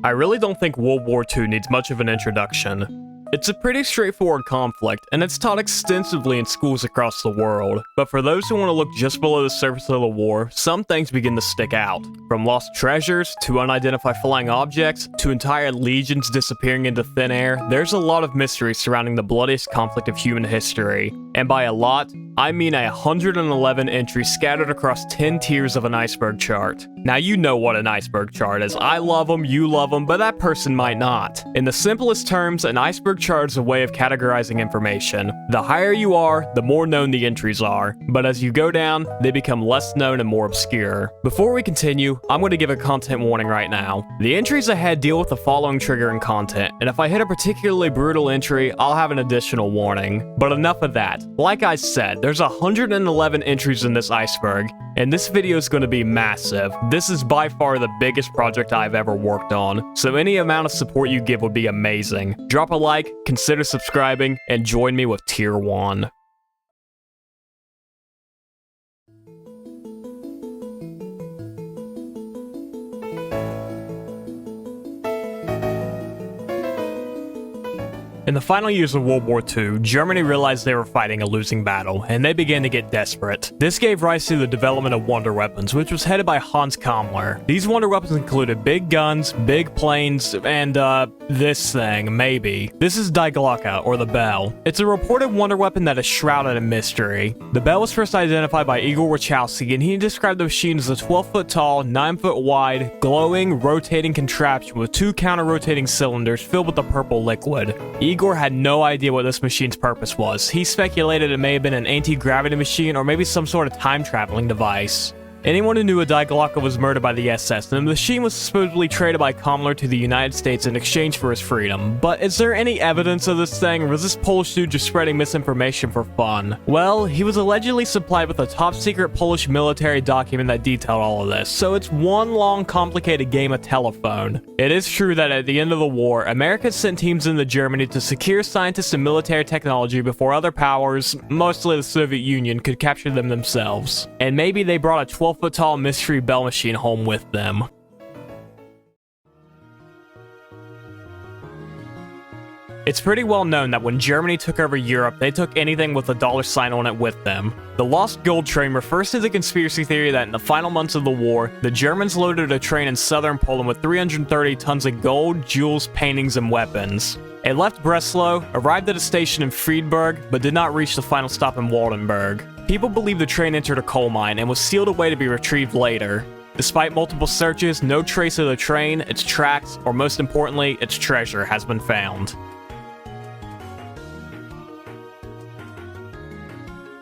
I really don't think World War II needs much of an introduction. It's a pretty straightforward conflict, and it's taught extensively in schools across the world. But for those who want to look just below the surface of the war, some things begin to stick out. From lost treasures, to unidentified flying objects, to entire legions disappearing into thin air, there's a lot of mystery surrounding the bloodiest conflict of human history. And by a lot, I mean 111 entries scattered across 10 tiers of an iceberg chart. Now you know what an iceberg chart is. I love them, you love them, but that person might not. In the simplest terms, an iceberg chart is a way of categorizing information. The higher you are, the more known the entries are, but as you go down, they become less known and more obscure. Before we continue, I'm going to give a content warning right now. The entries ahead deal with the following triggering content, and if I hit a particularly brutal entry, I'll have an additional warning. But enough of that. Like I said, there's 111 entries in this iceberg, and this video is going to be massive. This is by far the biggest project I've ever worked on, so any amount of support you give would be amazing. Drop a like, consider subscribing, and join me with Tier 1. In the final years of World War II, Germany realized they were fighting a losing battle, and they began to get desperate. This gave rise to the development of wonder weapons, which was headed by Hans Kammler. These wonder weapons included big guns, big planes, and this thing, maybe. This is Die Glocke, or the Bell. It's a reported wonder weapon that is shrouded in mystery. The Bell was first identified by Igor Wachowski, and he described the machine as a 12-foot tall, 9-foot wide, glowing, rotating contraption with 2 counter-rotating cylinders filled with a purple liquid. Igor had no idea what this machine's purpose was. He speculated it may have been an anti-gravity machine or maybe some sort of time-traveling device. Anyone who knew a Die Glocke was murdered by the SS, and the machine was supposedly traded by Kammler to the United States in exchange for his freedom. But is there any evidence of this thing, or was this Polish dude just spreading misinformation for fun? Well, he was allegedly supplied with a top-secret Polish military document that detailed all of this, so it's one long, complicated game of telephone. It is true that at the end of the war, America sent teams into Germany to secure scientists and military technology before other powers, mostly the Soviet Union, could capture them themselves. And maybe they brought a 12-foot tall mystery Bell machine home with them. It's pretty well known that when Germany took over Europe, they took anything with a dollar sign on it with them. The Lost Gold Train refers to the conspiracy theory that in the final months of the war, the Germans loaded a train in southern Poland with 330 tons of gold, jewels, paintings, and weapons. It left Breslau, arrived at a station in Friedberg, but did not reach the final stop in Waldenburg. People believe the train entered a coal mine and was sealed away to be retrieved later. Despite multiple searches, no trace of the train, its tracks, or most importantly, its treasure has been found.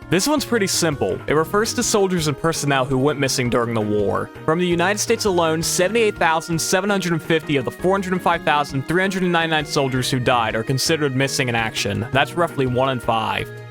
This one's pretty simple. It refers to soldiers and personnel who went missing during the war. From the United States alone, 78,750 of the 405,399 soldiers who died are considered missing in action. That's roughly 1 in 5.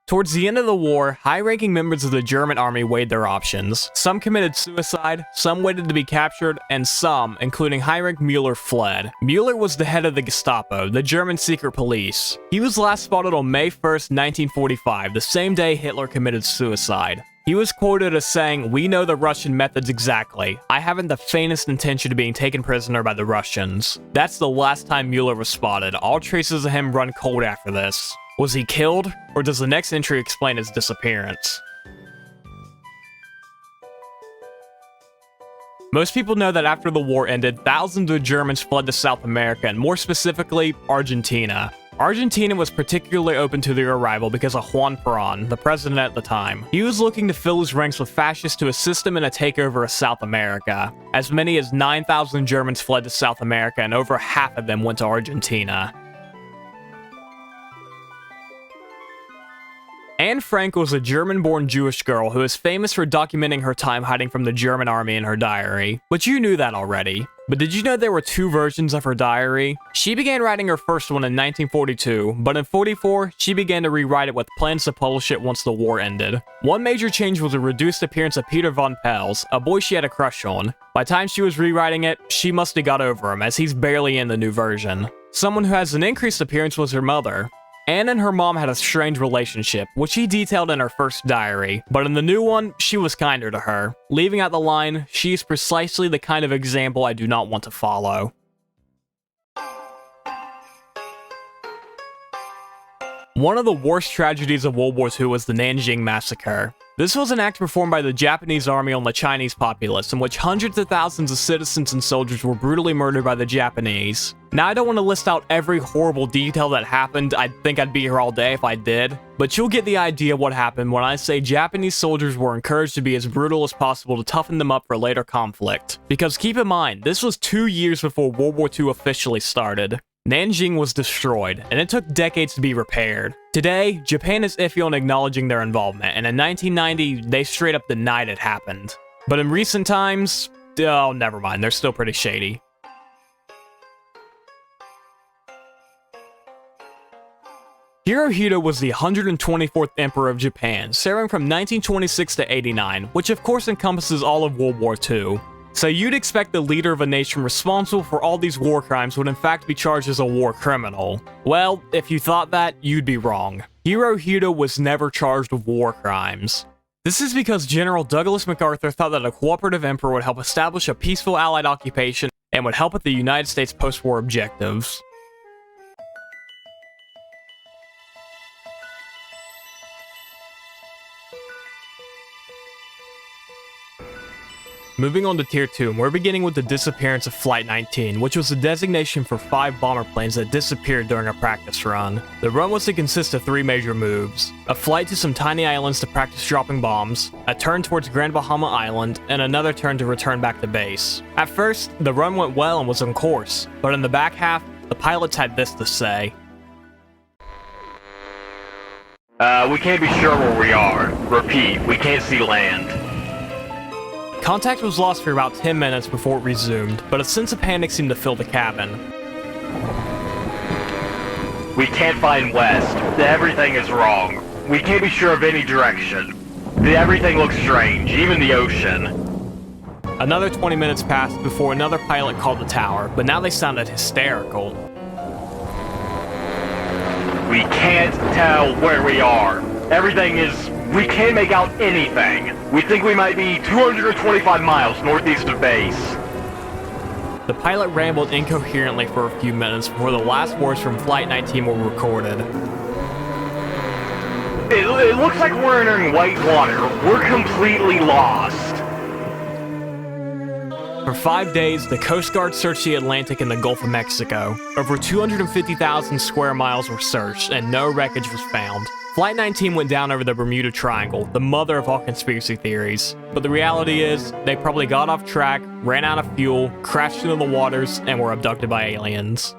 Towards the end of the war, high-ranking members of the German army weighed their options. Some committed suicide, some waited to be captured, and some, including high-rank Mueller, fled. Mueller was the head of the Gestapo, the German secret police. He was last spotted on May 1st, 1945, the same day Hitler committed suicide. He was quoted as saying, "We know the Russian methods exactly. I haven't the faintest intention of being taken prisoner by the Russians." That's the last time Mueller was spotted. All traces of him run cold after this. Was he killed, or does the next entry explain his disappearance? Most people know that after the war ended, thousands of Germans fled to South America, and more specifically, Argentina. Argentina was particularly open to their arrival because of Juan Perón, the president at the time. He was looking to fill his ranks with fascists to assist him in a takeover of South America. As many as 9,000 Germans fled to South America, and over half of them went to Argentina. Anne Frank was a German-born Jewish girl who is famous for documenting her time hiding from the German army in her diary. But you knew that already. But did you know there were 2 versions of her diary? She began writing her first one in 1942, but in 44, she began to rewrite it with plans to publish it once the war ended. One major change was a reduced appearance of Peter von Pels, a boy she had a crush on. By the time she was rewriting it, she must have got over him, as he's barely in the new version. Someone who has an increased appearance was her mother. Anne and her mom had a strange relationship, which she detailed in her first diary, but in the new one, she was kinder to her. Leaving out the line, "She is precisely the kind of example I do not want to follow." One of the worst tragedies of World War II was the Nanjing Massacre. This was an act performed by the Japanese army on the Chinese populace, in which hundreds of thousands of citizens and soldiers were brutally murdered by the Japanese. Now, I don't want to list out every horrible detail that happened. I think I'd be here all day if I did, but you'll get the idea what happened when I say Japanese soldiers were encouraged to be as brutal as possible to toughen them up for later conflict. Because keep in mind, this was 2 years before World War II officially started. Nanjing was destroyed, and it took decades to be repaired. Today, Japan is iffy on acknowledging their involvement, and in 1990, they straight up denied it happened. But in recent times, oh, never mind, they're still pretty shady. Hirohito was the 124th Emperor of Japan, serving from 1926 to 89, which of course encompasses all of World War II. So you'd expect the leader of a nation responsible for all these war crimes would in fact be charged as a war criminal. Well, if you thought that, you'd be wrong. Hirohito was never charged with war crimes. This is because General Douglas MacArthur thought that a cooperative emperor would help establish a peaceful Allied occupation and would help with the United States post-war objectives. Moving on to Tier 2, and we're beginning with the disappearance of Flight 19, which was the designation for 5 bomber planes that disappeared during a practice run. The run was to consist of 3 major moves: a flight to some tiny islands to practice dropping bombs, a turn towards Grand Bahama Island, and another turn to return back to base. At first, the run went well and was on course, but in the back half, the pilots had this to say. We can't be sure where we are. Repeat, we can't see land. Contact was lost for about 10 minutes before it resumed, but a sense of panic seemed to fill the cabin. We can't find west. Everything is wrong. We can't be sure of any direction. Everything looks strange, even the ocean. Another 20 minutes passed before another pilot called the tower, but now they sounded hysterical. We can't tell where we are. We can't make out anything. We think we might be 225 miles northeast of base. The pilot rambled incoherently for a few minutes before the last words from Flight 19 were recorded. It looks like we're entering white water. We're completely lost. For 5 days, the Coast Guard searched the Atlantic and the Gulf of Mexico. Over 250,000 square miles were searched, and no wreckage was found. Flight 19 went down over the Bermuda Triangle, the mother of all conspiracy theories. But the reality is, they probably got off track, ran out of fuel, crashed into the waters, and were abducted by aliens.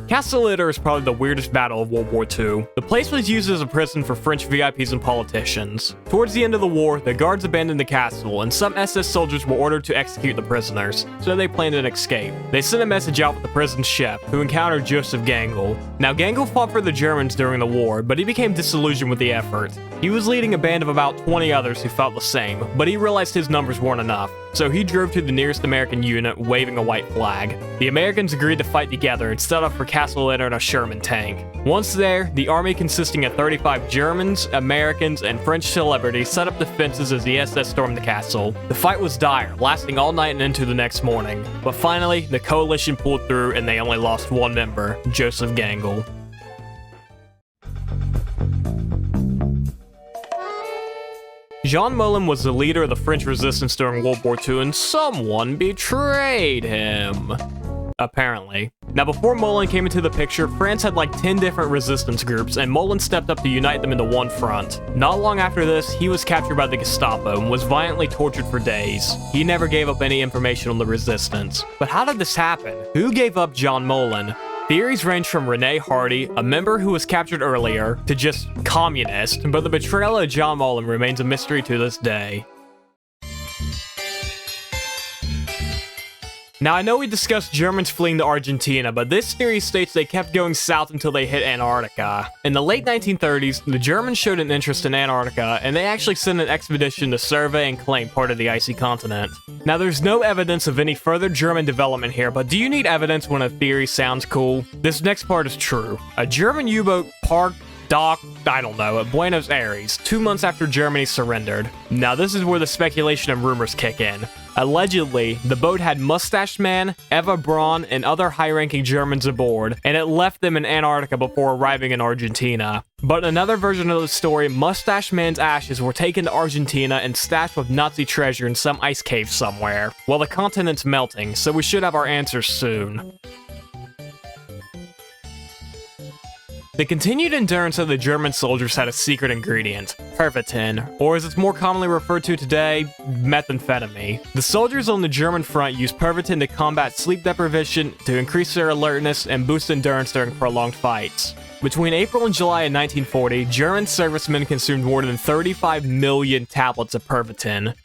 Castle Litter is probably the weirdest battle of World War II. The place was used as a prison for French VIPs and politicians. Towards the end of the war, the guards abandoned the castle, and some SS soldiers were ordered to execute the prisoners, so they planned an escape. They sent a message out with the prison's chef, who encountered Joseph Gangl. Now, Gangl fought for the Germans during the war, but he became disillusioned with the effort. He was leading a band of about 20 others who felt the same, but he realized his numbers weren't enough, so he drove to the nearest American unit, waving a white flag. The Americans agreed to fight together and set up for Castle Litter in a Sherman tank. Once there, the army consisting of 35 Germans, Americans, and French celebrities set up defenses as the SS stormed the castle. The fight was dire, lasting all night and into the next morning. But finally, the coalition pulled through and they only lost 1 member, Joseph Gangl. Jean Moulin was the leader of the French resistance during World War II, and someone betrayed him. Apparently. Now, before Moulin came into the picture, France had like 10 different resistance groups, and Moulin stepped up to unite them into one front. Not long after this, he was captured by the Gestapo and was violently tortured for days. He never gave up any information on the resistance. But how did this happen? Who gave up Jean Moulin? Theories range from Rene Hardy, a member who was captured earlier, to just communist, but the betrayal of Jean Moulin remains a mystery to this day. Now, I know we discussed Germans fleeing to Argentina, but this theory states they kept going south until they hit Antarctica. In the late 1930s, the Germans showed an interest in Antarctica, and they actually sent an expedition to survey and claim part of the icy continent. Now, there's no evidence of any further German development here, but do you need evidence when a theory sounds cool? This next part is true. A German U-boat docked, at Buenos Aires, 2 months after Germany surrendered. Now, this is where the speculation and rumors kick in. Allegedly, the boat had Mustache Man, Eva Braun, and other high-ranking Germans aboard, and it left them in Antarctica before arriving in Argentina. But in another version of the story, Mustache Man's ashes were taken to Argentina and stashed with Nazi treasure in some ice cave somewhere. Well, the continent's melting, so we should have our answers soon. The continued endurance of the German soldiers had a secret ingredient, Pervitin, or as it's more commonly referred to today, methamphetamine. The soldiers on the German front used Pervitin to combat sleep deprivation, to increase their alertness, and boost endurance during prolonged fights. Between April and July of 1940, German servicemen consumed more than 35 million tablets of Pervitin.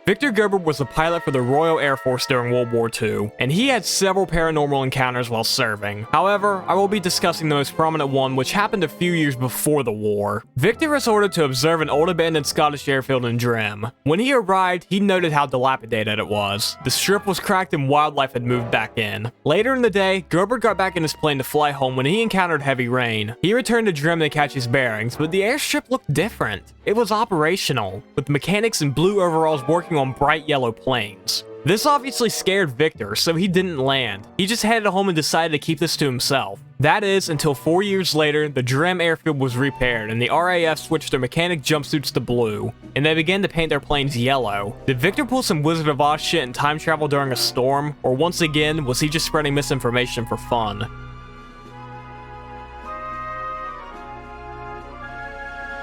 Victor Gerber was a pilot for the Royal Air Force during World War II, and he had several paranormal encounters while serving. However, I will be discussing the most prominent one, which happened a few years before the war. Victor was ordered to observe an old abandoned Scottish airfield in Drim. When he arrived, he noted how dilapidated it was. The strip was cracked and wildlife had moved back in. Later in the day, Gerber got back in his plane to fly home when he encountered heavy rain. He returned to Drim to catch his bearings, but the airstrip looked different. It was operational, with mechanics in blue overalls working on bright yellow planes. This obviously scared Victor, so he didn't land. He just headed home and decided to keep this to himself. That is, until 4 years later, the Drim airfield was repaired and the RAF switched their mechanic jumpsuits to blue, and they began to paint their planes yellow. Did Victor pull some Wizard of Oz shit and time travel during a storm, or once again, was he just spreading misinformation for fun?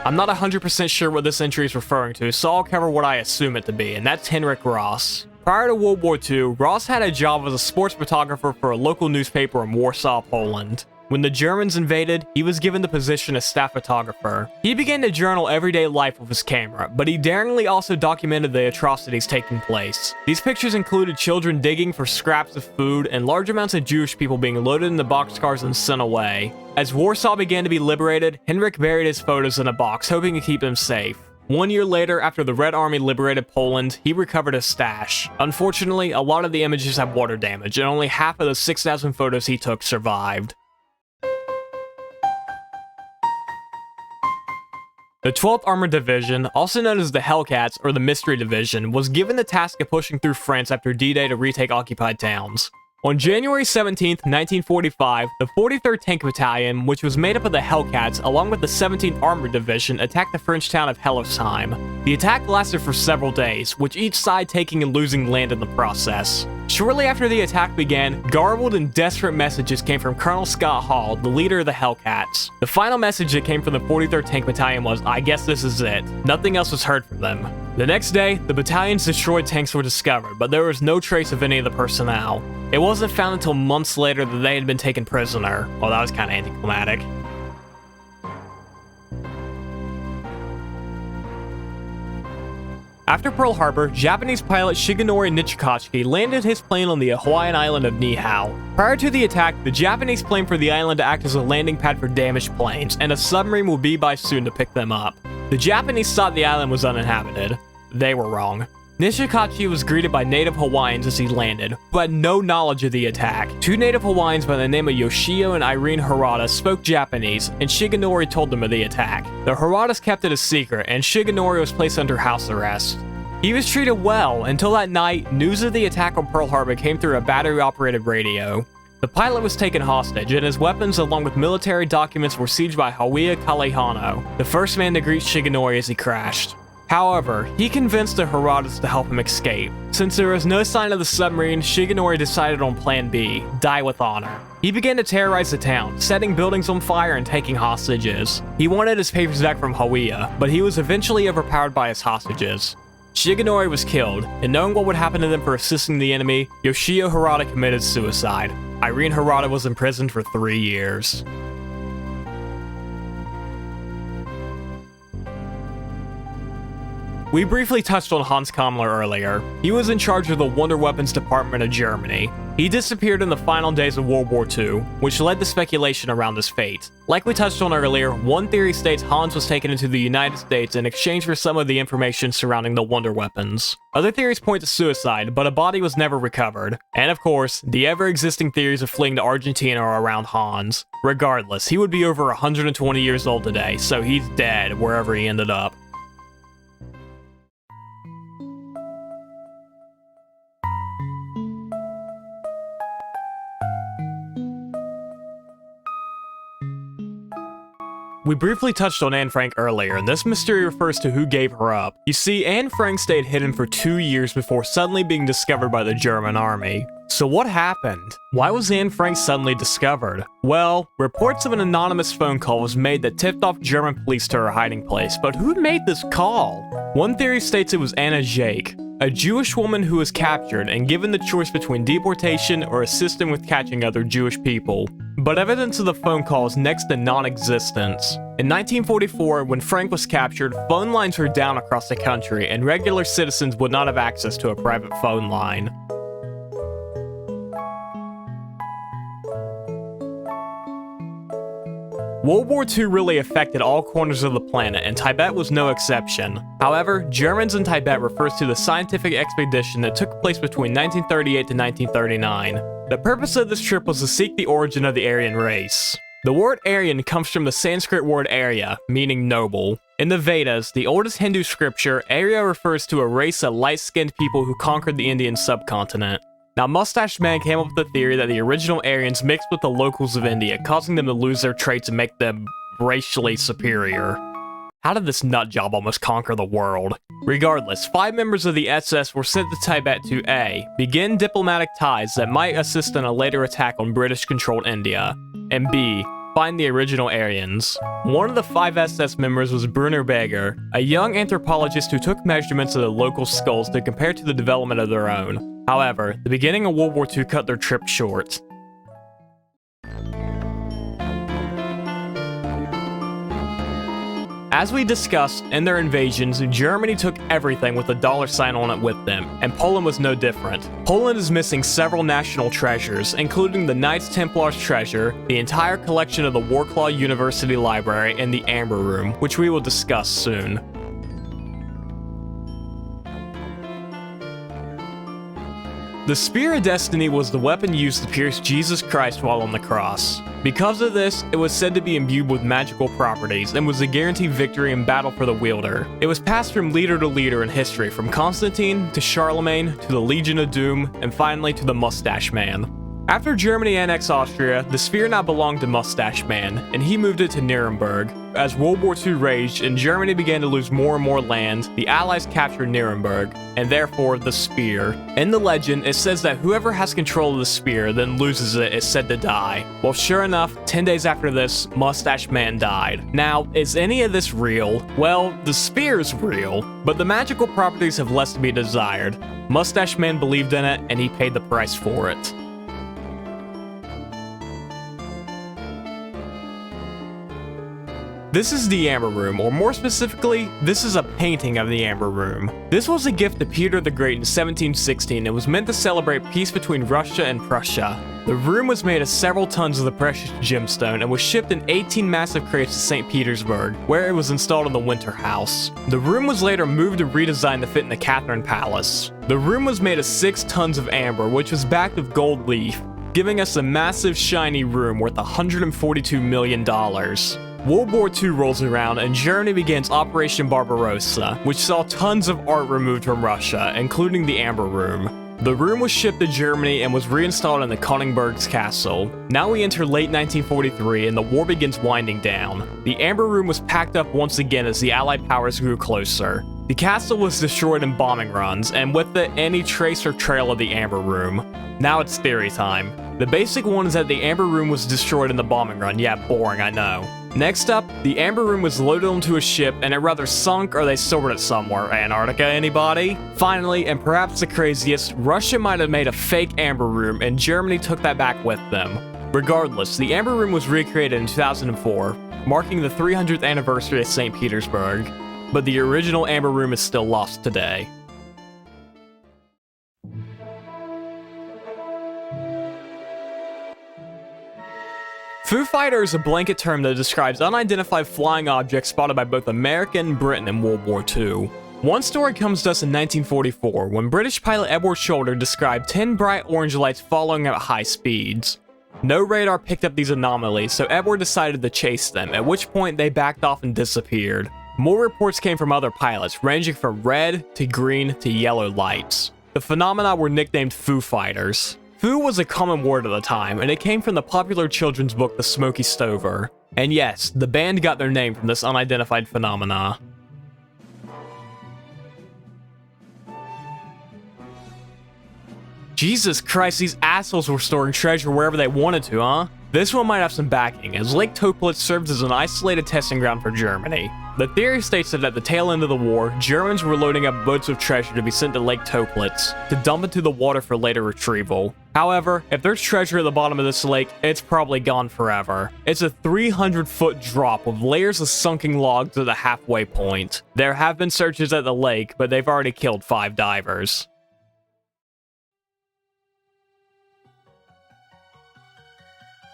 I'm not 100% sure what this entry is referring to, so I'll cover what I assume it to be, and that's Henrik Ross. Prior to World War II, Ross had a job as a sports photographer for a local newspaper in Warsaw, Poland. When the Germans invaded, he was given the position as staff photographer. He began to journal everyday life with his camera, but he daringly also documented the atrocities taking place. These pictures included children digging for scraps of food and large amounts of Jewish people being loaded into boxcars and sent away. As Warsaw began to be liberated, Henrik buried his photos in a box, hoping to keep them safe. 1 year later, after the Red Army liberated Poland, he recovered his stash. Unfortunately, a lot of the images have water damage, and only half of the 6,000 photos he took survived. The 12th Armored Division, also known as the Hellcats or the Mystery Division, was given the task of pushing through France after D-Day to retake occupied towns. On January 17, 1945, the 43rd Tank Battalion, which was made up of the Hellcats along with the 17th Armored Division, attacked the French town of Hellesheim. The attack lasted for several days, with each side taking and losing land in the process. Shortly after the attack began, garbled and desperate messages came from Colonel Scott Hall, the leader of the Hellcats. The final message that came from the 43rd Tank Battalion was, "I guess this is it." Nothing else was heard from them. The next day, the battalion's destroyed tanks were discovered, but there was no trace of any of the personnel. It wasn't found until months later that they had been taken prisoner. Well, that was kind of anticlimactic. After Pearl Harbor, Japanese pilot Shigenori Nichikachi landed his plane on the Hawaiian island of Niihau. Prior to the attack, the Japanese planned for the island to act as a landing pad for damaged planes, and a submarine will be by soon to pick them up. The Japanese thought the island was uninhabited. They were wrong. Nichikachi was greeted by native Hawaiians as he landed, who had no knowledge of the attack. Two native Hawaiians by the name of Yoshio and Irene Harada spoke Japanese, and Shigenori told them of the attack. The Haradas kept it a secret, and Shigenori was placed under house arrest. He was treated well until that night, news of the attack on Pearl Harbor came through a battery-operated radio. The pilot was taken hostage, and his weapons along with military documents were seized by Hauea Kalehano, the first man to greet Shigenori as he crashed. However, he convinced the Haradas to help him escape. Since there was no sign of the submarine, Shigenori decided on Plan B, die with honor. He began to terrorize the town, setting buildings on fire and taking hostages. He wanted his papers back from Hauea, but he was eventually overpowered by his hostages. Shigenori was killed, and knowing what would happen to them for assisting the enemy, Yoshio Harada committed suicide. Irene Harada was imprisoned for 3 years. We briefly touched on Hans Kammler earlier. He was in charge of the Wonder Weapons Department of Germany. He disappeared in the final days of World War II, which led to speculation around his fate. Like we touched on earlier, one theory states Hans was taken into the United States in exchange for some of the information surrounding the Wonder Weapons. Other theories point to suicide, but a body was never recovered. And of course, the ever-existing theories of fleeing to Argentina are around Hans. Regardless, he would be over 120 years old today, so he's dead wherever he ended up. We briefly touched on Anne Frank earlier, and this mystery refers to who gave her up. You see, Anne Frank stayed hidden for 2 years before suddenly being discovered by the German army. So what happened? Why was Anne Frank suddenly discovered? Well, reports of an anonymous phone call was made that tipped off German police to her hiding place, but who made this call? One theory states it was Anna Jake, a Jewish woman who was captured and given the choice between deportation or assisting with catching other Jewish people. But evidence of the phone call is next to non-existent. In 1944, when Frank was captured, phone lines were down across the country, and regular citizens would not have access to a private phone line. World War II really affected all corners of the planet, and Tibet was no exception. However, Germans in Tibet refers to the scientific expedition that took place between 1938 to 1939. The purpose of this trip was to seek the origin of the Aryan race. The word Aryan comes from the Sanskrit word Arya, meaning noble. In the Vedas, the oldest Hindu scripture, Arya refers to a race of light-skinned people who conquered the Indian subcontinent. Now, Mustache Man came up with the theory that the original Aryans mixed with the locals of India, causing them to lose their traits and make them racially superior. How did this nutjob almost conquer the world? Regardless, 5 members of the SS were sent to Tibet to A. Begin diplomatic ties that might assist in a later attack on British-controlled India, and B. Find the original Aryans. One of the 5 SS members was Brunner Beger, a young anthropologist who took measurements of the local skulls to compare to the development of their own. However, the beginning of World War II cut their trip short. As we discussed, in their invasions, Germany took everything with a dollar sign on it with them, and Poland was no different. Poland is missing several national treasures, including the Knights Templars treasure, the entire collection of the Warclaw University Library, and the Amber Room, which we will discuss soon. The Spear of Destiny was the weapon used to pierce Jesus Christ while on the cross. Because of this, it was said to be imbued with magical properties and was a guaranteed victory in battle for the wielder. It was passed from leader to leader in history, from Constantine to Charlemagne to the Legion of Doom, and finally to the Mustache Man. After Germany annexed Austria, the spear now belonged to Mustache Man, and he moved it to Nuremberg. As World War II raged and Germany began to lose more and more land, the Allies captured Nuremberg, and therefore the spear. In the legend, it says that whoever has control of the spear then loses it is said to die. Well, sure enough, 10 days after this, Mustache Man died. Now, is any of this real? Well, the spear is real, but the magical properties have less to be desired. Mustache Man believed in it, and he paid the price for it. This is the Amber Room, or more specifically, this is a painting of the Amber Room. This was a gift to Peter the Great in 1716 and was meant to celebrate peace between Russia and Prussia. The room was made of several tons of the precious gemstone and was shipped in 18 massive crates to St. Petersburg, where it was installed in the Winter House. The room was later moved and redesigned to fit in the Catherine Palace. The room was made of 6 tons of amber, which was backed with gold leaf, giving us a massive shiny room worth $142 million. World War II rolls around and Germany begins Operation Barbarossa, which saw tons of art removed from Russia, including the Amber Room. The room was shipped to Germany and was reinstalled in the Königsberg's castle. Now we enter late 1943 and the war begins winding down. The Amber Room was packed up once again as the Allied powers grew closer. The castle was destroyed in bombing runs, and with it, any trace or trail of the Amber Room. Now it's theory time. The basic one is that the Amber Room was destroyed in the bombing run. Yeah, boring, I know. Next up, the Amber Room was loaded onto a ship and it rather sunk or they stored it somewhere. Antarctica, anybody? Finally, and perhaps the craziest, Russia might have made a fake Amber Room and Germany took that back with them. Regardless, the Amber Room was recreated in 2004, marking the 300th anniversary of St. Petersburg. but the original Amber Room is still lost today. Foo Fighter is a blanket term that describes unidentified flying objects spotted by both America and Britain in World War II. One story comes to us in 1944, when British pilot Edward Shoulder described 10 bright orange lights following at high speeds. No radar picked up these anomalies, so Edward decided to chase them, at which point they backed off and disappeared. More reports came from other pilots, ranging from red to green to yellow lights. The phenomena were nicknamed Foo Fighters. Foo was a common word at the time, and it came from the popular children's book The Smoky Stover. And yes, the band got their name from this unidentified phenomena. Jesus Christ, these assholes were storing treasure wherever they wanted to, huh? This one might have some backing, as Lake Toplitz served as an isolated testing ground for Germany. The theory states that at the tail end of the war, Germans were loading up boats of treasure to be sent to Lake Toplitz, to dump into the water for later retrieval. However, if there's treasure at the bottom of this lake, it's probably gone forever. It's a 300-foot drop with layers of sunken logs at the halfway point. There have been searches at the lake, but they've already killed 5 divers.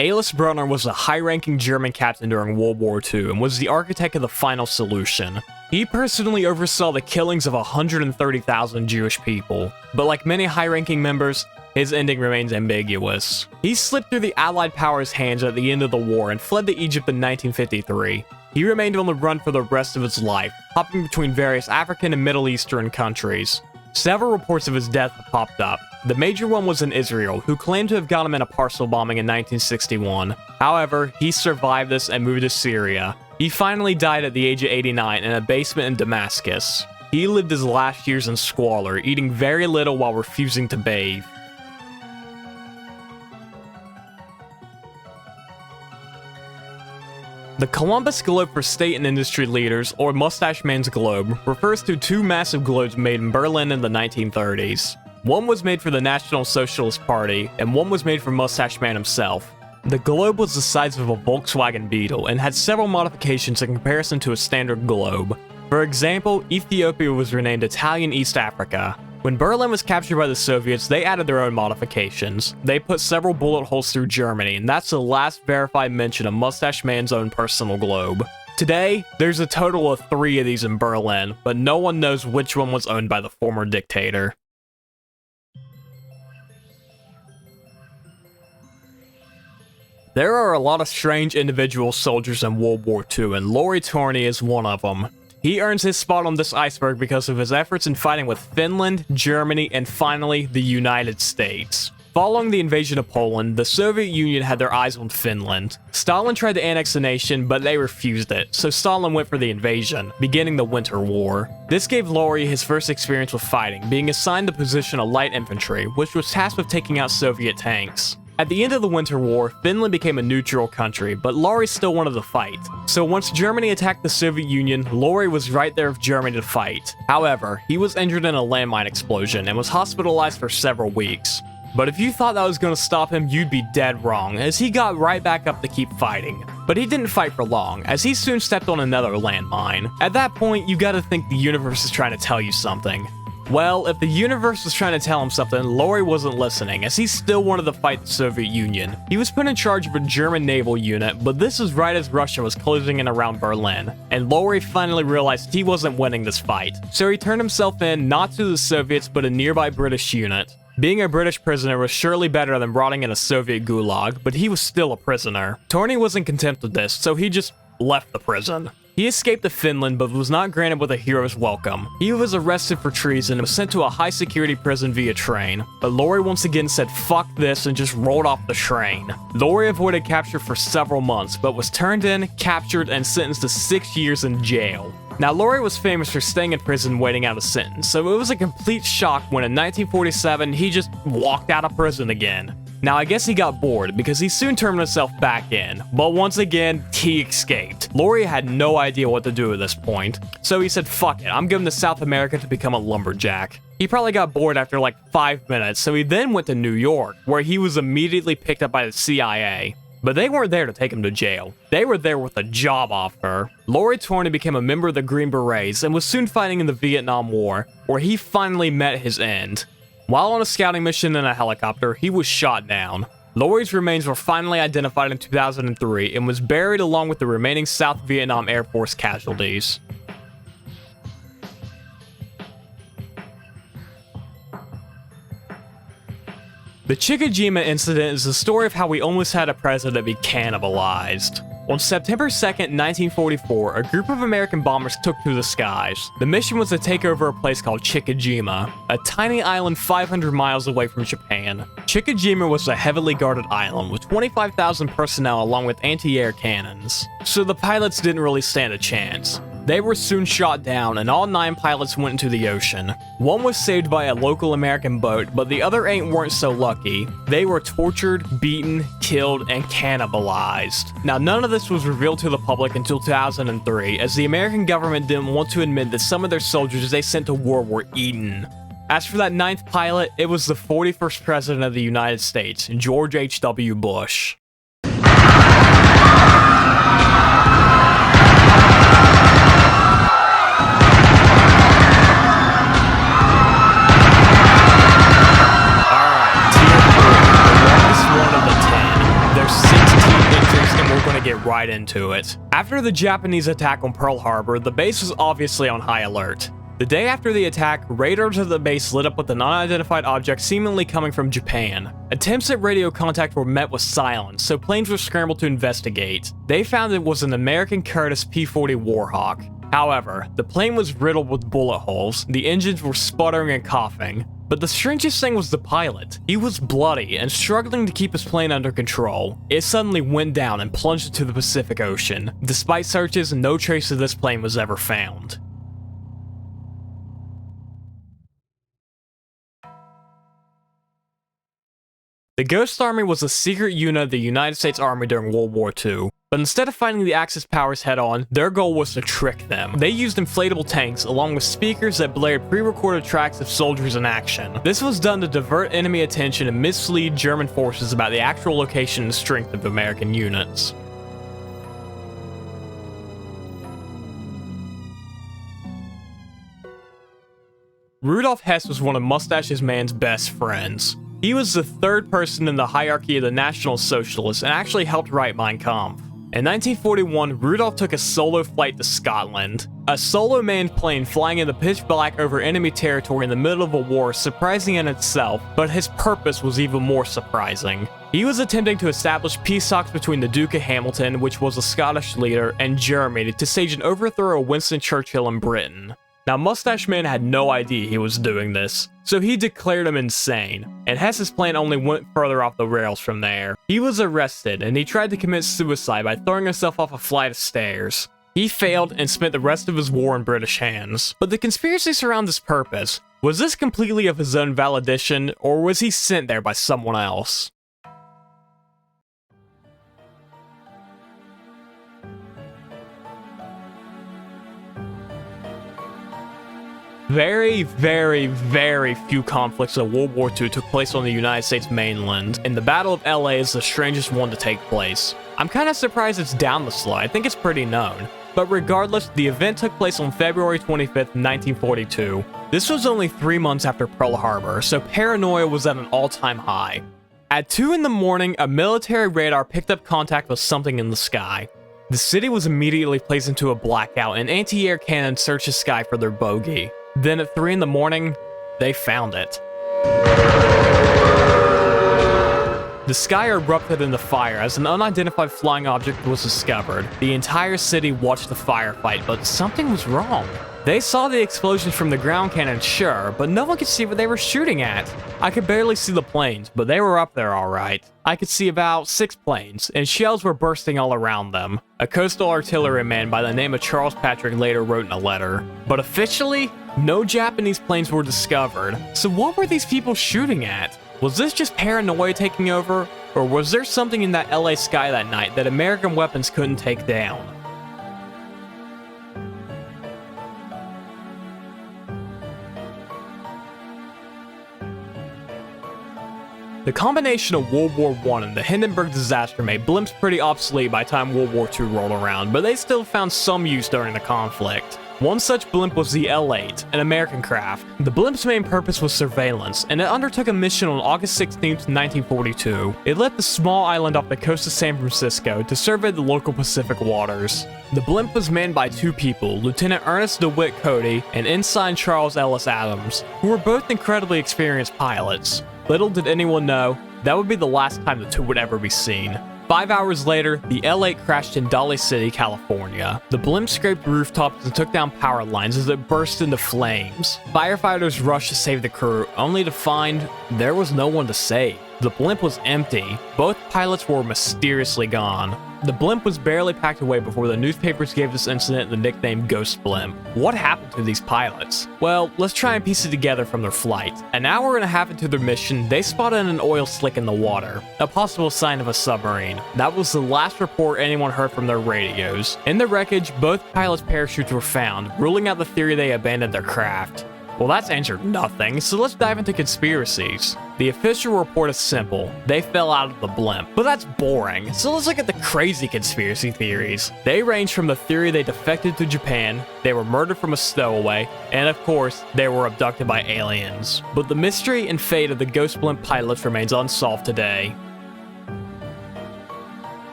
Alois Brunner was a high-ranking German captain during World War II and was the architect of the final solution. He personally oversaw the killings of 130,000 Jewish people, but like many high-ranking members, his ending remains ambiguous. He slipped through the Allied powers' hands at the end of the war and fled to Egypt in 1953. He remained on the run for the rest of his life, hopping between various African and Middle Eastern countries. Several reports of his death have popped up. The major one was in Israel, who claimed to have got him in a parcel bombing in 1961. However, he survived this and moved to Syria. He finally died at the age of 89 in a basement in Damascus. He lived his last years in squalor, eating very little while refusing to bathe. The Columbus Globe for state and industry leaders, or Mustache Man's Globe, refers to 2 massive globes made in Berlin in the 1930s. One was made for the National Socialist Party, and one was made for Mustache Man himself. The globe was the size of a Volkswagen Beetle and had several modifications in comparison to a standard globe. For example, Ethiopia was renamed Italian East Africa. When Berlin was captured by the Soviets, they added their own modifications. They put several bullet holes through Germany, and that's the last verified mention of Mustache Man's own personal globe. Today, there's a total of 3 of these in Berlin, but no one knows which one was owned by the former dictator. There are a lot of strange individual soldiers in World War II, and Laurie Torney is one of them. He earns his spot on this iceberg because of his efforts in fighting with Finland, Germany, and finally, the United States. Following the invasion of Poland, the Soviet Union had their eyes on Finland. Stalin tried to annex the nation, but they refused it, so Stalin went for the invasion, beginning the Winter War. This gave Laurie his first experience with fighting, being assigned the position of light infantry, which was tasked with taking out Soviet tanks. At the end of the Winter War, Finland became a neutral country, but Laurie still wanted to fight. So once Germany attacked the Soviet Union, Laurie was right there with Germany to fight. However, he was injured in a landmine explosion and was hospitalized for several weeks. But if you thought that was going to stop him, you'd be dead wrong, as he got right back up to keep fighting. But he didn't fight for long, as he soon stepped on another landmine. At that point, you gotta think the universe is trying to tell you something. Well, if the universe was trying to tell him something, Laurie wasn't listening, as he still wanted to fight the Soviet Union. He was put in charge of a German naval unit, but this was right as Russia was closing in around Berlin, and Laurie finally realized he wasn't winning this fight. So he turned himself in, not to the Soviets, but a nearby British unit. Being a British prisoner was surely better than rotting in a Soviet gulag, but he was still a prisoner. Torney wasn't content with this, so he just left the prison. He escaped to Finland, but was not granted with a hero's welcome. He was arrested for treason and was sent to a high-security prison via train. But Laurie once again said fuck this and just rolled off the train. Laurie avoided capture for several months, but was turned in, captured, and sentenced to 6 years in jail. Now, Laurie was famous for staying in prison waiting out a sentence, so it was a complete shock when in 1947 he just walked out of prison again. Now, I guess he got bored, because he soon turned himself back in, but once again, he escaped. Laurie had no idea what to do at this point, so he said, fuck it, I'm going to South America to become a lumberjack. He probably got bored after like 5 minutes, so he then went to New York, where he was immediately picked up by the CIA. But they weren't there to take him to jail. They were there with a job offer. Laurie Torney became a member of the Green Berets and was soon fighting in the Vietnam War, where he finally met his end. While on a scouting mission in a helicopter, he was shot down. Laurie's remains were finally identified in 2003 and was buried along with the remaining South Vietnam Air Force casualties. The Chickajima incident is the story of how we almost had a president be cannibalized. On September 2nd, 1944, a group of American bombers took to the skies. The mission was to take over a place called Chickajima, a tiny island 500 miles away from Japan. Chickajima was a heavily guarded island with 25,000 personnel along with anti-air cannons, so the pilots didn't really stand a chance. They were soon shot down and all 9 pilots went into the ocean. One was saved by a local American boat, but the other 8 weren't so lucky. They were tortured, beaten, killed, and cannibalized. Now, none of this was revealed to the public until 2003, as the American government didn't want to admit that some of their soldiers they sent to war were eaten. As for that 9th pilot, it was the 41st President of the United States, George H.W. Bush. Get right into it. After the Japanese attack on Pearl Harbor, the base was obviously on high alert. The day after the attack, radars of the base lit up with an unidentified object seemingly coming from Japan. Attempts at radio contact were met with silence, so planes were scrambled to investigate. They found it was an American Curtiss P-40 Warhawk. However, the plane was riddled with bullet holes, the engines were sputtering and coughing. But the strangest thing was the pilot. He was bloody and struggling to keep his plane under control. It suddenly went down and plunged into the Pacific Ocean. Despite searches, no trace of this plane was ever found. The Ghost Army was a secret unit of the United States Army during World War II. But instead of fighting the Axis powers head-on, their goal was to trick them. They used inflatable tanks along with speakers that blared pre-recorded tracks of soldiers in action. This was done to divert enemy attention and mislead German forces about the actual location and strength of American units. Rudolf Hess was one of Mustache Man's best friends. He was the 3rd person in the hierarchy of the National Socialists and actually helped write Mein Kampf. In 1941, Rudolf took a solo flight to Scotland. A solo manned plane flying in the pitch black over enemy territory in the middle of a war is surprising in itself, but his purpose was even more surprising. He was attempting to establish peace talks between the Duke of Hamilton, which was a Scottish leader, and Germany to stage an overthrow of Winston Churchill in Britain. Now, Mustache Man had no idea he was doing this, so he declared him insane, and Hess's plan only went further off the rails from there. He was arrested, and he tried to commit suicide by throwing himself off a flight of stairs. He failed and spent the rest of his war in British hands. But the conspiracy surrounding his purpose, was this completely of his own validation, or was he sent there by someone else? Very, very, very few conflicts of World War II took place on the United States mainland, and the Battle of LA is the strangest one to take place. I'm kinda surprised it's down the slide, I think it's pretty known. But regardless, the event took place on February 25th, 1942. This was only 3 months after Pearl Harbor, so paranoia was at an all-time high. At 2 in the morning, a military radar picked up contact with something in the sky. The city was immediately placed into a blackout, and anti-air cannons searched the sky for their bogey. Then at 3 in the morning, they found it. The sky erupted into fire as an unidentified flying object was discovered. The entire city watched the firefight, but something was wrong. They saw the explosions from the ground cannon, sure, but no one could see what they were shooting at. I could barely see the planes, but they were up there alright. I could see about 6 planes, and shells were bursting all around them. A coastal artilleryman by the name of Charles Patrick later wrote in a letter. But officially, no Japanese planes were discovered. So what were these people shooting at? Was this just paranoia taking over? Or was there something in that LA sky that night that American weapons couldn't take down? The combination of World War I and the Hindenburg disaster made blimps pretty obsolete by the time World War II rolled around, but they still found some use during the conflict. One such blimp was the L-8, an American craft. The blimp's main purpose was surveillance, and it undertook a mission on August 16, 1942. It left the small island off the coast of San Francisco to survey the local Pacific waters. The blimp was manned by two people, Lieutenant Ernest DeWitt Cody and Ensign Charles Ellis Adams, who were both incredibly experienced pilots. Little did anyone know, that would be the last time the two would ever be seen. 5 hours later, the L-8 crashed in Dolly City, California. The blimp scraped rooftops and took down power lines as it burst into flames. Firefighters rushed to save the crew, only to find there was no one to save. The blimp was empty. Both pilots were mysteriously gone. The blimp was barely packed away before the newspapers gave this incident the nickname Ghost Blimp. What happened to these pilots? Well, let's try and piece it together from their flight. An hour and a half into their mission, they spotted an oil slick in the water, a possible sign of a submarine. That was the last report anyone heard from their radios. In the wreckage, both pilots' parachutes were found, ruling out the theory they abandoned their craft. Well, that's answered nothing, so let's dive into conspiracies. The official report is simple. They fell out of the blimp. But that's boring, so let's look at the crazy conspiracy theories. They range from the theory they defected to Japan, they were murdered from a stowaway, and of course, they were abducted by aliens. But the mystery and fate of the ghost blimp pilots remains unsolved today.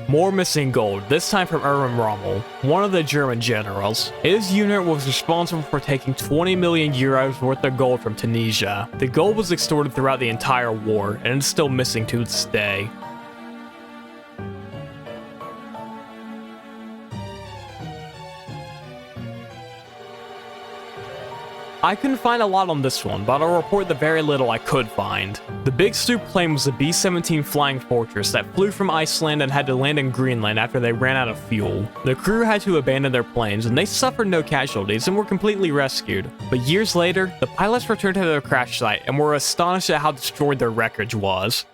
More missing gold, this time from Erwin Rommel, one of the German generals. His unit was responsible for taking 20 million euros worth of gold from Tunisia. The gold was extorted throughout the entire war, and is still missing to this day. I couldn't find a lot on this one, but I'll report the very little I could find. The Big Stoop plane was a B-17 Flying Fortress that flew from Iceland and had to land in Greenland after they ran out of fuel. The crew had to abandon their planes, and they suffered no casualties and were completely rescued. But years later, the pilots returned to their crash site and were astonished at how destroyed their wreckage was.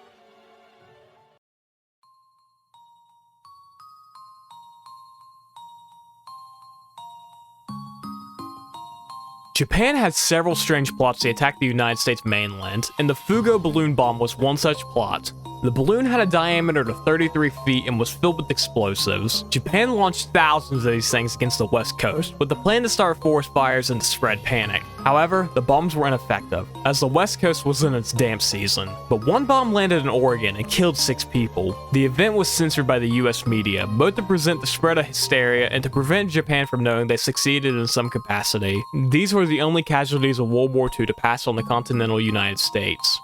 Japan had several strange plots to attack the United States mainland, and the Fugo balloon bomb was one such plot. The balloon had a diameter of 33 feet and was filled with explosives. Japan launched thousands of these things against the west coast, with the plan to start forest fires and to spread panic. However, the bombs were ineffective, as the west coast was in its damp season. But one bomb landed in Oregon and killed 6 people. The event was censored by the US media, both to present the spread of hysteria and to prevent Japan from knowing they succeeded in some capacity. These were the only casualties of World War II to pass on the continental United States.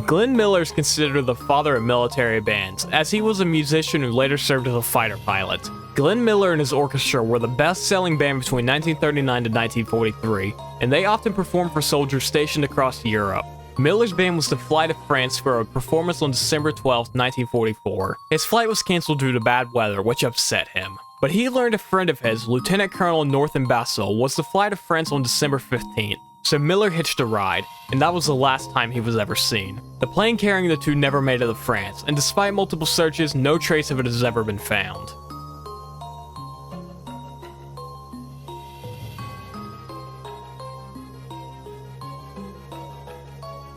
Glenn Miller is considered the father of military bands, as he was a musician who later served as a fighter pilot. Glenn Miller and his orchestra were the best-selling band between 1939 to 1943, and they often performed for soldiers stationed across Europe. Miller's band was to fly to France for a performance on December 12, 1944. His flight was cancelled due to bad weather, which upset him. But he learned a friend of his, Lieutenant Colonel Northern Basil, was to fly to France on December 15th. So Miller hitched a ride, and that was the last time he was ever seen. The plane carrying the two never made it to France, and despite multiple searches, no trace of it has ever been found.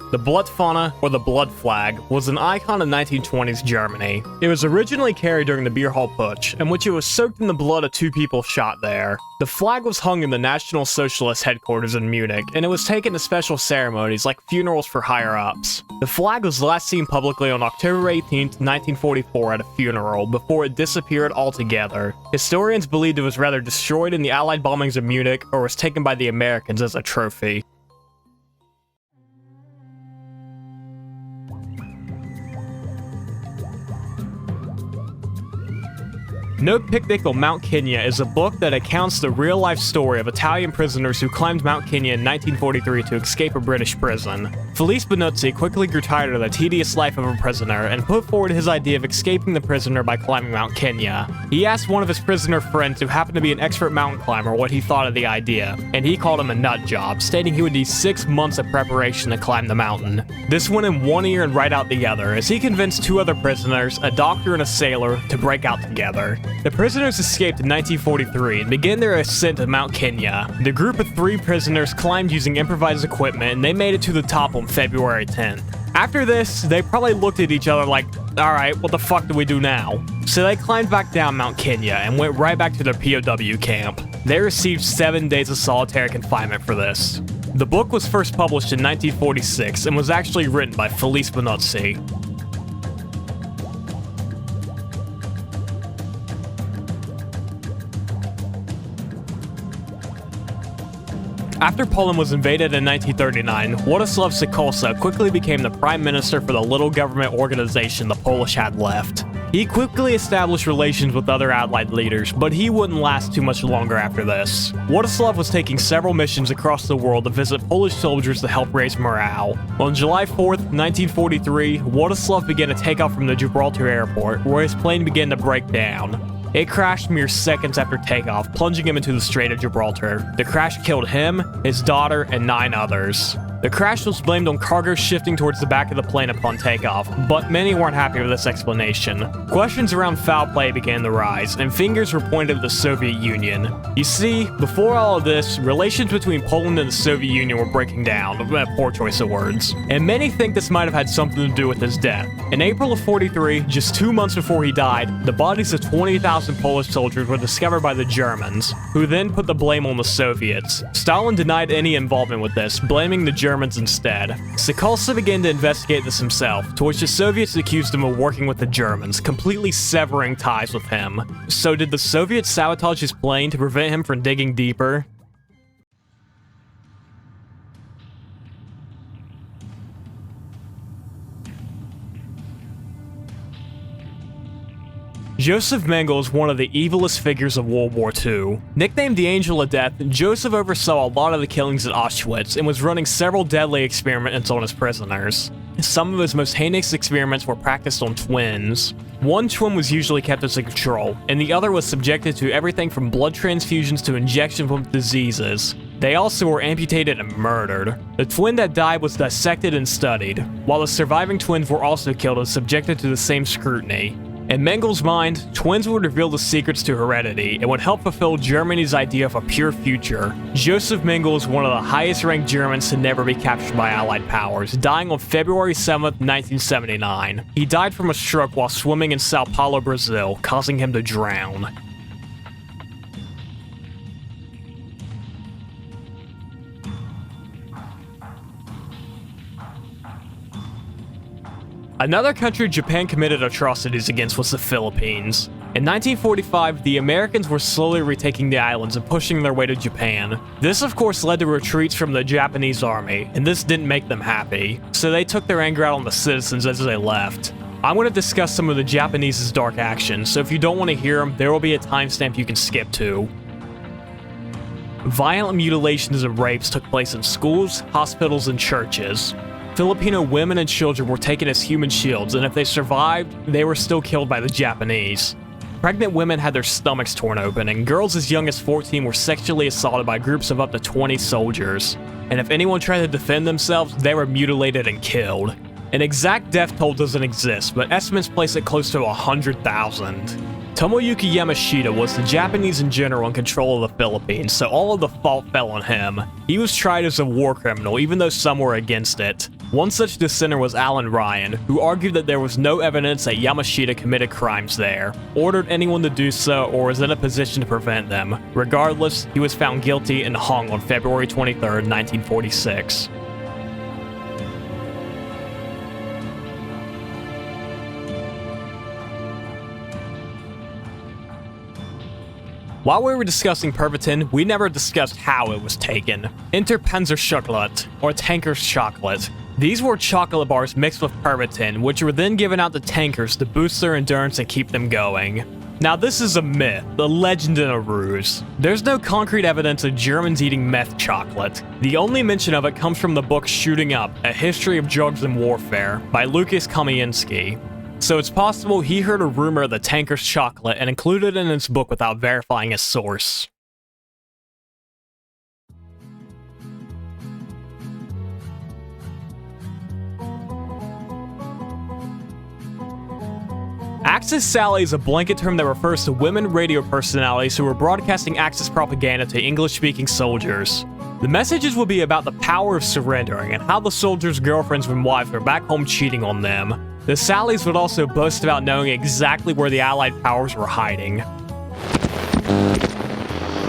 The Bloodfahne, or the Blood Flag, was an icon of 1920s Germany. It was originally carried during the Beer Hall Putsch, in which it was soaked in the blood of 2 people shot there. The flag was hung in the National Socialist headquarters in Munich, and it was taken to special ceremonies like funerals for higher-ups. The flag was last seen publicly on October 18, 1944 at a funeral, before it disappeared altogether. Historians believed it was rather destroyed in the Allied bombings of Munich, or was taken by the Americans as a trophy. No Picnic on Mount Kenya is a book that accounts the real-life story of Italian prisoners who climbed Mount Kenya in 1943 to escape a British prison. Felice Benuzzi quickly grew tired of the tedious life of a prisoner and put forward his idea of escaping the prisoner by climbing Mount Kenya. He asked one of his prisoner friends, who happened to be an expert mountain climber, what he thought of the idea, and he called him a nut job, stating he would need 6 months of preparation to climb the mountain. This went in one ear and right out the other, as he convinced 2 other prisoners, a doctor and a sailor, to break out together. The prisoners escaped in 1943 and began their ascent to Mount Kenya. The group of 3 prisoners climbed using improvised equipment, and they made it to the top on February 10th. After this, they probably looked at each other like, alright, what the fuck do we do now? So they climbed back down Mount Kenya and went right back to their POW camp. They received 7 days of solitary confinement for this. The book was first published in 1946 and was actually written by Felice Benuzzi. After Poland was invaded in 1939, Władysław Sikorski quickly became the prime minister for the little government organization the Polish had left. He quickly established relations with other Allied leaders, but he wouldn't last too much longer after this. Władysław was taking several missions across the world to visit Polish soldiers to help raise morale. On July 4th, 1943, Władysław began to take off from the Gibraltar airport, where his plane began to break down. It crashed mere seconds after takeoff, plunging him into the Strait of Gibraltar. The crash killed him, his daughter, and 9 others. The crash was blamed on cargo shifting towards the back of the plane upon takeoff, but many weren't happy with this explanation. Questions around foul play began to rise, and fingers were pointed at the Soviet Union. You see, before all of this, relations between Poland and the Soviet Union were breaking down, a poor choice of words, and many think this might have had something to do with his death. In April of 43, just 2 months before he died, the bodies of 20,000 Polish soldiers were discovered by the Germans, who then put the blame on the Soviets. Stalin denied any involvement with this, blaming the Germans instead. Sikorski began to investigate this himself, to which the Soviets accused him of working with the Germans, completely severing ties with him. So did the Soviets sabotage his plane to prevent him from digging deeper? Joseph Mengele is one of the evilest figures of World War II. Nicknamed the Angel of Death, Joseph oversaw a lot of the killings at Auschwitz and was running several deadly experiments on his prisoners. Some of his most heinous experiments were practiced on twins. One twin was usually kept as a control, and the other was subjected to everything from blood transfusions to injections with diseases. They also were amputated and murdered. The twin that died was dissected and studied, while the surviving twins were also killed and subjected to the same scrutiny. In Mengele's mind, twins would reveal the secrets to heredity and would help fulfill Germany's idea of a pure future. Joseph Mengele is one of the highest-ranked Germans to never be captured by Allied powers, dying on February 7th, 1979. He died from a stroke while swimming in Sao Paulo, Brazil, causing him to drown. Another country Japan committed atrocities against was the Philippines. In 1945, the Americans were slowly retaking the islands and pushing their way to Japan. This of course led to retreats from the Japanese army, and this didn't make them happy, so they took their anger out on the citizens as they left. I'm going to discuss some of the Japanese's dark actions, so if you don't want to hear them, there will be a timestamp you can skip to. Violent mutilations and rapes took place in schools, hospitals, and churches. Filipino women and children were taken as human shields, and if they survived, they were still killed by the Japanese. Pregnant women had their stomachs torn open, and girls as young as 14 were sexually assaulted by groups of up to 20 soldiers. And if anyone tried to defend themselves, they were mutilated and killed. An exact death toll doesn't exist, but estimates place it close to 100,000. Tomoyuki Yamashita was the Japanese general in control of the Philippines, so all of the fault fell on him. He was tried as a war criminal, even though some were against it. One such dissenter was Alan Ryan, who argued that there was no evidence that Yamashita committed crimes there, ordered anyone to do so, or was in a position to prevent them. Regardless, he was found guilty and hung on February 23, 1946. While we were discussing Pervitin, we never discussed how it was taken. Enter Panzerchocolate, or tanker's chocolate. These were chocolate bars mixed with Pervitin, which were then given out to tankers to boost their endurance and keep them going. Now this is a myth, a legend and a ruse. There's no concrete evidence of Germans eating meth chocolate. The only mention of it comes from the book Shooting Up, A History of Drugs and Warfare by Lucas Kamienski. So it's possible he heard a rumor of the tanker's chocolate and included it in his book without verifying his source. Axis Sally is a blanket term that refers to women radio personalities who were broadcasting Axis propaganda to English-speaking soldiers. The messages would be about the power of surrendering and how the soldiers' girlfriends and wives were back home cheating on them. The Sallies would also boast about knowing exactly where the Allied powers were hiding.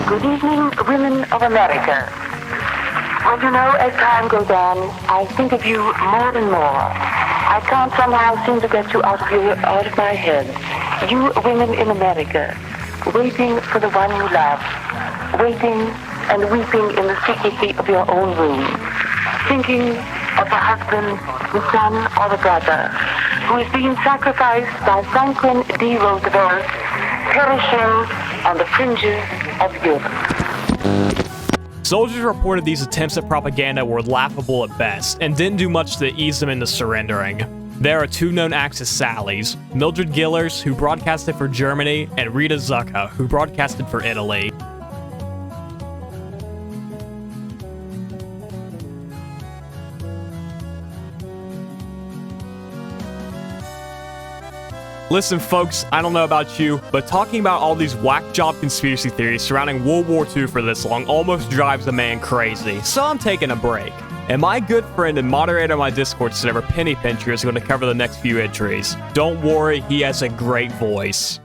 Good evening, women of America. Well, you know, as time goes on, I think of you more and more. I can't somehow seem to get you out of my head. You women in America, waiting for the one you love, waiting and weeping in the secrecy of your own room, thinking of the husband, the son, or the brother, who is being sacrificed by Franklin D. Roosevelt, perishing on the fringes of Europe. Soldiers reported these attempts at propaganda were laughable at best, and didn't do much to ease them into surrendering. There are two known Axis Sallies, Mildred Gillers, who broadcasted for Germany, and Rita Zucca, who broadcasted for Italy. Listen folks, I don't know about you, but talking about all these whack job conspiracy theories surrounding World War II for this long almost drives a man crazy, so I'm taking a break. And my good friend and moderator of my Discord server, Penny Pincher, is going to cover the next few entries. Don't worry, he has a great voice.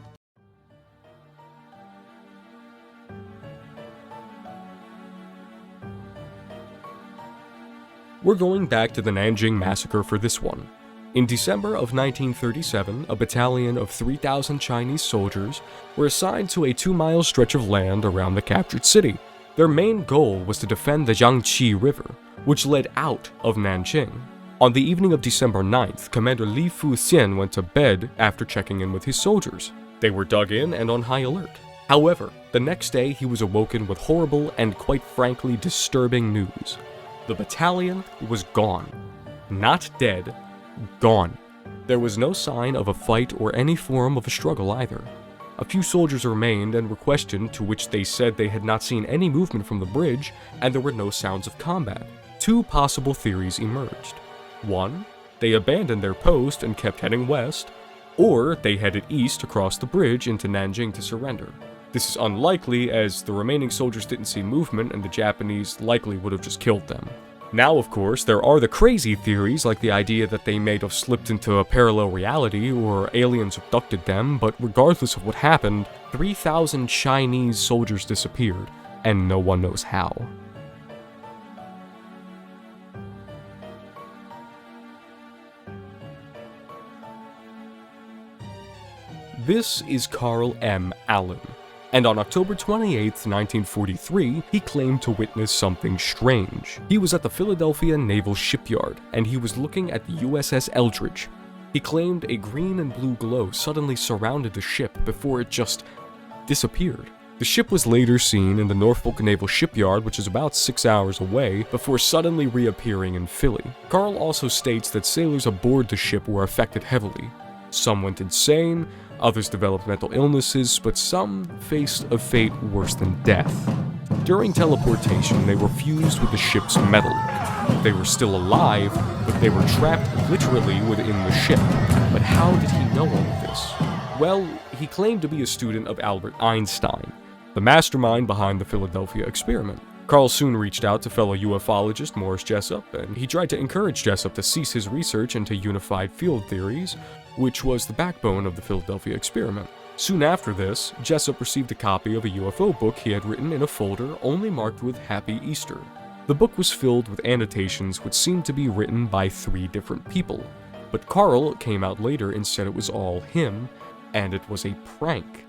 We're going back to the Nanjing Massacre for this one. In December of 1937, a battalion of 3,000 Chinese soldiers were assigned to a 2-mile stretch of land around the captured city. Their main goal was to defend the Yangtze River, which led out of Nanjing. On the evening of December 9th, Commander Li Fuxian went to bed after checking in with his soldiers. They were dug in and on high alert. However, the next day he was awoken with horrible and quite frankly disturbing news. The battalion was gone. Not dead, gone. There was no sign of a fight or any form of a struggle either. A few soldiers remained and were questioned, to which they said they had not seen any movement from the bridge and there were no sounds of combat. Two possible theories emerged. One, they abandoned their post and kept heading west, or they headed east across the bridge into Nanjing to surrender. This is unlikely as the remaining soldiers didn't see movement and the Japanese likely would have just killed them. Now, of course, there are the crazy theories like the idea that they may have slipped into a parallel reality or aliens abducted them, but regardless of what happened, 3,000 Chinese soldiers disappeared, and no one knows how. This is Carl M. Allen, and on October 28, 1943, he claimed to witness something strange. He was at the Philadelphia Naval Shipyard, and he was looking at the USS Eldridge. He claimed a green and blue glow suddenly surrounded the ship before it just disappeared. The ship was later seen in the Norfolk Naval Shipyard, which is about 6 hours away, before suddenly reappearing in Philly. Carl also states that sailors aboard the ship were affected heavily. Some went insane, others developed mental illnesses, but some faced a fate worse than death. During teleportation, they were fused with the ship's metal. They were still alive, but they were trapped literally within the ship. But how did he know all of this? Well, he claimed to be a student of Albert Einstein, the mastermind behind the Philadelphia experiment. Carl soon reached out to fellow ufologist Morris Jessup, and he tried to encourage Jessup to cease his research into unified field theories, which was the backbone of the Philadelphia experiment. Soon after this, Jessup received a copy of a UFO book he had written in a folder only marked with Happy Easter. The book was filled with annotations which seemed to be written by 3 different people, but Carl came out later and said it was all him, and it was a prank.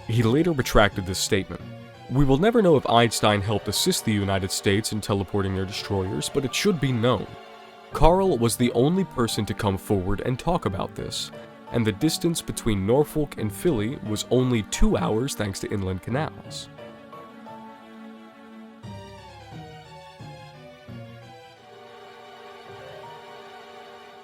He later retracted this statement. We will never know if Einstein helped assist the United States in teleporting their destroyers, but it should be known. Carl was the only person to come forward and talk about this, and the distance between Norfolk and Philly was only 2 hours thanks to inland canals.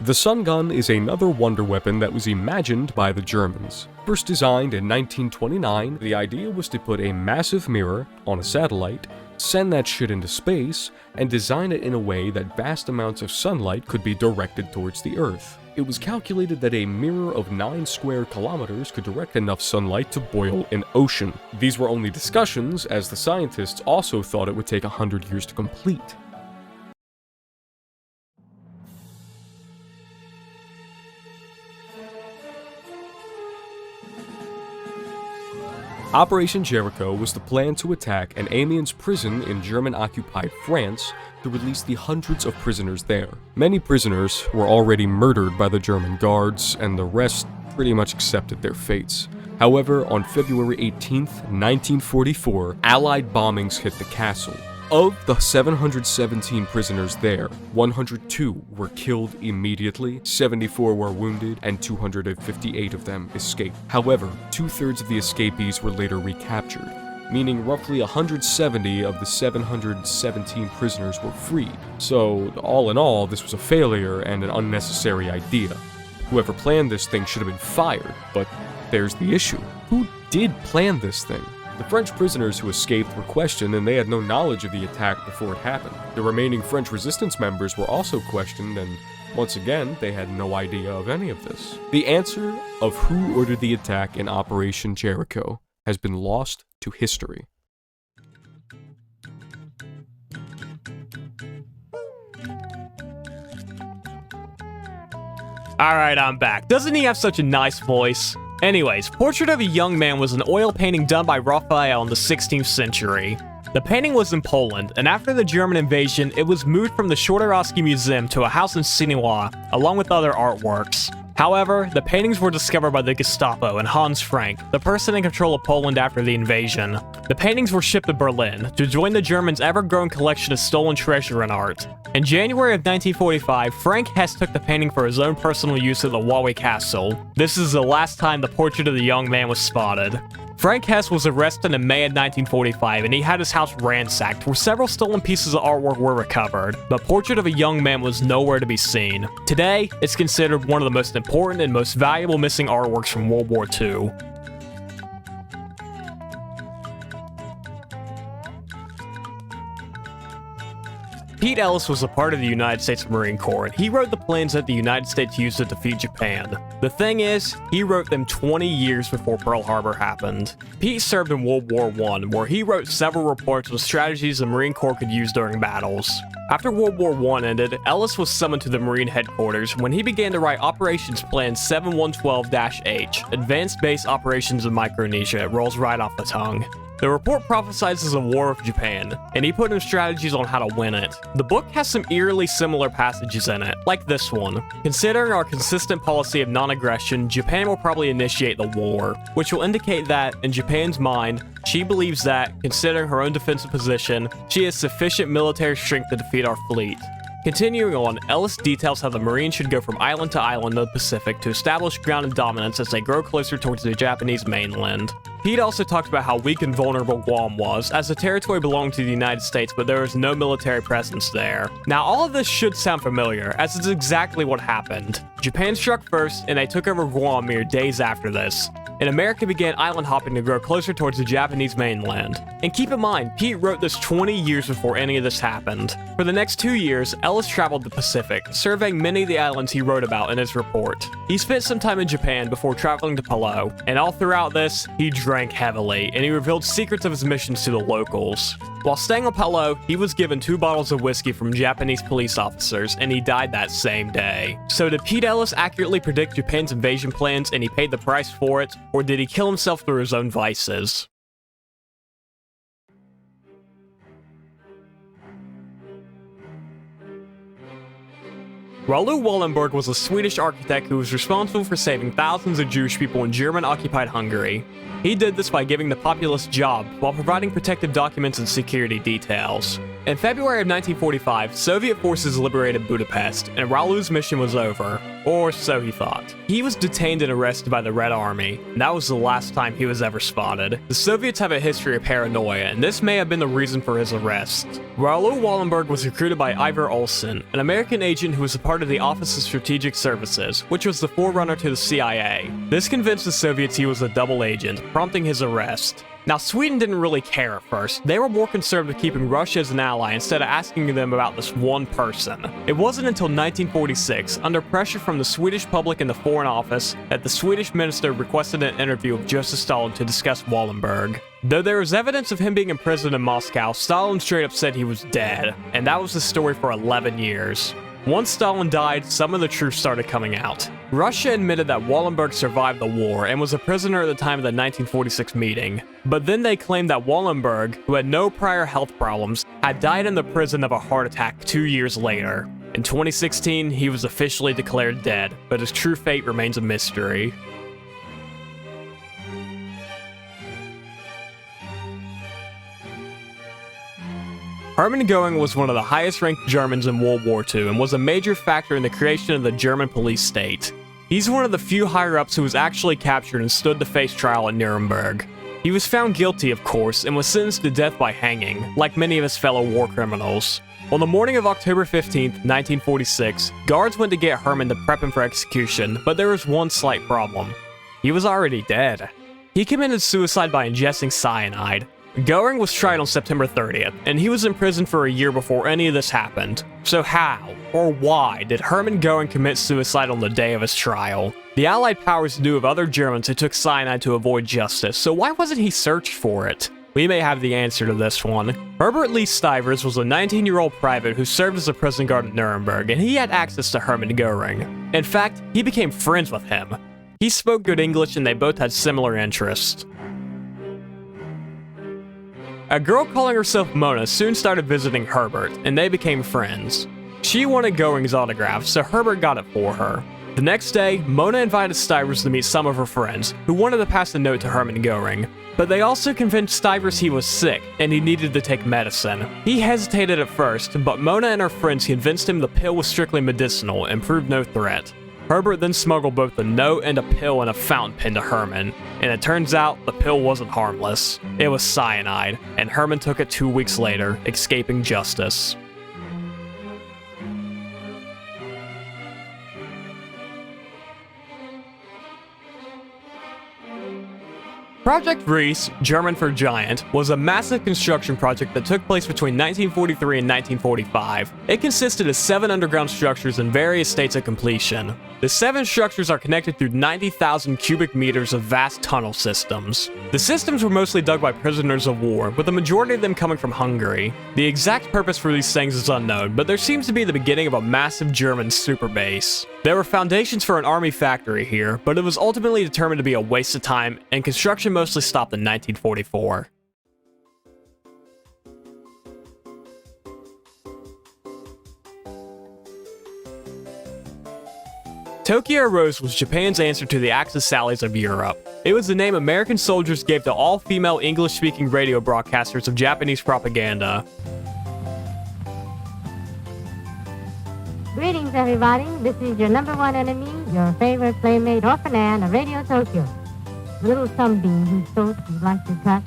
The sun gun is another wonder weapon that was imagined by the Germans. First designed in 1929, the idea was to put a massive mirror on a satellite, send that shit into space, and design it in a way that vast amounts of sunlight could be directed towards the Earth. It was calculated that a mirror of 9 square kilometers could direct enough sunlight to boil an ocean. These were only discussions, as the scientists also thought it would take 100 years to complete. Operation Jericho was the plan to attack an Amiens prison in German-occupied France to release the hundreds of prisoners there. Many prisoners were already murdered by the German guards, and the rest pretty much accepted their fates. However, on February 18th, 1944, Allied bombings hit the castle. Of the 717 prisoners there, 102 were killed immediately, 74 were wounded, and 258 of them escaped. However, 2/3 of the escapees were later recaptured, meaning roughly 170 of the 717 prisoners were freed. So, all in all, this was a failure and an unnecessary idea. Whoever planned this thing should have been fired, but there's the issue. Who did plan this thing? The French prisoners who escaped were questioned, and they had no knowledge of the attack before it happened. The remaining French resistance members were also questioned, and once again, they had no idea of any of this. The answer of who ordered the attack in Operation Jericho has been lost to history. Alright, I'm back. Doesn't he have such a nice voice? Anyways, Portrait of a Young Man was an oil painting done by Raphael in the 16th century. The painting was in Poland, and after the German invasion, it was moved from the Czartoryski Museum to a house in Sininois, along with other artworks. However, the paintings were discovered by the Gestapo and Hans Frank, the person in control of Poland after the invasion. The paintings were shipped to Berlin to join the Germans' ever-growing collection of stolen treasure and art. In January of 1945, Frank Hess took the painting for his own personal use at the Warwick Castle. This is the last time the Portrait of the Young Man was spotted. Frank Hess was arrested in May of 1945, and he had his house ransacked, where several stolen pieces of artwork were recovered. The Portrait of a Young Man was nowhere to be seen. Today, it's considered one of the most important and most valuable missing artworks from World War II. Pete Ellis was a part of the United States Marine Corps, and he wrote the plans that the United States used to defeat Japan. The thing is, he wrote them 20 years before Pearl Harbor happened. Pete served in World War I, where he wrote several reports with strategies the Marine Corps could use during battles. After World War I ended, Ellis was summoned to the Marine headquarters when he began to write Operations Plan 7112-H, Advanced Base Operations in Micronesia. It rolls right off the tongue. The report prophesizes a war with Japan, and he put in strategies on how to win it. The book has some eerily similar passages in it, like this one. Considering our consistent policy of non-aggression, Japan will probably initiate the war, which will indicate that, in Japan's mind, she believes that, considering her own defensive position, she has sufficient military strength to defeat our fleet. Continuing on, Ellis details how the Marines should go from island to island in the Pacific to establish ground dominance as they grow closer towards the Japanese mainland. Pete also talked about how weak and vulnerable Guam was, as the territory belonged to the United States, but there was no military presence there. Now, all of this should sound familiar, as it's exactly what happened. Japan struck first, and they took over Guam mere days after this, and America began island hopping to grow closer towards the Japanese mainland. And keep in mind, Pete wrote this 20 years before any of this happened. For the next 2 years, Ellis traveled the Pacific, surveying many of the islands he wrote about in his report. He spent some time in Japan before traveling to Palau, and all throughout this, he drank heavily, and he revealed secrets of his missions to the locals. While staying on Palau, he was given 2 bottles of whiskey from Japanese police officers, and he died that same day. So did Pete Ellis accurately predict Japan's invasion plans and he paid the price for it, or did he kill himself through his own vices? Raoul Wallenberg was a Swedish architect who was responsible for saving thousands of Jewish people in German-occupied Hungary. He did this by giving the populace jobs while providing protective documents and security details. In February of 1945, Soviet forces liberated Budapest, and Raoul's mission was over. Or so he thought. He was detained and arrested by the Red Army, and that was the last time he was ever spotted. The Soviets have a history of paranoia, and this may have been the reason for his arrest. Raoul Wallenberg was recruited by Ivar Olsen, an American agent who was a part of the Office of Strategic Services, which was the forerunner to the CIA. This convinced the Soviets he was a double agent, prompting his arrest. Now, Sweden didn't really care at first. They were more concerned with keeping Russia as an ally instead of asking them about this one person. It wasn't until 1946, under pressure from the Swedish public and the Foreign Office, that the Swedish minister requested an interview with Joseph Stalin to discuss Wallenberg. Though there was evidence of him being imprisoned in Moscow, Stalin straight up said he was dead, and that was the story for 11 years. Once Stalin died, some of the truth started coming out. Russia admitted that Wallenberg survived the war and was a prisoner at the time of the 1946 meeting. But then they claimed that Wallenberg, who had no prior health problems, had died in the prison of a heart attack 2 years later. In 2016, he was officially declared dead, but his true fate remains a mystery. Hermann Göring was one of the highest-ranked Germans in World War II and was a major factor in the creation of the German police state. He's one of the few higher-ups who was actually captured and stood to face trial at Nuremberg. He was found guilty, of course, and was sentenced to death by hanging, like many of his fellow war criminals. On the morning of October 15, 1946, guards went to get Hermann to prep him for execution, but there was one slight problem. He was already dead. He committed suicide by ingesting cyanide. Göring was tried on September 30th, and he was in prison for a year before any of this happened. So how, or why, did Hermann Göring commit suicide on the day of his trial? The Allied powers knew of other Germans who took cyanide to avoid justice, so why wasn't he searched for it? We may have the answer to this one. Herbert Lee Stivers was a 19-year-old private who served as a prison guard at Nuremberg, and he had access to Hermann Göring. In fact, he became friends with him. He spoke good English and they both had similar interests. A girl calling herself Mona soon started visiting Herbert, and they became friends. She wanted Göring's autograph, so Herbert got it for her. The next day, Mona invited Stivers to meet some of her friends, who wanted to pass a note to Hermann Göring. But they also convinced Stivers he was sick, and he needed to take medicine. He hesitated at first, but Mona and her friends convinced him the pill was strictly medicinal and proved no threat. Herbert then smuggled both a note and a pill and a fountain pen to Hermann, and it turns out the pill wasn't harmless. It was cyanide, and Hermann took it 2 weeks later, escaping justice. Project Reese, German for Giant, was a massive construction project that took place between 1943 and 1945. It consisted of 7 underground structures in various states of completion. The 7 structures are connected through 90,000 cubic meters of vast tunnel systems. The systems were mostly dug by prisoners of war, with the majority of them coming from Hungary. The exact purpose for these things is unknown, but there seems to be the beginning of a massive German super base. There were foundations for an army factory here, but it was ultimately determined to be a waste of time, and construction mostly stopped in 1944. Tokyo Rose was Japan's answer to the Axis Sallies of Europe. It was the name American soldiers gave to all female English-speaking radio broadcasters of Japanese propaganda. Greetings, everybody. This is your number one enemy, your favorite playmate, Orphan Ann of Radio Tokyo. Little sunbeam whose throat you'd like to cut.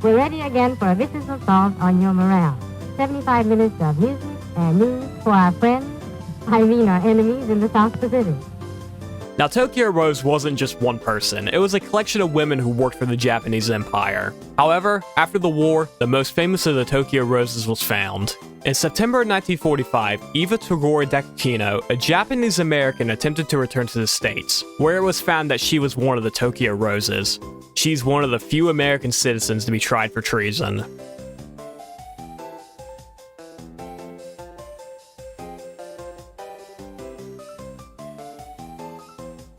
We're ready again for a vicious assault on your morale. 75 minutes of music and news for our friends, I mean our enemies in the South Pacific. Now, Tokyo Rose wasn't just one person, it was a collection of women who worked for the Japanese Empire. However, after the war, the most famous of the Tokyo Roses was found. In September 1945, Eva Togori Dakino, a Japanese American, attempted to return to the States, where it was found that she was one of the Tokyo Roses. She's one of the few American citizens to be tried for treason.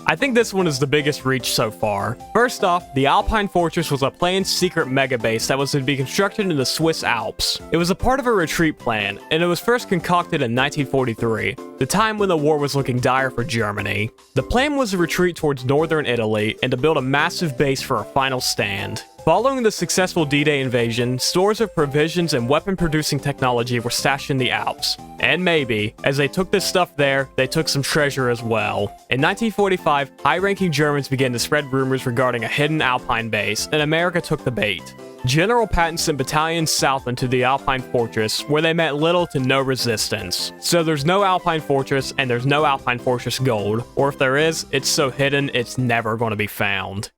I think this one is the biggest reach so far. First off, the Alpine Fortress was a planned secret megabase that was to be constructed in the Swiss Alps. It was a part of a retreat plan, and it was first concocted in 1943, the time when the war was looking dire for Germany. The plan was to retreat towards northern Italy and to build a massive base for a final stand. Following the successful D-Day invasion, stores of provisions and weapon-producing technology were stashed in the Alps. And maybe, as they took this stuff there, they took some treasure as well. In 1945, high-ranking Germans began to spread rumors regarding a hidden Alpine base, and America took the bait. General Patton sent battalions south into the Alpine Fortress, where they met little to no resistance. So there's no Alpine Fortress, and there's no Alpine Fortress gold. Or if there is, it's so hidden, it's never going to be found.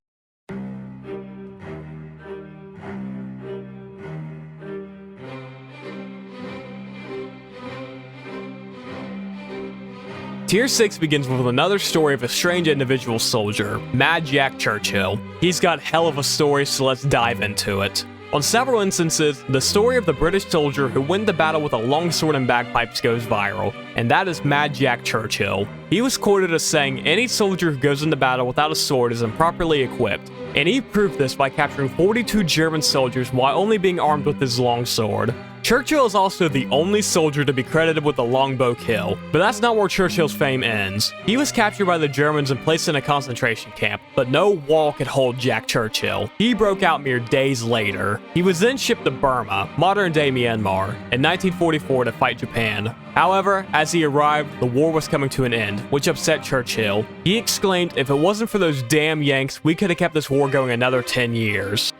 Tier 6 begins with another story of a strange individual soldier, Mad Jack Churchill. He's got hell of a story, so let's dive into it. On several instances, the story of the British soldier who went to battle with a longsword and bagpipes goes viral, and that is Mad Jack Churchill. He was quoted as saying, "Any soldier who goes into battle without a sword is improperly equipped," and he proved this by capturing 42 German soldiers while only being armed with his longsword. Churchill is also the only soldier to be credited with the longbow kill, but that's not where Churchill's fame ends. He was captured by the Germans and placed in a concentration camp, but no wall could hold Jack Churchill. He broke out mere days later. He was then shipped to Burma, modern-day Myanmar, in 1944 to fight Japan. However, as he arrived, the war was coming to an end, which upset Churchill. He exclaimed, "If it wasn't for those damn Yanks, we could have kept this war going another 10 years.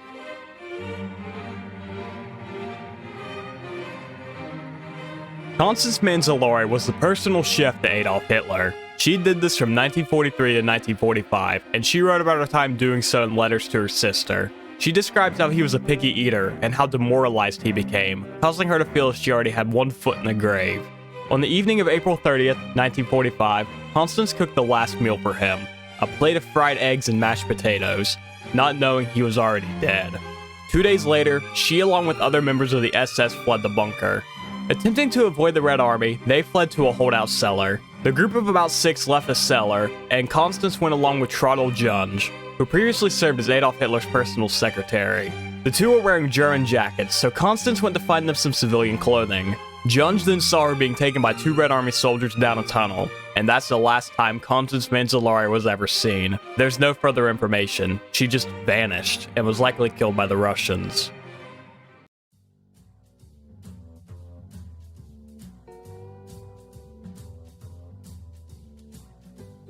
Constance Manzalori was the personal chef to Adolf Hitler. She did this from 1943 to 1945, and she wrote about her time doing so in letters to her sister. She describes how he was a picky eater and how demoralized he became, causing her to feel as she already had one foot in the grave. On the evening of April 30th, 1945, Constance cooked the last meal for him, a plate of fried eggs and mashed potatoes, not knowing he was already dead. 2 days later, she along with other members of the SS fled the bunker. Attempting to avoid the Red Army, they fled to a holdout cellar. The group of about 6 left the cellar, and Constance went along with Trottel Junge, who previously served as Adolf Hitler's personal secretary. The two were wearing German jackets, so Constance went to find them some civilian clothing. Junge then saw her being taken by 2 Red Army soldiers down a tunnel, and that's the last time Constance Manzalori was ever seen. There's no further information. She just vanished, and was likely killed by the Russians.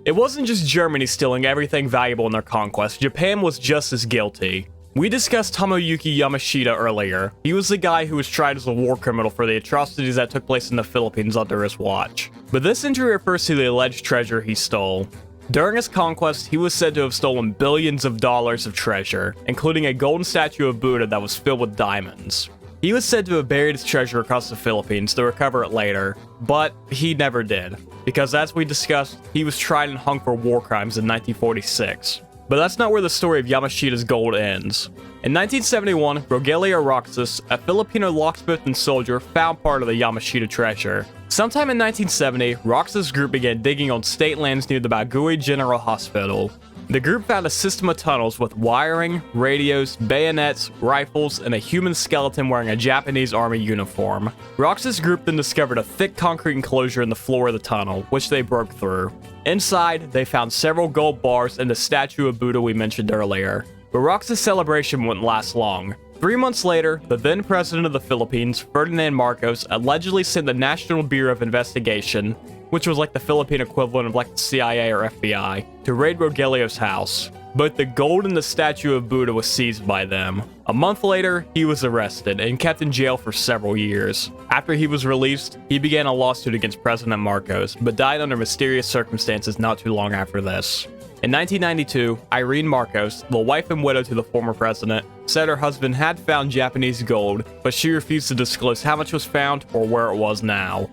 It wasn't just Germany stealing everything valuable in their conquest, Japan was just as guilty. We discussed Tomoyuki Yamashita earlier. He was the guy who was tried as a war criminal for the atrocities that took place in the Philippines under his watch. But this entry refers to the alleged treasure he stole. During his conquest, he was said to have stolen billions of dollars of treasure, including a golden statue of Buddha that was filled with diamonds. He was said to have buried his treasure across the Philippines to recover it later, but he never did, because as we discussed, he was tried and hung for war crimes in 1946. But that's not where the story of Yamashita's gold ends. In 1971, Rogelio Roxas, a Filipino locksmith and soldier, found part of the Yamashita treasure. Sometime in 1970, Roxas' group began digging on state lands near the Baguio General Hospital. The group found a system of tunnels with wiring, radios, bayonets, rifles, and a human skeleton wearing a Japanese army uniform. Roxas' group then discovered a thick concrete enclosure in the floor of the tunnel, which they broke through. Inside, they found several gold bars and the statue of Buddha we mentioned earlier. But Roxas' celebration wouldn't last long. 3 months later, the then president of the Philippines, Ferdinand Marcos, allegedly sent the National Bureau of Investigation, which was like the Philippine equivalent of like the CIA or FBI, to raid Rogelio's house. Both the gold and the statue of Buddha was seized by them. A month later, he was arrested and kept in jail for several years. After he was released, he began a lawsuit against President Marcos, but died under mysterious circumstances not too long after this. In 1992, Irene Marcos, the wife and widow to the former president, said her husband had found Japanese gold, but she refused to disclose how much was found or where it was now.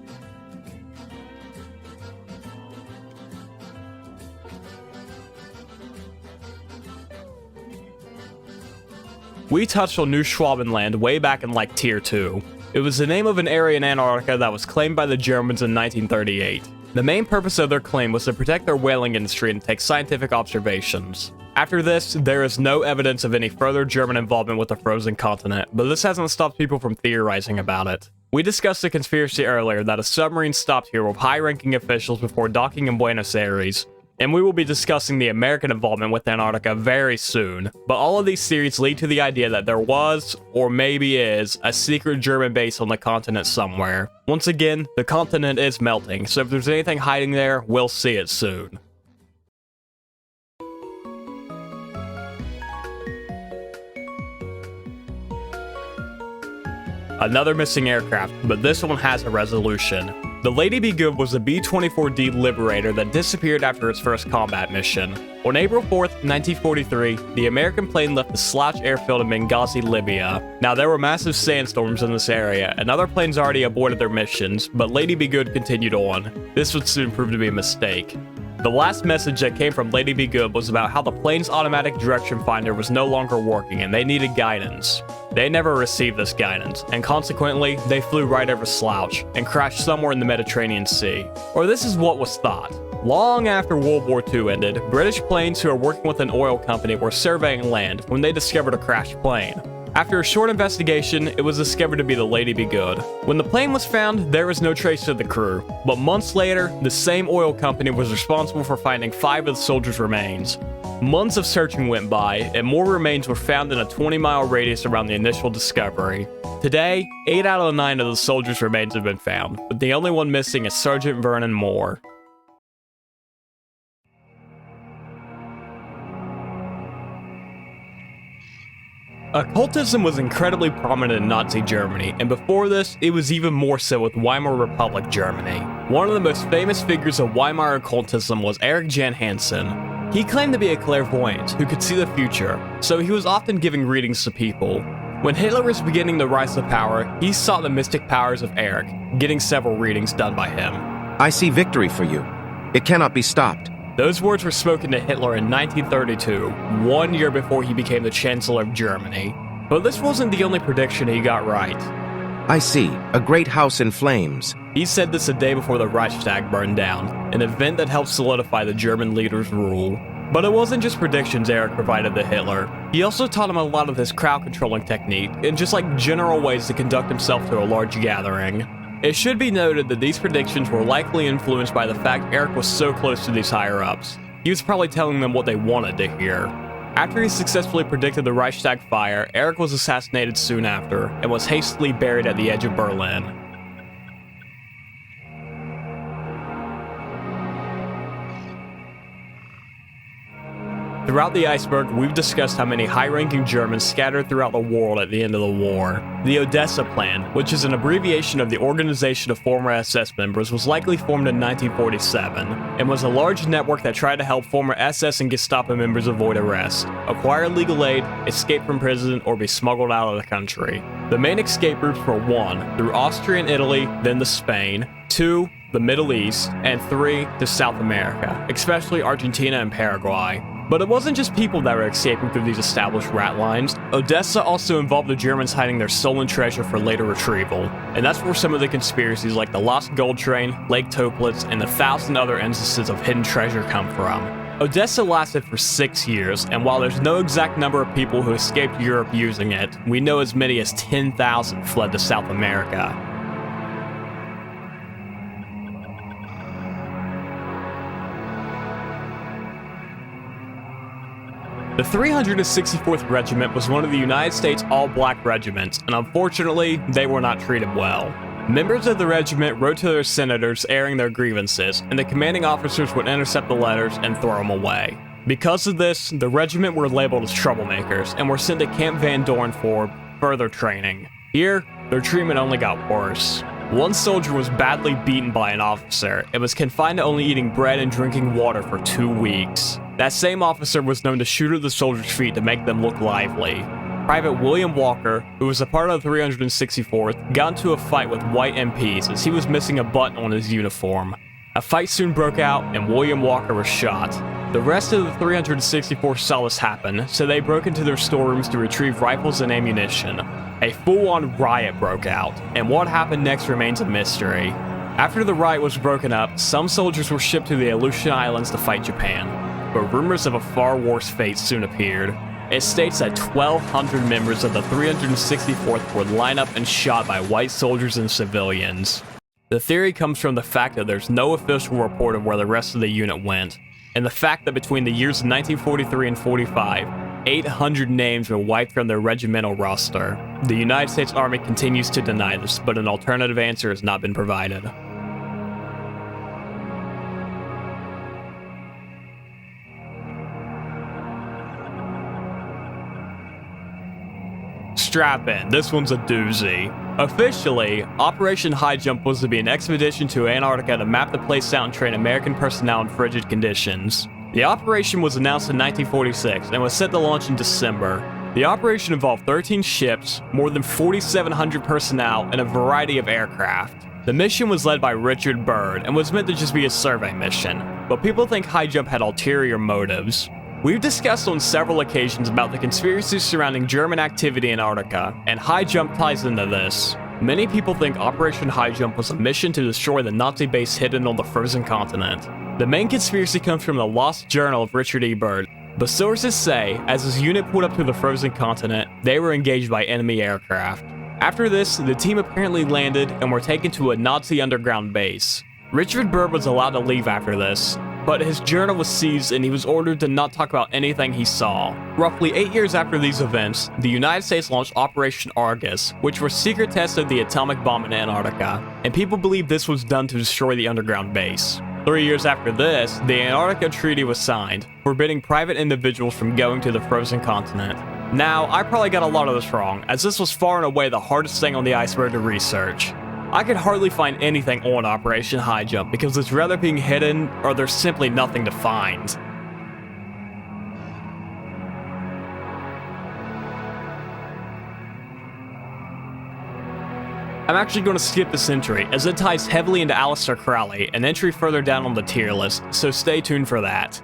We touched on New Schwabenland way back in like Tier 2. It was the name of an area in Antarctica that was claimed by the Germans in 1938. The main purpose of their claim was to protect their whaling industry and take scientific observations. After this, there is no evidence of any further German involvement with the frozen continent, but this hasn't stopped people from theorizing about it. We discussed the conspiracy earlier that a submarine stopped here with high-ranking officials before docking in Buenos Aires, And we will be discussing the American involvement with Antarctica very soon, but all of these theories lead to the idea that there was, or maybe is, a secret German base on the continent somewhere. Once again, the continent is melting, so if there's anything hiding there, we'll see it soon. Another missing aircraft, but this one has a resolution. The Lady Be Good was a B-24D Liberator that disappeared after its first combat mission. On April 4th, 1943, the American plane left the Slouch airfield in Benghazi, Libya. Now, there were massive sandstorms in this area, and other planes already aborted their missions, but Lady Be Good continued on. This would soon prove to be a mistake. The last message that came from Lady Be Good was about how the plane's automatic direction finder was no longer working and they needed guidance. They never received this guidance, and consequently, they flew right over Slouch and crashed somewhere in the Mediterranean Sea. Or this is what was thought. Long after World War II ended, British planes who were working with an oil company were surveying land when they discovered a crashed plane. After a short investigation, it was discovered to be the Lady Be Good. When the plane was found, there was no trace of the crew, but months later, the same oil company was responsible for finding 5 of the soldiers' remains. Months of searching went by, and more remains were found in a 20-mile radius around the initial discovery. Today, 8 out of the 9 of the soldiers' remains have been found, but the only one missing is Sergeant Vernon Moore. Occultism was incredibly prominent in Nazi Germany, and before this, it was even more so with Weimar Republic Germany. One of the most famous figures of Weimar occultism was Erich Jan Hansen. He claimed to be a clairvoyant who could see the future, so he was often giving readings to people. When Hitler was beginning to rise to power, he sought the mystic powers of Erich, getting several readings done by him. I see victory for you. It cannot be stopped. Those words were spoken to Hitler in 1932, 1 year before he became the Chancellor of Germany. But this wasn't the only prediction he got right. I see, a great house in flames. He said this a day before the Reichstag burned down, an event that helped solidify the German leader's rule. But it wasn't just predictions Erich provided to Hitler. He also taught him a lot of his crowd-controlling technique, and just like general ways to conduct himself to a large gathering. It should be noted that these predictions were likely influenced by the fact Erich was so close to these higher-ups. He was probably telling them what they wanted to hear. After he successfully predicted the Reichstag fire, Erich was assassinated soon after, and was hastily buried at the edge of Berlin. Throughout the Iceberg, we've discussed how many high-ranking Germans scattered throughout the world at the end of the war. The Odessa Plan, which is an abbreviation of the Organization of Former SS Members, was likely formed in 1947, and was a large network that tried to help former SS and Gestapo members avoid arrest, acquire legal aid, escape from prison, or be smuggled out of the country. The main escape routes were 1, through Austria and Italy, then to Spain, 2, the Middle East, and 3, to South America, especially Argentina and Paraguay. But it wasn't just people that were escaping through these established rat lines. Odessa also involved the Germans hiding their stolen treasure for later retrieval. And that's where some of the conspiracies like the Lost Gold Train, Lake Toplitz, and the 1,000 other instances of hidden treasure come from. Odessa lasted for 6 years, and while there's no exact number of people who escaped Europe using it, we know as many as 10,000 fled to South America. The 364th Regiment was one of the United States all-black regiments, and unfortunately, they were not treated well. Members of the regiment wrote to their senators airing their grievances, and the commanding officers would intercept the letters and throw them away. Because of this, the regiment were labeled as troublemakers, and were sent to Camp Van Dorn for further training. Here, their treatment only got worse. One soldier was badly beaten by an officer and was confined to only eating bread and drinking water for 2 weeks. That same officer was known to shoot at the soldiers' feet to make them look lively. Private William Walker, who was a part of the 364th, got into a fight with white MPs as he was missing a button on his uniform. A fight soon broke out and William Walker was shot. The rest of the 364th saw this happen, so they broke into their storerooms to retrieve rifles and ammunition. A full-on riot broke out, and what happened next remains a mystery. After the riot was broken up, some soldiers were shipped to the Aleutian Islands to fight Japan, but rumors of a far worse fate soon appeared. It states that 1,200 members of the 364th were lined up and shot by white soldiers and civilians. The theory comes from the fact that there's no official report of where the rest of the unit went. and the fact that between the years of 1943 and 45, 800 names were wiped from their regimental roster. The United States Army continues to deny this, but an alternative answer has not been provided. Strap in, this one's a doozy. Officially, Operation High Jump was to be an expedition to Antarctica to map the place out and train American personnel in frigid conditions. The operation was announced in 1946 and was set to launch in December. The operation involved 13 ships, more than 4,700 personnel, and a variety of aircraft. The mission was led by Richard Byrd and was meant to just be a survey mission, but people think High Jump had ulterior motives. We've discussed on several occasions about the conspiracies surrounding German activity in Antarctica, and High Jump ties into this. Many people think Operation High Jump was a mission to destroy the Nazi base hidden on the frozen continent. The main conspiracy comes from the lost journal of Richard E. Byrd, but sources say, as his unit pulled up to the frozen continent, they were engaged by enemy aircraft. After this, the team apparently landed and were taken to a Nazi underground base. Richard Byrd was allowed to leave after this, but his journal was seized and he was ordered to not talk about anything he saw. Roughly 8 years after these events, the United States launched Operation Argus, which was secret tests of the atomic bomb in Antarctica, and people believe this was done to destroy the underground base. 3 years after this, the Antarctica Treaty was signed, forbidding private individuals from going to the frozen continent. Now, I probably got a lot of this wrong, as this was far and away the hardest thing on the iceberg to research. I could hardly find anything on Operation High Jump because it's rather being hidden or there's simply nothing to find. I'm actually going to skip this entry as it ties heavily into Aleister Crowley, an entry further down on the tier list, so stay tuned for that.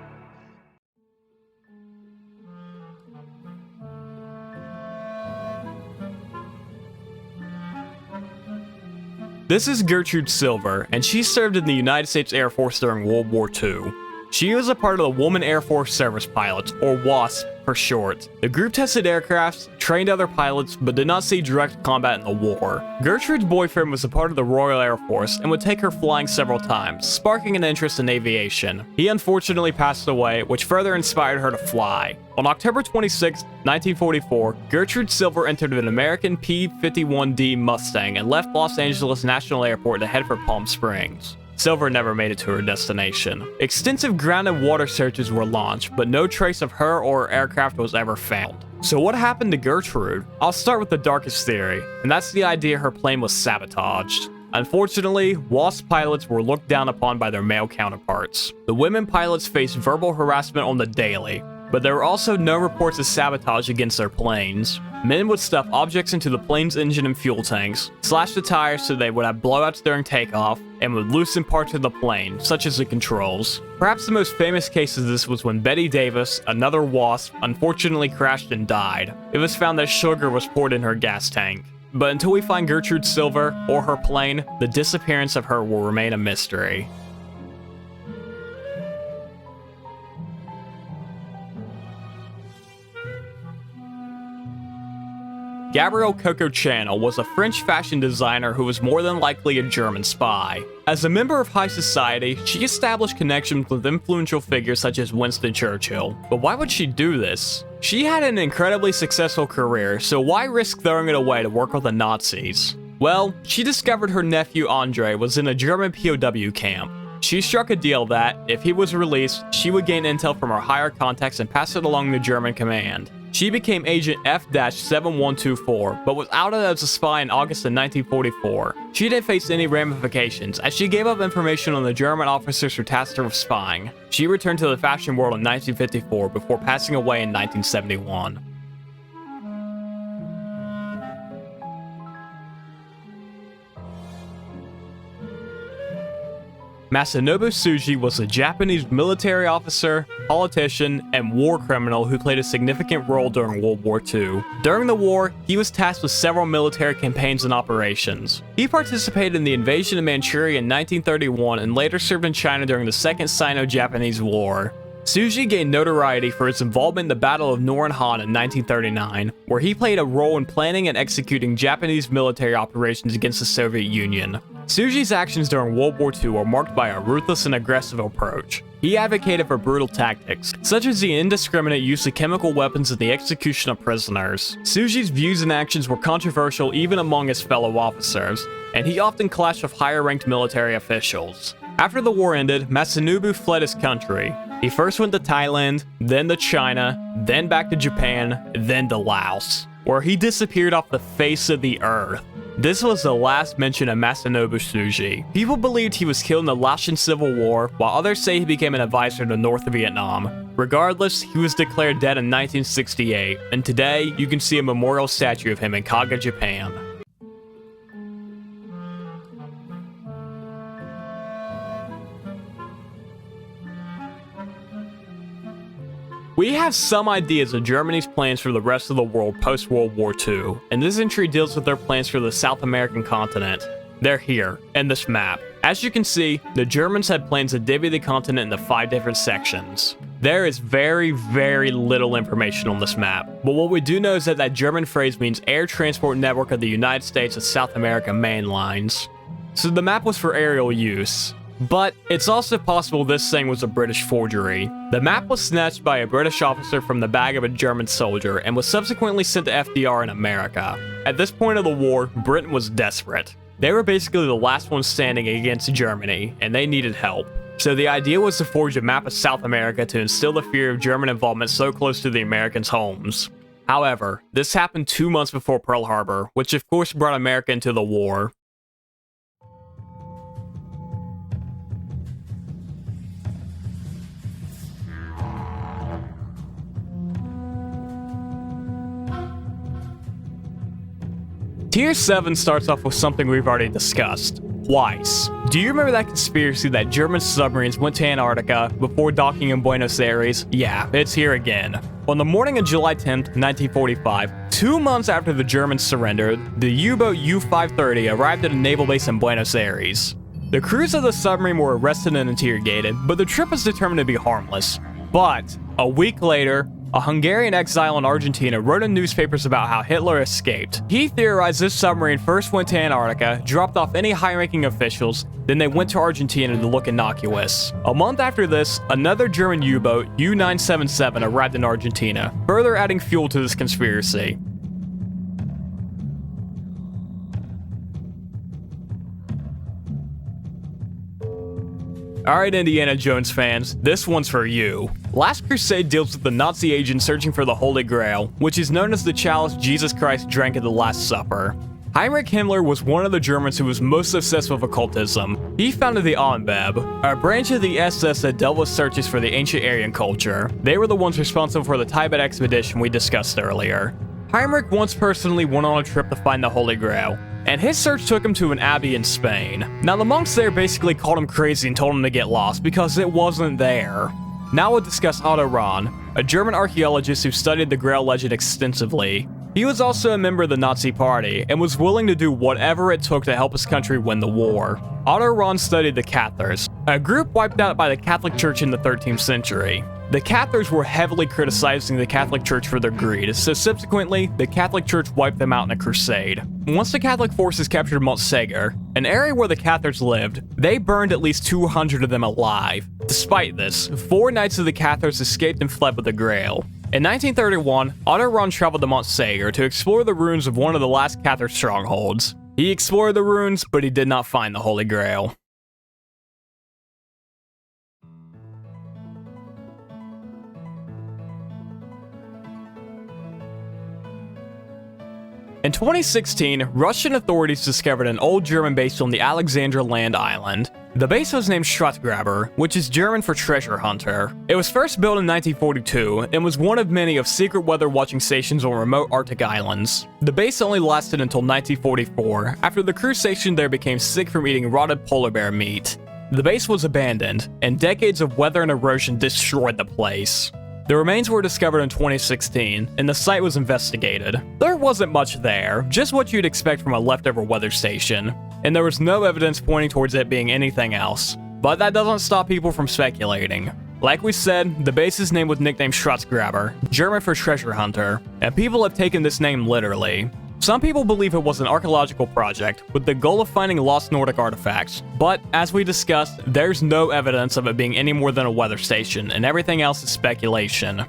This is Gertrude Silver, and she served in the United States Air Force during World War II. She was a part of the Woman Air Force Service Pilots, or WASP for short. The group tested aircrafts, trained other pilots, but did not see direct combat in the war. Gertrude's boyfriend was a part of the Royal Air Force and would take her flying several times, sparking an interest in aviation. He unfortunately passed away, which further inspired her to fly. On October 26, 1944, Gertrude Silver entered an American P-51D Mustang and left Los Angeles National Airport to head for Palm Springs. Silver never made it to her destination. Extensive ground and water searches were launched, but no trace of her or her aircraft was ever found. So what happened to Gertrude? I'll start with the darkest theory, and that's the idea her plane was sabotaged. Unfortunately, WASP pilots were looked down upon by their male counterparts. The women pilots faced verbal harassment on the daily, but there were also no reports of sabotage against their planes. Men would stuff objects into the plane's engine and fuel tanks, slash the tires so they would have blowouts during takeoff, and would loosen parts of the plane, such as the controls. Perhaps the most famous case of this was when Betty Davis, another WASP, unfortunately crashed and died. It was found that sugar was poured in her gas tank. But until we find Gertrude Silver, or her plane, the disappearance of her will remain a mystery. Gabrielle Coco Chanel was a French fashion designer who was more than likely a German spy. As a member of high society, she established connections with influential figures such as Winston Churchill. But why would she do this? She had an incredibly successful career, so why risk throwing it away to work with the Nazis? Well, she discovered her nephew Andre was in a German POW camp. She struck a deal that, if he was released, she would gain intel from her higher contacts and pass it along to German command. She became Agent F-7124, but was outed as a spy in August of 1944. She didn't face any ramifications, as she gave up information on the German officers who tasked her with spying. She returned to the fashion world in 1954 before passing away in 1971. Masanobu Tsuji was a Japanese military officer, politician, and war criminal who played a significant role during World War II. During the war, he was tasked with several military campaigns and operations. He participated in the invasion of Manchuria in 1931 and later served in China during the Second Sino-Japanese War. Tsuji gained notoriety for his involvement in the Battle of Noronhan in 1939, where he played a role in planning and executing Japanese military operations against the Soviet Union. Suji's actions during World War II were marked by a ruthless and aggressive approach. He advocated for brutal tactics, such as the indiscriminate use of chemical weapons and the execution of prisoners. Suji's views and actions were controversial even among his fellow officers, and he often clashed with higher-ranked military officials. After the war ended, Masanobu fled his country. He first went to Thailand, then to China, then back to Japan, then to Laos, where he disappeared off the face of the earth. This was the last mention of Masanobu Tsuji. People believed he was killed in the Laotian Civil War, while others say he became an advisor to North Vietnam. Regardless, he was declared dead in 1968, and today you can see a memorial statue of him in Kaga, Japan. We have some ideas of Germany's plans for the rest of the world post-World War II, and this entry deals with their plans for the South American continent. They're here, in this map. As you can see, the Germans had plans to divvy the continent into 5 different sections. There is very, very little information on this map, but what we do know is that German phrase means Air Transport Network of the United States and South America main lines. So the map was for aerial use. But it's also possible this thing was a British forgery. The map was snatched by a British officer from the bag of a German soldier and was subsequently sent to FDR in America. At this point of the war, Britain was desperate. They were basically the last ones standing against Germany, and they needed help. So the idea was to forge a map of South America to instill the fear of German involvement so close to the Americans' homes. However, this happened 2 months before Pearl Harbor, which of course brought America into the war. Tier 7 starts off with something we've already discussed. Twice. Do you remember that conspiracy that German submarines went to Antarctica before docking in Buenos Aires? Yeah, it's here again. On the morning of July 10th, 1945, 2 months after the Germans surrendered, the U-boat U-530 arrived at a naval base in Buenos Aires. The crews of the submarine were arrested and interrogated, but the trip was determined to be harmless. But a week later, a Hungarian exile in Argentina wrote in newspapers about how Hitler escaped. He theorized this submarine first went to Antarctica, dropped off any high-ranking officials, then they went to Argentina to look innocuous. A month after this, another German U-boat, U-977, arrived in Argentina, further adding fuel to this conspiracy. Alright, Indiana Jones fans, this one's for you. Last Crusade deals with the Nazi agent searching for the Holy Grail, which is known as the chalice Jesus Christ drank at the Last Supper. Heinrich Himmler was one of the Germans who was most obsessed with occultism. He founded the Anbeb, a branch of the SS that dealt with searches for the ancient Aryan culture. They were the ones responsible for the Tibet expedition we discussed earlier. Heinrich once personally went on a trip to find the Holy Grail, and his search took him to an abbey in Spain. Now the monks there basically called him crazy and told him to get lost because it wasn't there. Now we'll discuss Otto Rahn, a German archaeologist who studied the Grail legend extensively. He was also a member of the Nazi Party and was willing to do whatever it took to help his country win the war. Otto Rahn studied the Cathars, a group wiped out by the Catholic Church in the 13th century. The Cathars were heavily criticizing the Catholic Church for their greed, so subsequently, the Catholic Church wiped them out in a crusade. Once the Catholic forces captured Montsegur, an area where the Cathars lived, they burned at least 200 of them alive. Despite this, 4 knights of the Cathars escaped and fled with the Grail. In 1931, Otto Rahn traveled to Montsegur to explore the ruins of one of the last Cathar strongholds. He explored the ruins, but he did not find the Holy Grail. In 2016, Russian authorities discovered an old German base on the Alexandra land island. The base was named Schatzgraber, which is German for treasure hunter. It was first built in 1942 and was one of many of secret weather watching stations on remote Arctic islands. The base only lasted until 1944, after the crew stationed there became sick from eating rotted polar bear meat. The base was abandoned, and decades of weather and erosion destroyed the place. The remains were discovered in 2016, and the site was investigated. There wasn't much there, just what you'd expect from a leftover weather station, and there was no evidence pointing towards it being anything else. But that doesn't stop people from speculating. Like we said, the base's name was nicknamed Schatzgraber, German for treasure hunter, and people have taken this name literally. Some people believe it was an archaeological project with the goal of finding lost Nordic artifacts, but as we discussed, there's no evidence of it being any more than a weather station, and everything else is speculation.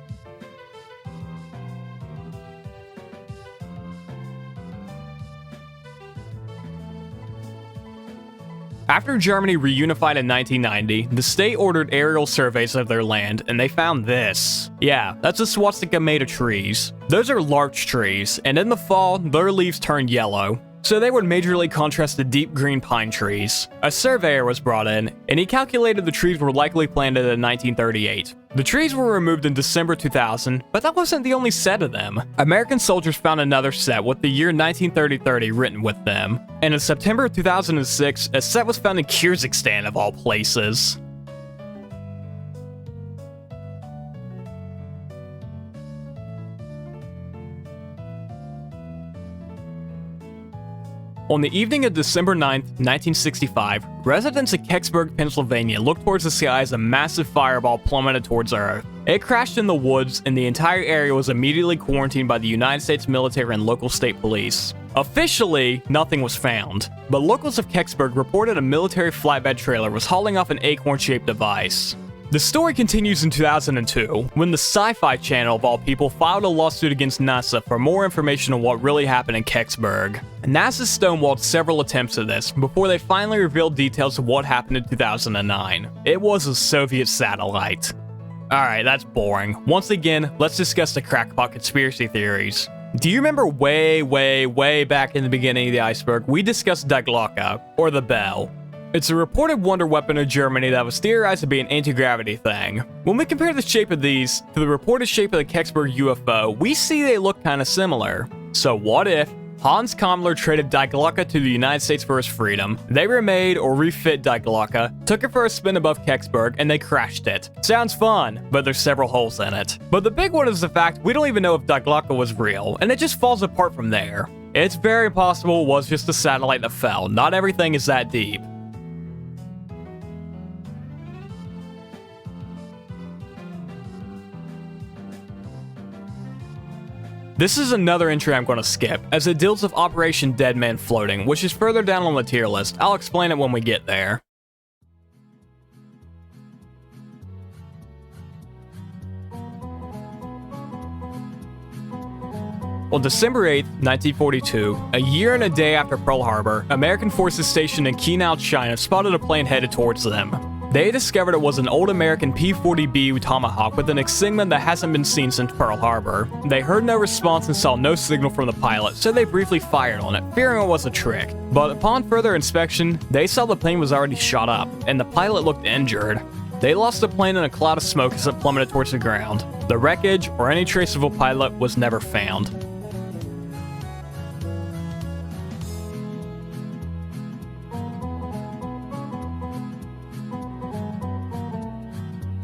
After Germany reunified in 1990, the state ordered aerial surveys of their land, and they found this. Yeah, that's a swastika made of trees. Those are larch trees, and in the fall, their leaves turn yellow, so they would majorly contrast the deep green pine trees. A surveyor was brought in, and he calculated the trees were likely planted in 1938. The trees were removed in December 2000, but that wasn't the only set of them. American soldiers found another set with the year 1930 written with them. And in September 2006, a set was found in Kyrgyzstan of all places. On the evening of December 9, 1965, residents of Kecksburg, Pennsylvania looked towards the sky as a massive fireball plummeted towards Earth. It crashed in the woods, and the entire area was immediately quarantined by the United States military and local state police. Officially, nothing was found, but locals of Kecksburg reported a military flatbed trailer was hauling off an acorn-shaped device. The story continues in 2002, when the Sci-Fi Channel of all people filed a lawsuit against NASA for more information on what really happened in Kecksburg. NASA stonewalled several attempts at this before they finally revealed details of what happened in 2009. It was a Soviet satellite. Alright, that's boring. Once again, let's discuss the crackpot conspiracy theories. Do you remember way back in the beginning of the Iceberg, we discussed Die Glocke, or the Bell? It's a reported wonder weapon of Germany that was theorized to be an anti-gravity thing. When we compare the shape of these to the reported shape of the Kecksburg UFO, we see they look kinda similar. So what if Hans Kammler traded Die Glocke to the United States for his freedom, they remade or refit Die Glocke, took it for a spin above Kecksburg, and they crashed it? Sounds fun, but there's several holes in it. But the big one is the fact we don't even know if Die Glocke was real, and it just falls apart from there. It's very possible it was just a satellite that fell, not everything is that deep. This is another entry I'm going to skip, as it deals with Operation Dead Man Floating, which is further down on the tier list. I'll explain it when we get there. On December 8, 1942, a year and a day after Pearl Harbor, American forces stationed in Kinao, China spotted a plane headed towards them. They discovered it was an old American P-40B Tomahawk with an insignia that hasn't been seen since Pearl Harbor. They heard no response and saw no signal from the pilot, so they briefly fired on it, fearing it was a trick. But upon further inspection, they saw the plane was already shot up, and the pilot looked injured. They lost the plane in a cloud of smoke as it plummeted towards the ground. The wreckage, or any trace of a pilot, was never found.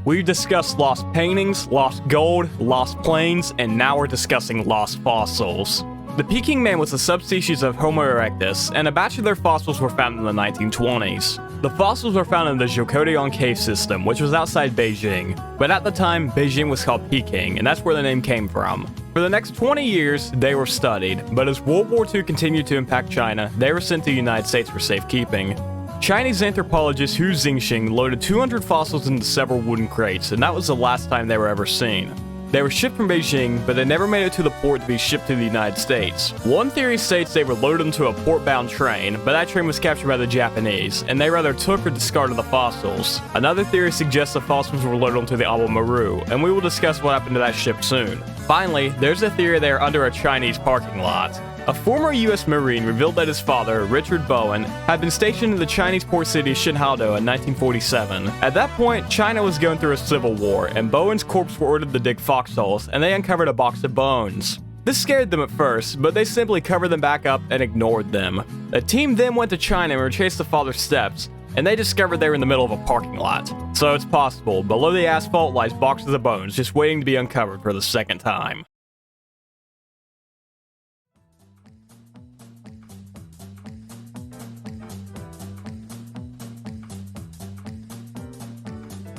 We've discussed lost paintings, lost gold, lost planes, and now we're discussing lost fossils. The Peking man was a subspecies of Homo erectus, and a batch of their fossils were found in the 1920s. The fossils were found in the Zhoukoudian cave system, which was outside Beijing, but at the time, Beijing was called Peking, and that's where the name came from. For the next 20 years, they were studied, but as World War II continued to impact China, they were sent to the United States for safekeeping. Chinese anthropologist Hu Xingxing loaded 200 fossils into several wooden crates, and that was the last time they were ever seen. They were shipped from Beijing, but they never made it to the port to be shipped to the United States. One theory states they were loaded into a port-bound train, but that train was captured by the Japanese, and they rather took or discarded the fossils. Another theory suggests the fossils were loaded onto the Aba Maru, and we will discuss what happened to that ship soon. Finally, there's a theory they are under a Chinese parking lot. A former US Marine revealed that his father, Richard Bowen, had been stationed in the Chinese port city of Xinhao in 1947. At that point, China was going through a civil war, and Bowen's corpse were ordered to dig foxholes, and they uncovered a box of bones. This scared them at first, but they simply covered them back up and ignored them. The team then went to China and retraced the father's steps, and they discovered they were in the middle of a parking lot. So it's possible, below the asphalt lies boxes of bones just waiting to be uncovered for the second time.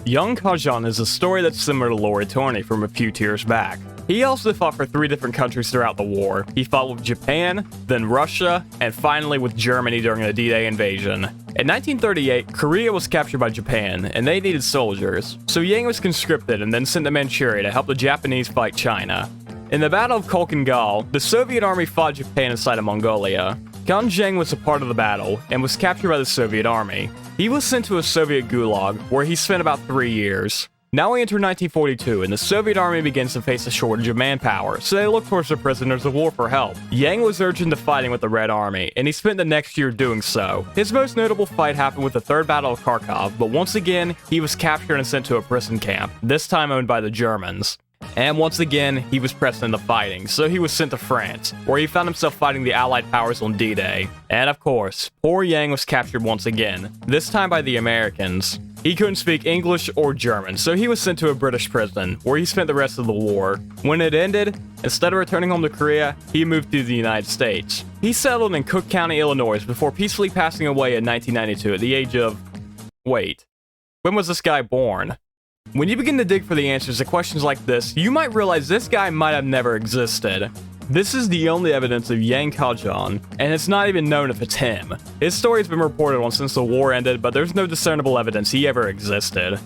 Young Kajan is a story that's similar to Lori Torney from a few tiers back. He also fought for 3 different countries throughout the war. He fought with Japan, then Russia, and finally with Germany during the D-Day invasion. In 1938, Korea was captured by Japan, and they needed soldiers, so Yang was conscripted and then sent to Manchuria to help the Japanese fight China. In the Battle of Khalkhin-Gol, the Soviet army fought Japan inside of Mongolia. Count Zheng was a part of the battle and was captured by the Soviet army. He was sent to a Soviet gulag, where he spent about 3 years. Now we enter 1942, and the Soviet army begins to face a shortage of manpower, so they look towards the prisoners of war for help. Yang was urged into fighting with the Red Army, and he spent the next year doing so. His most notable fight happened with the Third Battle of Kharkov, but once again, he was captured and sent to a prison camp, this time owned by the Germans. And once again, he was pressed into fighting, so he was sent to France, where he found himself fighting the Allied powers on D-Day. And of course, poor Yang was captured once again, this time by the Americans. He couldn't speak English or German, so he was sent to a British prison, where he spent the rest of the war. When it ended, instead of returning home to Korea, he moved to the United States. He settled in Cook County, Illinois, before peacefully passing away in 1992 at the age of... Wait, when was this guy born? When you begin to dig for the answers to questions like this, you might realize this guy might have never existed. This is the only evidence of Yang Kajan, and it's not even known if it's him. His story has been reported on since the war ended, but there's no discernible evidence he ever existed.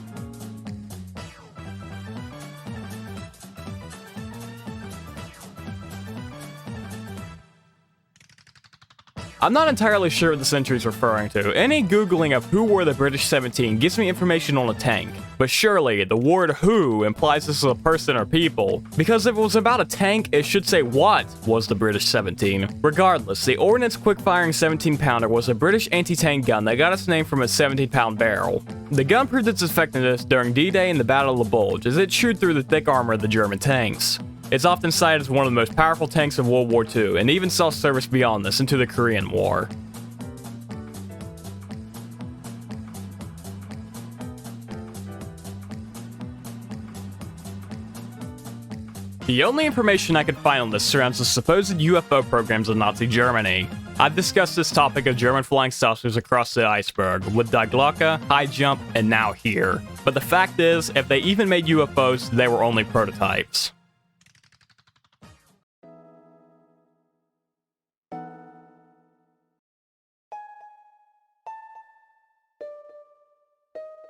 I'm not entirely sure what this entry is referring to. Any googling of who were the British 17 gives me information on a tank, but surely the word who implies this is a person or people, because if it was about a tank, it should say what was the British 17. Regardless, the Ordnance quick-firing 17-pounder was a British anti-tank gun that got its name from a 17-pound barrel. The gun proved its effectiveness during D-Day and the Battle of the Bulge, as it chewed through the thick armor of the German tanks. It's often cited as one of the most powerful tanks of World War II, and even saw service beyond this into the Korean War. The only information I could find on this surrounds the supposed UFO programs of Nazi Germany. I've discussed this topic of German flying saucers across the iceberg, with Die Glocke, High Jump, and now here. But the fact is, if they even made UFOs, they were only prototypes.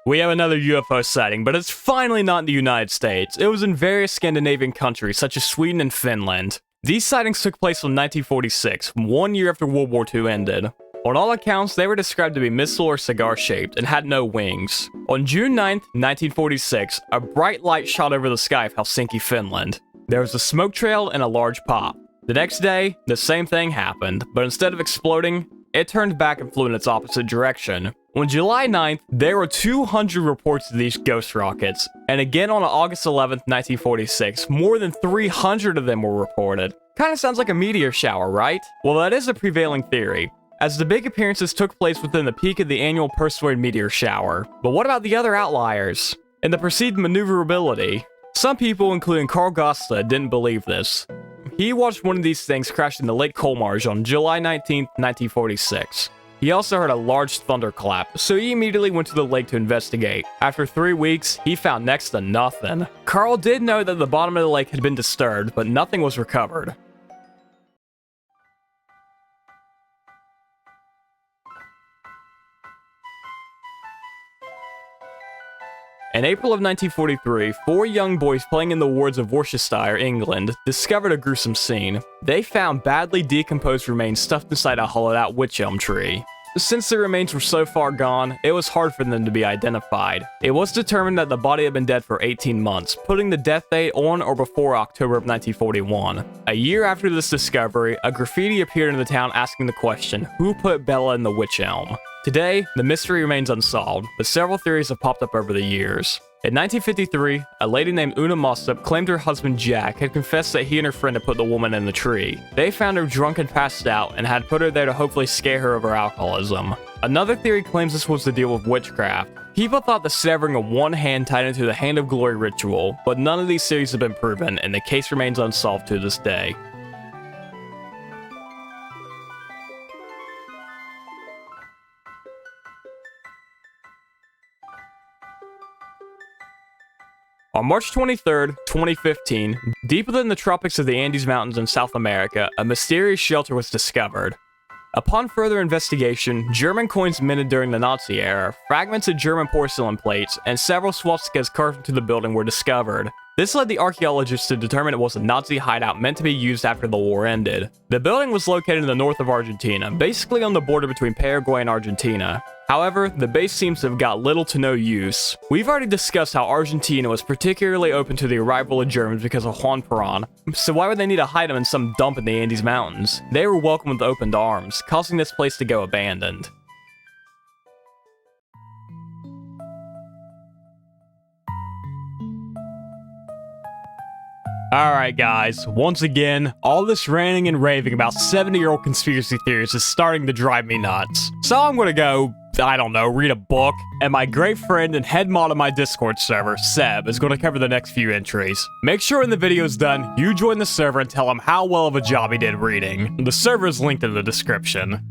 We have another UFO sighting, but it's finally not in the United States. It was in various Scandinavian countries, such as Sweden and Finland. These sightings took place in 1946, 1 year after World War II ended. On all accounts, they were described to be missile or cigar-shaped and had no wings. On June 9th, 1946, a bright light shot over the sky of Helsinki, Finland. There was a smoke trail and a large pop. The next day, the same thing happened, but instead of exploding, it turned back and flew in its opposite direction. On July 9th, there were 200 reports of these ghost rockets, and again on August 11th, 1946, more than 300 of them were reported. Kinda sounds like a meteor shower, right? Well, that is a prevailing theory, as the big appearances took place within the peak of the annual Perseid meteor shower. But what about the other outliers? And the perceived maneuverability? Some people, including Carl Gosta, didn't believe this. He watched one of these things crash into Lake Kolmar on July 19, 1946. He also heard a large thunderclap, so he immediately went to the lake to investigate. After 3 weeks, he found next to nothing. Carl did know that the bottom of the lake had been disturbed, but nothing was recovered. In April of 1943, 4 young boys playing in the wards of Worcestershire, England, discovered a gruesome scene. They found badly decomposed remains stuffed inside a hollowed-out wych elm tree. Since the remains were so far gone, it was hard for them to be identified. It was determined that the body had been dead for 18 months, putting the death date on or before October of 1941. A year after this discovery, a graffiti appeared in the town asking the question, who put Bella in the wych elm? Today, the mystery remains unsolved, but several theories have popped up over the years. In 1953, a lady named Una Mossop claimed her husband Jack had confessed that he and her friend had put the woman in the tree. They found her drunk and passed out, and had put her there to hopefully scare her of her alcoholism. Another theory claims this was to deal with witchcraft. People thought the severing of one hand tied into the Hand of Glory ritual, but none of these theories have been proven, and the case remains unsolved to this day. On March 23rd, 2015, deep within the tropics of the Andes Mountains in South America, a mysterious shelter was discovered. Upon further investigation, German coins minted during the Nazi era, fragments of German porcelain plates, and several swastikas carved into the building were discovered. This led the archaeologists to determine it was a Nazi hideout meant to be used after the war ended. The building was located in the north of Argentina, basically on the border between Paraguay and Argentina. However, the base seems to have got little to no use. We've already discussed how Argentina was particularly open to the arrival of Germans because of Juan Perón, so why would they need to hide them in some dump in the Andes Mountains? They were welcomed with open arms, causing this place to go abandoned. Alright guys, once again, all this ranting and raving about 70-year-old conspiracy theories is starting to drive me nuts. So I'm gonna go, I don't know, read a book, and my great friend and head mod on my Discord server, Seb, is gonna cover the next few entries. Make sure when the video's done, you join the server and tell him how well of a job he did reading. The server is linked in the description.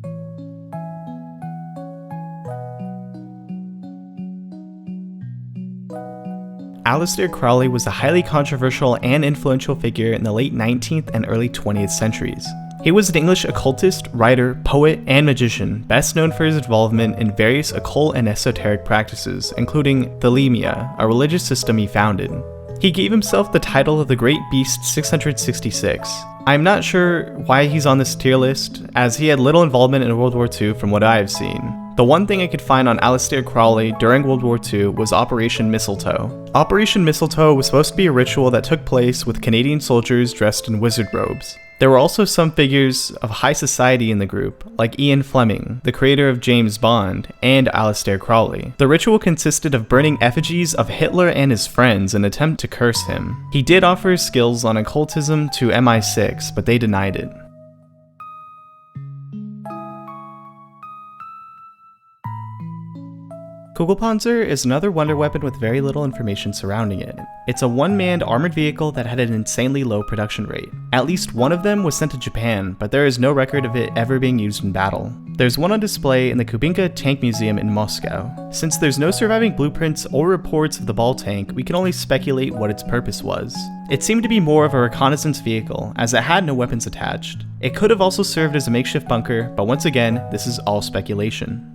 Aleister Crowley was a highly controversial and influential figure in the late 19th and early 20th centuries. He was an English occultist, writer, poet, and magician, best known for his involvement in various occult and esoteric practices, including Thelema, a religious system he founded. He gave himself the title of the Great Beast 666. I'm not sure why he's on this tier list, as he had little involvement in World War II from what I have seen. The one thing I could find on Aleister Crowley during World War II was Operation Mistletoe. Operation Mistletoe was supposed to be a ritual that took place with Canadian soldiers dressed in wizard robes. There were also some figures of high society in the group, like Ian Fleming, the creator of James Bond, and Aleister Crowley. The ritual consisted of burning effigies of Hitler and his friends in an attempt to curse him. He did offer his skills on occultism to MI6, but they denied it. Kugelpanzer is another wonder weapon with very little information surrounding it. It's a one-manned armored vehicle that had an insanely low production rate. At least one of them was sent to Japan, but there is no record of it ever being used in battle. There's one on display in the Kubinka Tank Museum in Moscow. Since there's no surviving blueprints or reports of the ball tank, we can only speculate what its purpose was. It seemed to be more of a reconnaissance vehicle, as it had no weapons attached. It could have also served as a makeshift bunker, but once again, this is all speculation.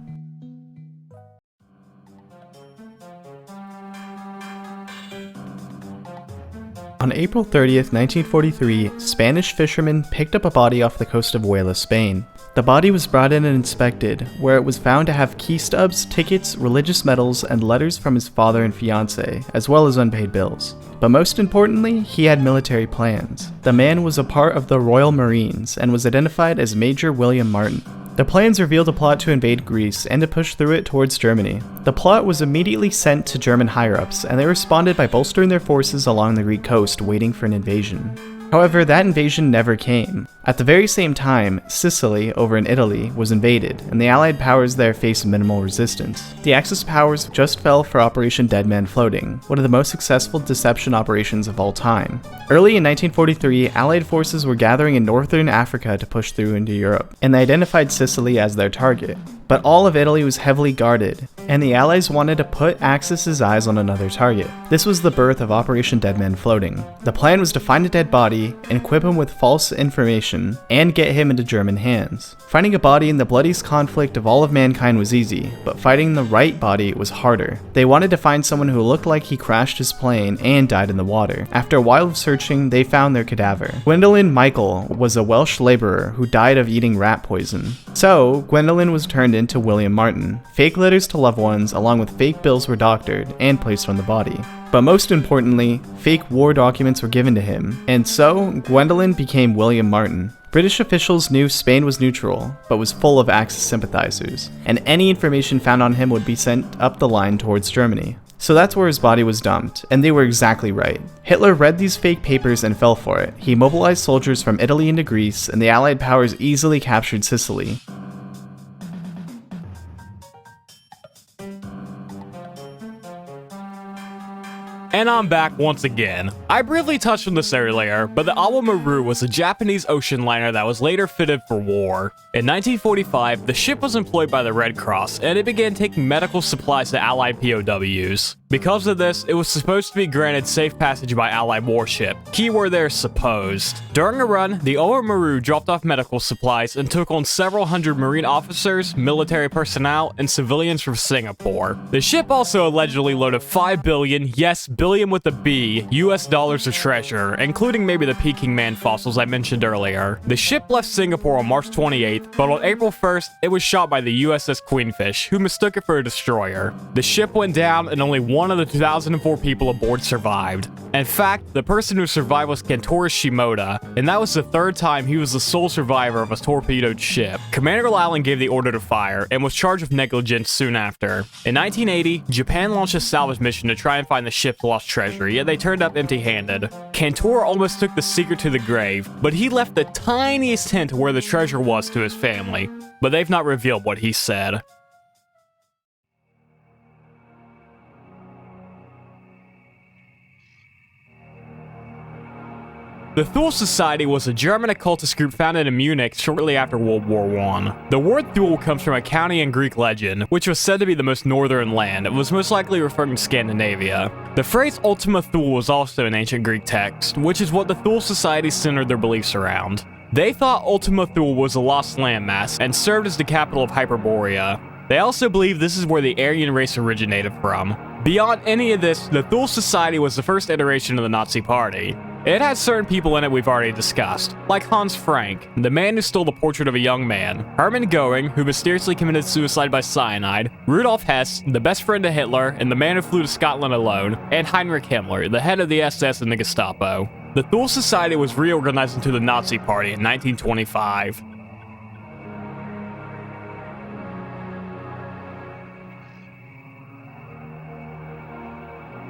On April 30th, 1943, Spanish fishermen picked up a body off the coast of Huelva, Spain. The body was brought in and inspected, where it was found to have key stubs, tickets, religious medals, and letters from his father and fiancée, as well as unpaid bills. But most importantly, he had military plans. The man was a part of the Royal Marines and was identified as Major William Martin. The plans revealed a plot to invade Greece and to push through it towards Germany. The plot was immediately sent to German higher-ups, and they responded by bolstering their forces along the Greek coast, waiting for an invasion. However, that invasion never came. At the very same time, Sicily, over in Italy, was invaded, and the Allied powers there faced minimal resistance. The Axis powers just fell for Operation Dead Man Floating, one of the most successful deception operations of all time. Early in 1943, Allied forces were gathering in northern Africa to push through into Europe, and they identified Sicily as their target. But all of Italy was heavily guarded, and the Allies wanted to put Axis's eyes on another target. This was the birth of Operation Dead Man Floating. The plan was to find a dead body, equip him with false information, and get him into German hands. Finding a body in the bloodiest conflict of all of mankind was easy, but finding the right body was harder. They wanted to find someone who looked like he crashed his plane and died in the water. After a while of searching, they found their cadaver. Gwendolyn Michael was a Welsh laborer who died of eating rat poison. So, Gwendolyn was turned into William Martin. Fake letters to loved ones along with fake bills were doctored and placed on the body. But most importantly, fake war documents were given to him, and so Gwendolyn became William Martin. British officials knew Spain was neutral, but was full of Axis sympathizers, and any information found on him would be sent up the line towards Germany. So that's where his body was dumped, and they were exactly right. Hitler read these fake papers and fell for it. He mobilized soldiers from Italy into Greece, and the Allied powers easily captured Sicily. And I'm back once again. I briefly touched on this earlier, but the Awa Maru was a Japanese ocean liner that was later fitted for war. In 1945, the ship was employed by the Red Cross, and it began taking medical supplies to Allied POWs. Because of this, it was supposed to be granted safe passage by Allied warship. Keyword there, supposed. During a run, the Oamaru dropped off medical supplies and took on several hundred Marine officers, military personnel, and civilians from Singapore. The ship also allegedly loaded 5 billion, yes, billion with a B, US dollars of treasure, including maybe the Peking Man fossils I mentioned earlier. The ship left Singapore on March 28th, but on April 1st, it was shot by the USS Queenfish, who mistook it for a destroyer. The ship went down and only one of the 2004 people aboard survived. In fact, the person who survived was Kentaro Shimoda, and that was the third time he was the sole survivor of a torpedoed ship. Commander Allen gave the order to fire and was charged with negligence soon after. In 1980, Japan launched a salvage mission to try and find the ship's lost treasure, yet they turned up empty-handed. Kentaro almost took the secret to the grave, but he left the tiniest hint where the treasure was to his family, but they've not revealed what he said. The Thule Society was a German occultist group founded in Munich shortly after World War I. The word Thule comes from a county in Greek legend, which was said to be the most northern land. It was most likely referring to Scandinavia. The phrase Ultima Thule was also an ancient Greek text, which is what the Thule Society centered their beliefs around. They thought Ultima Thule was a lost landmass and served as the capital of Hyperborea. They also believed this is where the Aryan race originated from. Beyond any of this, the Thule Society was the first iteration of the Nazi Party. It had certain people in it we've already discussed, like Hans Frank, the man who stole the portrait of a young man, Hermann Göring, who mysteriously committed suicide by cyanide, Rudolf Hess, the best friend of Hitler, and the man who flew to Scotland alone, and Heinrich Himmler, the head of the SS and the Gestapo. The Thule Society was reorganized into the Nazi Party in 1925.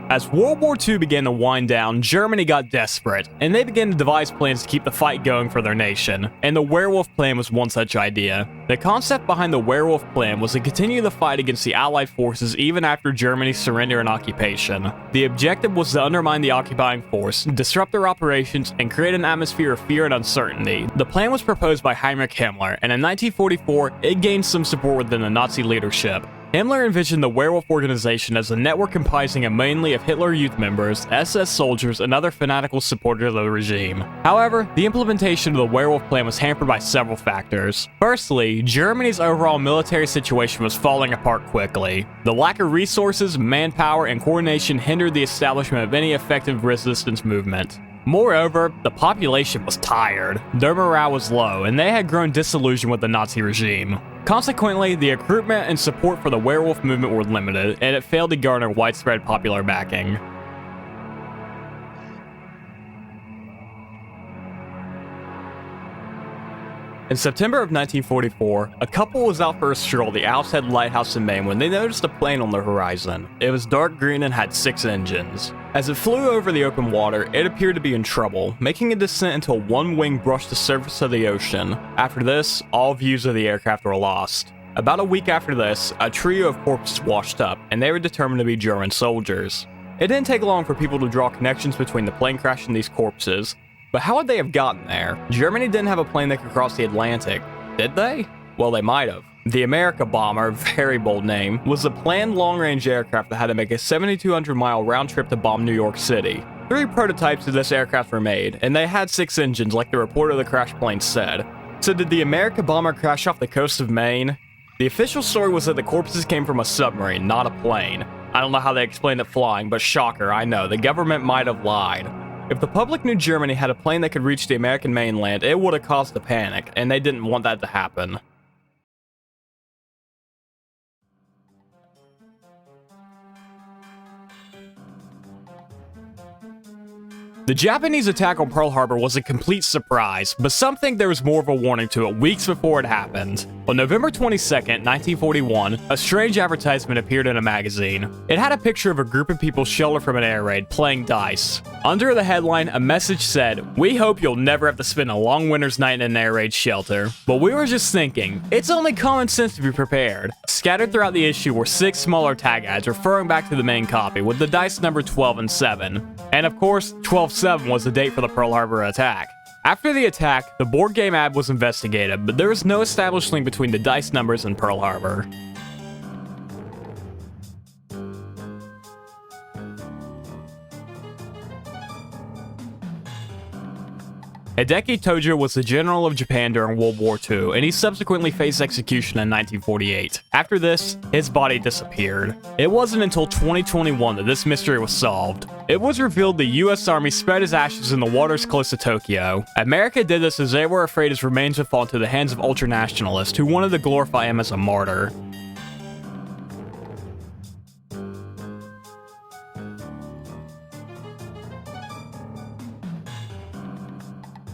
As World War II began to wind down, Germany got desperate, and they began to devise plans to keep the fight going for their nation, and the Werewolf Plan was one such idea. The concept behind the Werewolf Plan was to continue the fight against the Allied forces even after Germany's surrender and occupation. The objective was to undermine the occupying force, disrupt their operations, and create an atmosphere of fear and uncertainty. The plan was proposed by Heinrich Himmler, and in 1944, it gained some support within the Nazi leadership. Himmler envisioned the Werewolf organization as a network comprising mainly of Hitler Youth members, SS soldiers, and other fanatical supporters of the regime. However, the implementation of the Werewolf Plan was hampered by several factors. Firstly, Germany's overall military situation was falling apart quickly. The lack of resources, manpower, and coordination hindered the establishment of any effective resistance movement. Moreover, the population was tired, their morale was low, and they had grown disillusioned with the Nazi regime. Consequently, the recruitment and support for the werewolf movement were limited, and it failed to garner widespread popular backing. In September of 1944, a couple was out for a stroll at the Owl's Head Lighthouse in Maine when they noticed a plane on the horizon. It was dark green and had 6 engines. As it flew over the open water, it appeared to be in trouble, making a descent until one wing brushed the surface of the ocean. After this, all views of the aircraft were lost. About a week after this, a trio of corpses washed up, and they were determined to be German soldiers. It didn't take long for people to draw connections between the plane crash and these corpses. But how would they have gotten there? Germany didn't have a plane that could cross the Atlantic, did they? Well, they might have. The America Bomber, very bold name, was a planned long-range aircraft that had to make a 7,200-mile round trip to bomb New York City. 3 prototypes of this aircraft were made, and they had 6 engines like the report of the crash plane said. So did the America Bomber crash off the coast of Maine? The official story was that the corpses came from a submarine, not a plane. I don't know how they explained it flying, but shocker, I know, the government might have lied. If the public knew Germany had a plane that could reach the American mainland, it would have caused a panic, and they didn't want that to happen. The Japanese attack on Pearl Harbor was a complete surprise, but some think there was more of a warning to it weeks before it happened. On November 22nd, 1941, a strange advertisement appeared in a magazine. It had a picture of a group of people sheltered from an air raid playing dice. Under the headline, a message said, "We hope you'll never have to spend a long winter's night in an air raid shelter." But we were just thinking, it's only common sense to be prepared. Scattered throughout the issue were 6 smaller tag ads referring back to the main copy with the dice number 12 and 7. And of course, 12/7 was the date for the Pearl Harbor attack. After the attack, the board game ad was investigated, but there was no established link between the dice numbers and Pearl Harbor. Hideki Tojo was the general of Japan during World War II, and he subsequently faced execution in 1948. After this, his body disappeared. It wasn't until 2021 that this mystery was solved. It was revealed the US Army spread his ashes in the waters close to Tokyo. America did this as they were afraid his remains would fall into the hands of ultranationalists who wanted to glorify him as a martyr.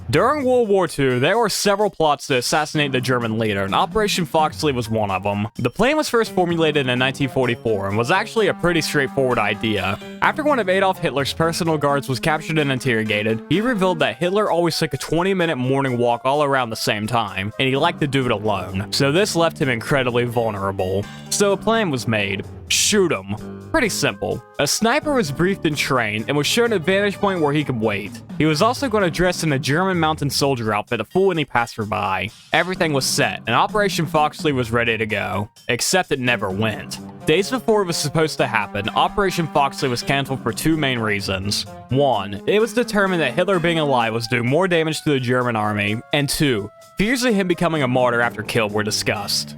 During World War II, there were several plots to assassinate the German leader, and Operation Foxley was one of them. The plan was first formulated in 1944 and was actually a pretty straightforward idea. After one of Adolf Hitler's personal guards was captured and interrogated, he revealed that Hitler always took a 20-minute morning walk all around the same time, and he liked to do it alone, so this left him incredibly vulnerable. So a plan was made. Shoot him. Pretty simple. A sniper was briefed and trained and was shown a vantage point where he could wait. He was also going to dress in a German mountain soldier outfit to fool any passerby. Everything was set, and Operation Foxley was ready to go. Except it never went. Days before it was supposed to happen, Operation Foxley was cancelled for two main reasons. One, it was determined that Hitler being alive was doing more damage to the German army, and two, fears of him becoming a martyr after killed were discussed.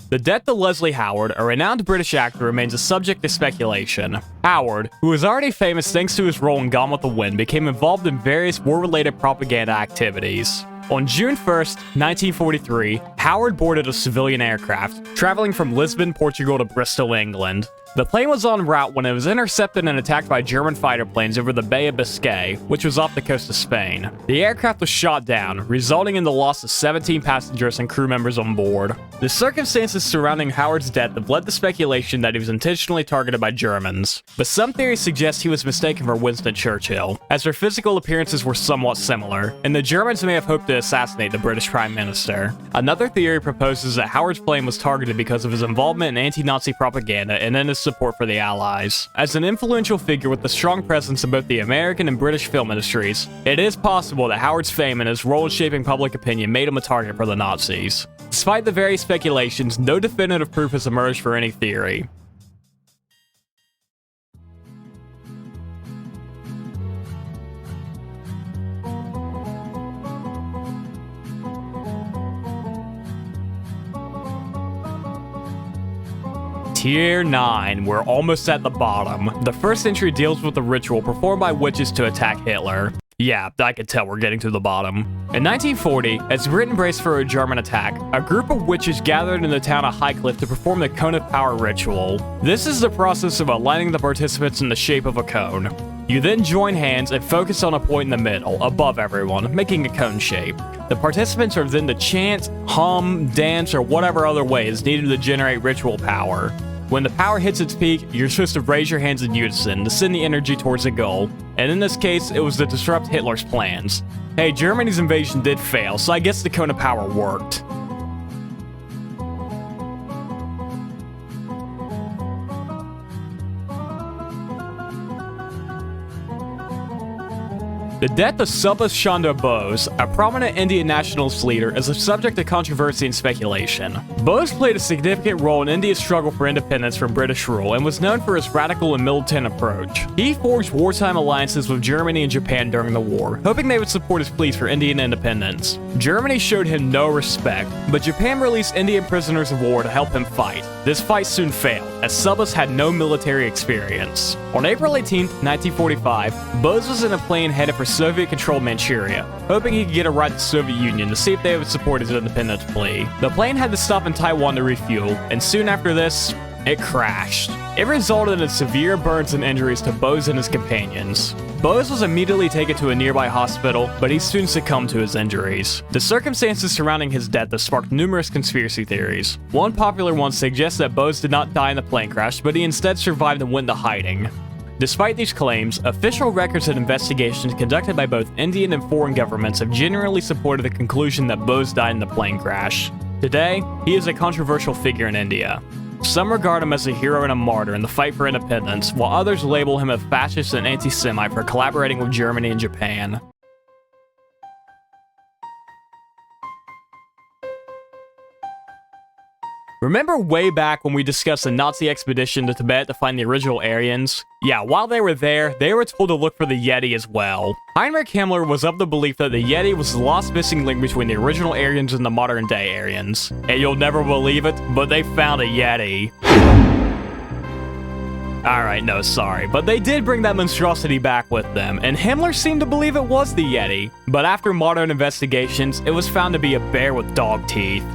The death of Leslie Howard, a renowned British actor, remains a subject of speculation. Howard, who was already famous thanks to his role in Gone with the Wind, became involved in various war-related propaganda activities. On June 1st, 1943, Howard boarded a civilian aircraft, traveling from Lisbon, Portugal to Bristol, England. The plane was en route when it was intercepted and attacked by German fighter planes over the Bay of Biscay, which was off the coast of Spain. The aircraft was shot down, resulting in the loss of 17 passengers and crew members on board. The circumstances surrounding Howard's death have led to speculation that he was intentionally targeted by Germans, but some theories suggest he was mistaken for Winston Churchill, as their physical appearances were somewhat similar, and the Germans may have hoped to assassinate the British Prime Minister. Another theory proposes that Howard's plane was targeted because of his involvement in anti-Nazi propaganda and in his support for the Allies. As an influential figure with a strong presence in both the American and British film industries, it is possible that Howard's fame and his role in shaping public opinion made him a target for the Nazis. Despite the various speculations, no definitive proof has emerged for any theory. Tier 9, we're almost at the bottom. The first entry deals with a ritual performed by witches to attack Hitler. Yeah, I could tell we're getting to the bottom. In 1940, as Britain braced for a German attack, a group of witches gathered in the town of Highcliffe to perform the Cone of Power ritual. This is the process of aligning the participants in the shape of a cone. You then join hands and focus on a point in the middle, above everyone, making a cone shape. The participants are then to chant, hum, dance, or whatever other way is needed to generate ritual power. When the power hits its peak, you're supposed to raise your hands in unison to send the energy towards the goal, and in this case, it was to disrupt Hitler's plans. Hey, Germany's invasion did fail, so I guess the Cone of Power worked. The death of Subhas Chandra Bose, a prominent Indian nationalist leader, is a subject of controversy and speculation. Bose played a significant role in India's struggle for independence from British rule and was known for his radical and militant approach. He forged wartime alliances with Germany and Japan during the war, hoping they would support his pleas for Indian independence. Germany showed him no respect, but Japan released Indian prisoners of war to help him fight. This fight soon failed, as Subhas had no military experience. On April 18, 1945, Bose was in a plane headed for Soviet-controlled Manchuria, hoping he could get a ride to the Soviet Union to see if they would support his independence plea. The plane had to stop in Taiwan to refuel, and soon after this, it crashed. It resulted in severe burns and injuries to Bose and his companions. Bose was immediately taken to a nearby hospital, but he soon succumbed to his injuries. The circumstances surrounding his death have sparked numerous conspiracy theories. One popular one suggests that Bose did not die in the plane crash, but he instead survived and went into hiding. Despite these claims, official records and investigations conducted by both Indian and foreign governments have generally supported the conclusion that Bose died in the plane crash. Today, he is a controversial figure in India. Some regard him as a hero and a martyr in the fight for independence, while others label him a fascist and anti-Semite for collaborating with Germany and Japan. Remember way back when we discussed the Nazi expedition to Tibet to find the original Aryans? Yeah, while they were there, they were told to look for the Yeti as well. Heinrich Himmler was of the belief that the Yeti was the lost missing link between the original Aryans and the modern day Aryans. And you'll never believe it, but they found a Yeti. Alright, no, sorry, but they did bring that monstrosity back with them, and Himmler seemed to believe it was the Yeti. But after modern investigations, it was found to be a bear with dog teeth.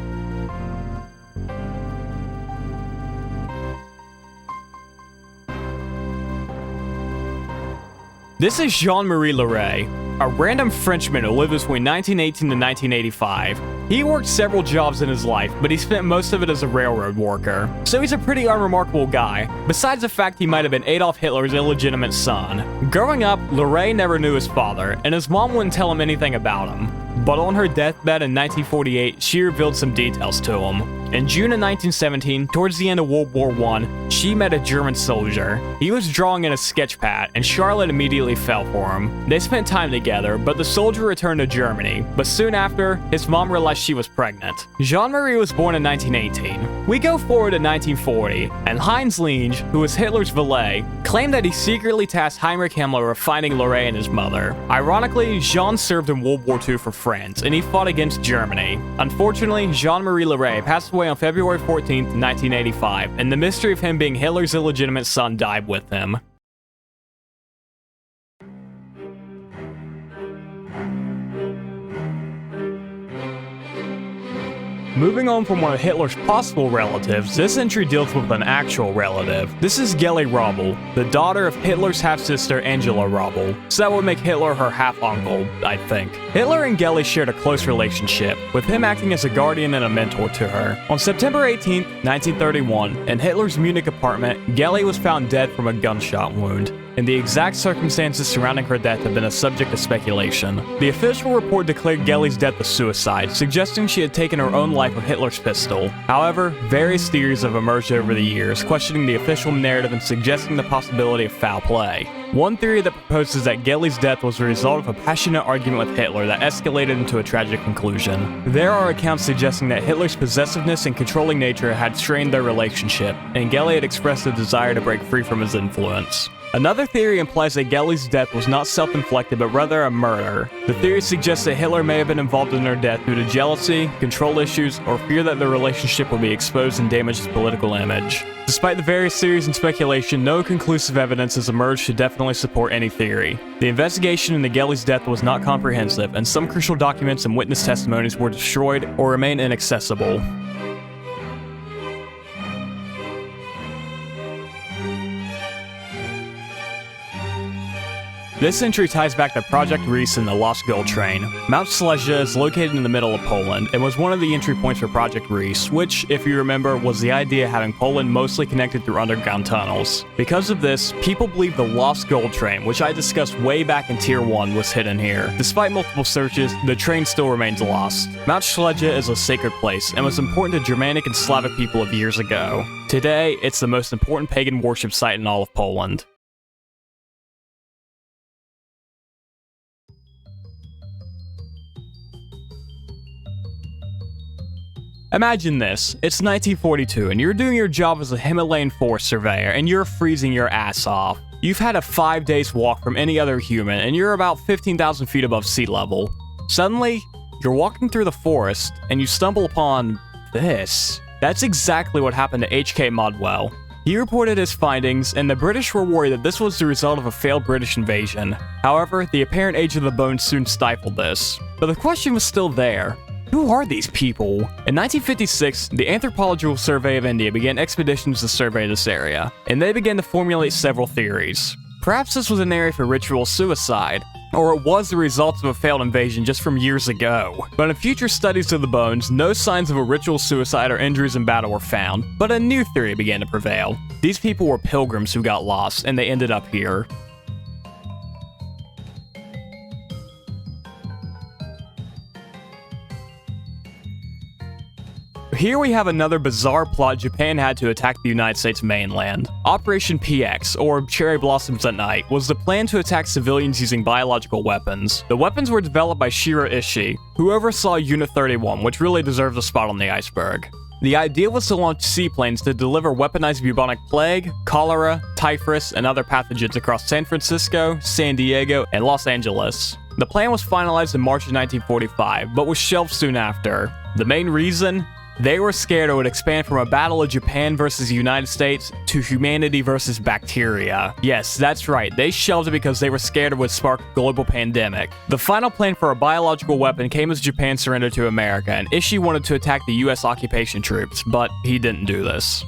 This is Jean-Marie Leray, a random Frenchman who lived between 1918 to 1985. He worked several jobs in his life, but he spent most of it as a railroad worker. So he's a pretty unremarkable guy, besides the fact he might have been Adolf Hitler's illegitimate son. Growing up, Leray never knew his father, and his mom wouldn't tell him anything about him. But on her deathbed in 1948, she revealed some details to him. In June of 1917, towards the end of World War I, she met a German soldier. He was drawing in a sketch pad, and Charlotte immediately fell for him. They spent time together, but the soldier returned to Germany. But soon after, his mom realized she was pregnant. Jean-Marie was born in 1918. We go forward to 1940, and Heinz Lange, who was Hitler's valet, claimed that he secretly tasked Heinrich Himmler with finding Leray and his mother. Ironically, Jean served in World War II for France, and he fought against Germany. Unfortunately, Jean-Marie Leray passed away on February 14, 1985, and the mystery of him being Hitler's illegitimate son died with him. Moving on from one of Hitler's possible relatives, this entry deals with an actual relative. This is Geli Raubel, the daughter of Hitler's half-sister Angela Raubel, so that would make Hitler her half-uncle, I think. Hitler and Geli shared a close relationship, with him acting as a guardian and a mentor to her. On September 18, 1931, in Hitler's Munich apartment, Geli was found dead from a gunshot wound, and the exact circumstances surrounding her death have been a subject of speculation. The official report declared Geli's death a suicide, suggesting she had taken her own life with Hitler's pistol. However, various theories have emerged over the years, questioning the official narrative and suggesting the possibility of foul play. One theory that proposes that Geli's death was a result of a passionate argument with Hitler that escalated into a tragic conclusion. There are accounts suggesting that Hitler's possessiveness and controlling nature had strained their relationship, and Geli had expressed a desire to break free from his influence. Another theory implies that Geli's death was not self-inflicted, but rather a murder. The theory suggests that Hitler may have been involved in her death due to jealousy, control issues, or fear that the relationship would be exposed and damage his political image. Despite the various theories and speculation, no conclusive evidence has emerged to definitely support any theory. The investigation into Geli's death was not comprehensive, and some crucial documents and witness testimonies were destroyed or remain inaccessible. This entry ties back to Project Reese and the Lost Gold Train. Mount Slesia is located in the middle of Poland and was one of the entry points for Project Reese, which, if you remember, was the idea of having Poland mostly connected through underground tunnels. Because of this, people believe the Lost Gold Train, which I discussed way back in Tier 1, was hidden here. Despite multiple searches, the train still remains lost. Mount Slesia is a sacred place and was important to Germanic and Slavic people of years ago. Today, it's the most important pagan worship site in all of Poland. Imagine this, it's 1942 and you're doing your job as a Himalayan forest surveyor and you're freezing your ass off. You've had a 5 days walk from any other human and you're about 15,000 feet above sea level. Suddenly, you're walking through the forest and you stumble upon this. That's exactly what happened to H.K. Modwell. He reported his findings, and the British were worried that this was the result of a failed British invasion. However, the apparent age of the bones soon stifled this. But the question was still there. Who are these people? In 1956, the Anthropological Survey of India began expeditions to survey this area, and they began to formulate several theories. Perhaps this was an area for ritual suicide, or it was the result of a failed invasion just from years ago. But in future studies of the bones, no signs of a ritual suicide or injuries in battle were found, but a new theory began to prevail. These people were pilgrims who got lost, and they ended up here. Here we have another bizarre plot Japan had to attack the United States mainland. Operation PX, or Cherry Blossoms at Night, was the plan to attack civilians using biological weapons. The weapons were developed by Shiro Ishii, who oversaw Unit 31, which really deserves a spot on the iceberg. The idea was to launch seaplanes to deliver weaponized bubonic plague, cholera, typhus, and other pathogens across San Francisco, San Diego, and Los Angeles. The plan was finalized in March of 1945, but was shelved soon after. The main reason? They were scared it would expand from a battle of Japan versus the United States to humanity versus bacteria. Yes, that's right, they shelved it because they were scared it would spark a global pandemic. The final plan for a biological weapon came as Japan surrendered to America, and Ishii wanted to attack the US occupation troops, but he didn't do this.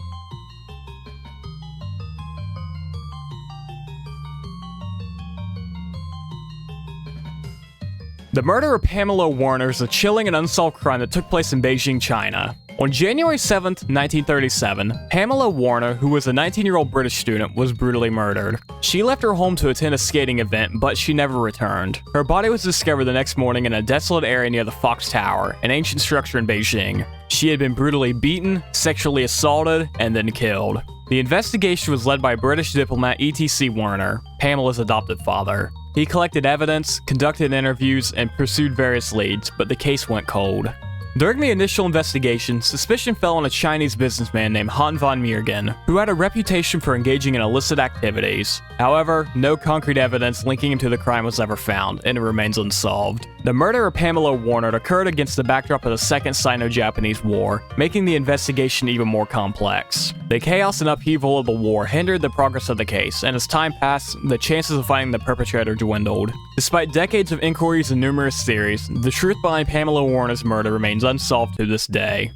The murder of Pamela Warner is a chilling and unsolved crime that took place in Beijing, China. On January 7, 1937, Pamela Warner, who was a 19-year-old British student, was brutally murdered. She left her home to attend a skating event, but she never returned. Her body was discovered the next morning in a desolate area near the Fox Tower, an ancient structure in Beijing. She had been brutally beaten, sexually assaulted, and then killed. The investigation was led by British diplomat E.T.C. Warner, Pamela's adopted father. He collected evidence, conducted interviews, and pursued various leads, but the case went cold. During the initial investigation, suspicion fell on a Chinese businessman named Han von Meergen, who had a reputation for engaging in illicit activities. However, no concrete evidence linking him to the crime was ever found, and it remains unsolved. The murder of Pamela Warner occurred against the backdrop of the Second Sino-Japanese War, making the investigation even more complex. The chaos and upheaval of the war hindered the progress of the case, and as time passed, the chances of finding the perpetrator dwindled. Despite decades of inquiries and numerous theories, the truth behind Pamela Warner's murder remains unsolved to this day.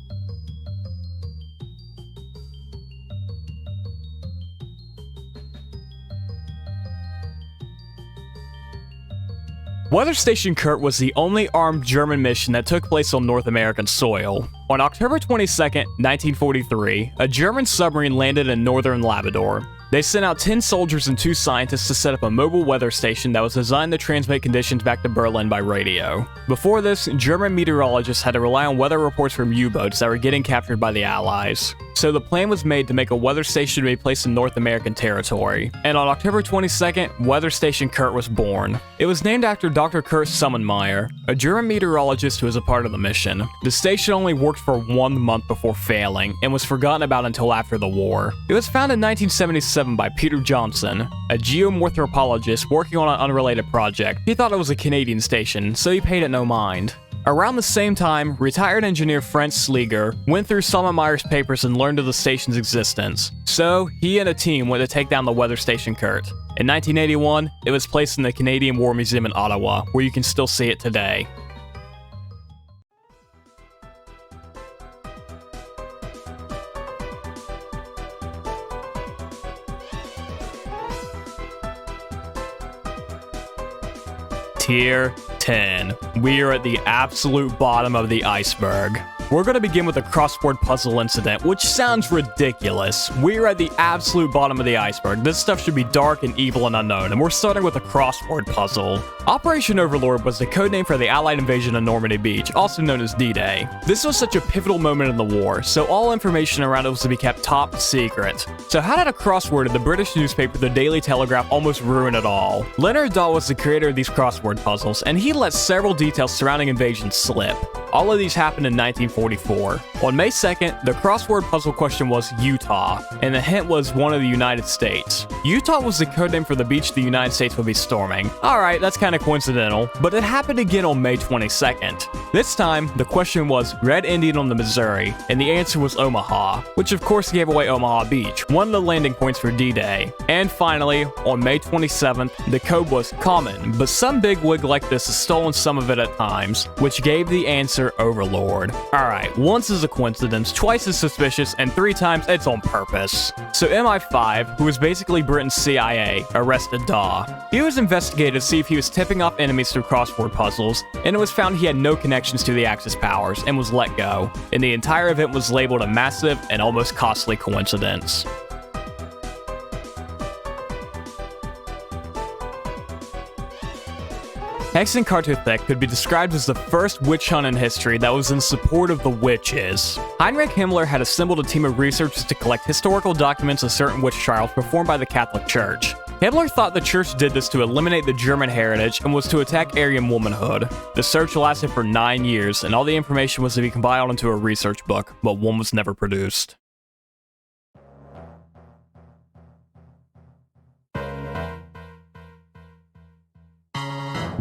Weather Station Kurt was the only armed German mission that took place on North American soil. On October 22, 1943, a German submarine landed in northern Labrador. They sent out 10 soldiers and 2 scientists to set up a mobile weather station that was designed to transmit conditions back to Berlin by radio. Before this, German meteorologists had to rely on weather reports from U-boats that were getting captured by the Allies. So the plan was made to make a weather station to be placed in North American territory. And on October 22nd, Weather Station Kurt was born. It was named after Dr. Kurt Summenmeyer, a German meteorologist who was a part of the mission. The station only worked for 1 month before failing, and was forgotten about until after the war. It was founded in 1977 by Peter Johnson, a geomorphologists working on an unrelated project. He thought it was a Canadian station, so he paid it no mind. Around the same time, retired engineer Franz Slieger went through Summenmeyer's papers and learned of the station's existence. So, he and a team went to take down the weather station Kurt. In 1981, it was placed in the Canadian War Museum in Ottawa, where you can still see it today. Tier 10. We are at the absolute bottom of the iceberg. We're going to begin with a crossword puzzle incident, which sounds ridiculous. We're at the absolute bottom of the iceberg. This stuff should be dark and evil and unknown, and we're starting with a crossword puzzle. Operation Overlord was the codename for the Allied invasion of Normandy Beach, also known as D-Day. This was such a pivotal moment in the war, so all information around it was to be kept top secret. So how did a crossword in the British newspaper The Daily Telegraph almost ruin it all? Leonard Dahl was the creator of these crossword puzzles, and he let several details surrounding invasion slip. All of these happened in 1944. On May 2nd, the crossword puzzle question was Utah, and the hint was one of the United States. Utah was the codename for the beach the United States would be storming. Alright, that's kinda coincidental, but it happened again on May 22nd. This time, the question was Red Indian on the Missouri, and the answer was Omaha, which of course gave away Omaha Beach, one of the landing points for D-Day. And finally, on May 27th, the code was common, but some bigwig like this has stolen some of it at times, which gave the answer Overlord. Alright, once is a coincidence, twice is suspicious, and 3 times it's on purpose. So MI5, who was basically Britain's CIA, arrested Daw. He was investigated to see if he was tipping off enemies through crossword puzzles, and it was found he had no connections to the Axis powers, and was let go. And the entire event was labeled a massive and almost costly coincidence. Hexenkartothek could be described as the first witch hunt in history that was in support of the witches. Heinrich Himmler had assembled a team of researchers to collect historical documents of certain witch trials performed by the Catholic Church. Himmler Hitler thought the church did this to eliminate the German heritage and was to attack Aryan womanhood. The search lasted for 9 years, and all the information was to be compiled into a research book, but one was never produced.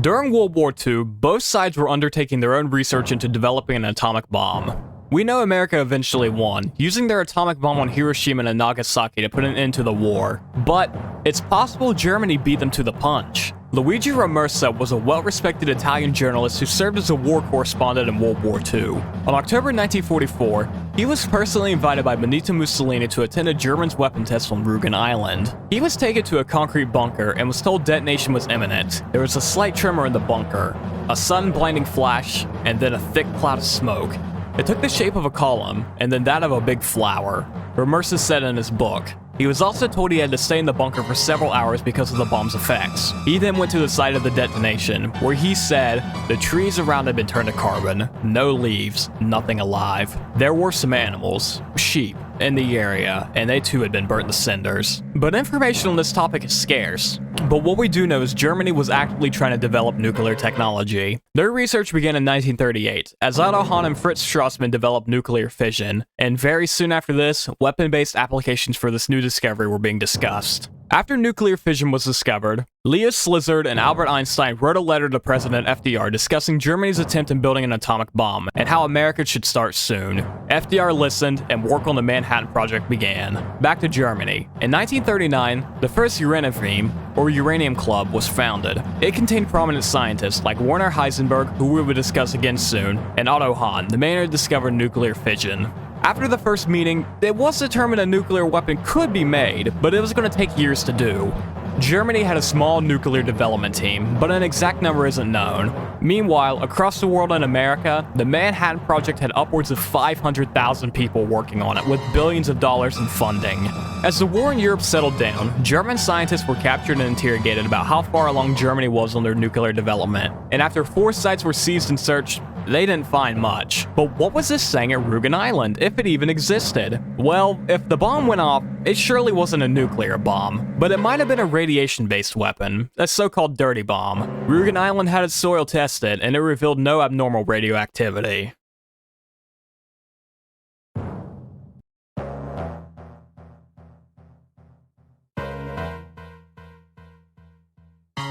During World War II, both sides were undertaking their own research into developing an atomic bomb. We know America eventually won, using their atomic bomb on Hiroshima and Nagasaki to put an end to the war. But it's possible Germany beat them to the punch. Luigi Romersa was a well-respected Italian journalist who served as a war correspondent in World War II. On October 1944, he was personally invited by Benito Mussolini to attend a German weapon test on Rugen Island. He was taken to a concrete bunker and was told detonation was imminent. There was a slight tremor in the bunker, a sudden blinding flash, and then a thick cloud of smoke. It took the shape of a column, and then that of a big flower. Romersa said in his book. He was also told he had to stay in the bunker for several hours because of the bomb's effects. He then went to the site of the detonation, where he said the trees around had been turned to carbon. No leaves, nothing alive. There were some animals, sheep, in the area, and they too had been burnt to cinders. But information on this topic is scarce. But what we do know is Germany was actively trying to develop nuclear technology. Their research began in 1938, as Otto Hahn and Fritz Strassmann developed nuclear fission, and very soon after this, weapon-based applications for this new discovery were being discussed. After nuclear fission was discovered, Leo Szilard and Albert Einstein wrote a letter to President FDR discussing Germany's attempt in building an atomic bomb and how America should start soon. FDR listened and work on the Manhattan Project began. Back to Germany. In 1939, the first Uranium, or Uranium Club, was founded. It contained prominent scientists like Werner Heisenberg, who we will discuss again soon, and Otto Hahn, the man who discovered nuclear fission. After the first meeting, it was determined a nuclear weapon could be made, but it was going to take years to do. Germany had a small nuclear development team, but an exact number isn't known. Meanwhile, across the world in America, the Manhattan Project had upwards of 500,000 people working on it, with billions of dollars in funding. As the war in Europe settled down, German scientists were captured and interrogated about how far along Germany was on their nuclear development, and after 4 sites were seized and searched, they didn't find much. But what was this saying at Rugen Island, if it even existed? Well, if the bomb went off, it surely wasn't a nuclear bomb, but it might have been a radiation-based weapon, a so-called dirty bomb. Rugen Island had its soil tested, and it revealed no abnormal radioactivity.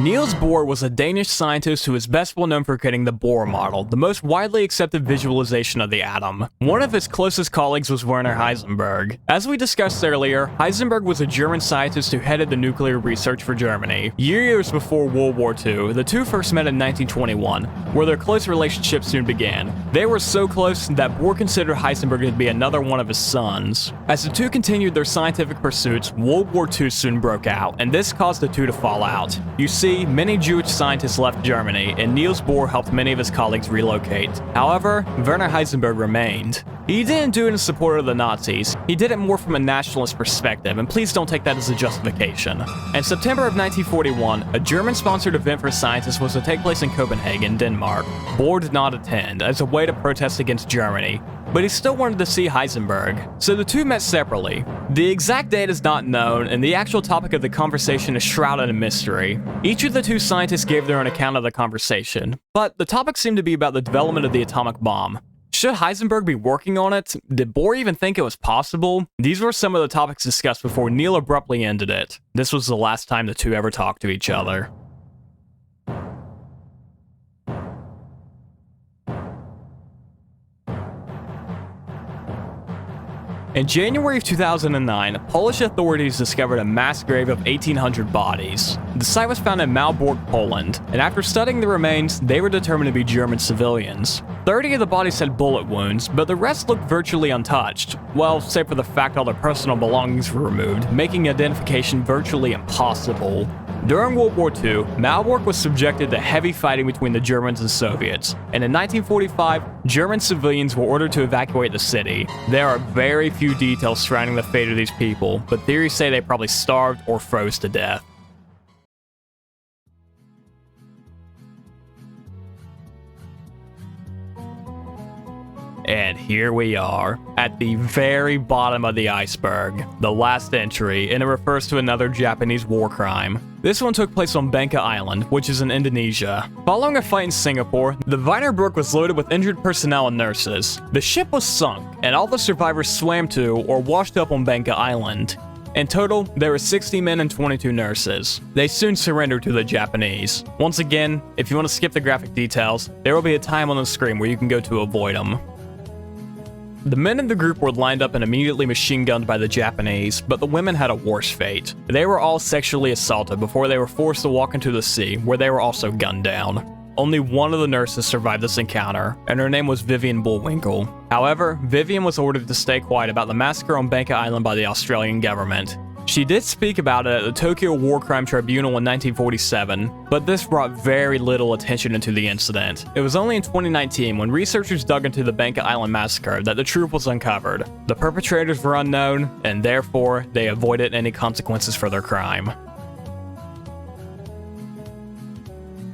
Niels Bohr was a Danish scientist who is best well known for creating the Bohr model, the most widely accepted visualization of the atom. One of his closest colleagues was Werner Heisenberg. As we discussed earlier, Heisenberg was a German scientist who headed the nuclear research for Germany. Years before World War II, the two first met in 1921, where their close relationship soon began. They were so close that Bohr considered Heisenberg to be another one of his sons. As the two continued their scientific pursuits, World War II soon broke out, and this caused the two to fall out. You see, many Jewish scientists left Germany, and Niels Bohr helped many of his colleagues relocate. However, Werner Heisenberg remained. He didn't do it in support of the Nazis, he did it more from a nationalist perspective, and please don't take that as a justification. In September of 1941, a German-sponsored event for scientists was to take place in Copenhagen, Denmark. Bohr did not attend, as a way to protest against Germany, but he still wanted to see Heisenberg, so the two met separately. The exact date is not known, and the actual topic of the conversation is shrouded in mystery. Each of the two scientists gave their own account of the conversation, but the topic seemed to be about the development of the atomic bomb. Should Heisenberg be working on it? Did Bohr even think it was possible? These were some of the topics discussed before Neil abruptly ended it. This was the last time the two ever talked to each other. In January of 2009, Polish authorities discovered a mass grave of 1,800 bodies. The site was found in Malbork, Poland, and after studying the remains, they were determined to be German civilians. 30 of the bodies had bullet wounds, but the rest looked virtually untouched. Well, save for the fact all their personal belongings were removed, making identification virtually impossible. During World War II, Malbork was subjected to heavy fighting between the Germans and Soviets, and in 1945, German civilians were ordered to evacuate the city. There are very few details surrounding the fate of these people, but theories say they probably starved or froze to death. And here we are, at the very bottom of the iceberg, the last entry, and it refers to another Japanese war crime. This one took place on Bangka Island, which is in Indonesia. Following a fight in Singapore, the Weinerberg was loaded with injured personnel and nurses. The ship was sunk, and all the survivors swam to or washed up on Bangka Island. In total, there were 60 men and 22 nurses. They soon surrendered to the Japanese. Once again, if you want to skip the graphic details, there will be a time on the screen where you can go to avoid them. The men in the group were lined up and immediately machine gunned by the Japanese, but the women had a worse fate. They were all sexually assaulted before they were forced to walk into the sea, where they were also gunned down. Only one of the nurses survived this encounter, and her name was Vivian Bullwinkle. However, Vivian was ordered to stay quiet about the massacre on Bangka Island by the Australian government. She did speak about it at the Tokyo War Crime Tribunal in 1947, but this brought very little attention into the incident. It was only in 2019 when researchers dug into the Bangka Island massacre that the truth was uncovered. The perpetrators were unknown, and therefore, they avoided any consequences for their crime.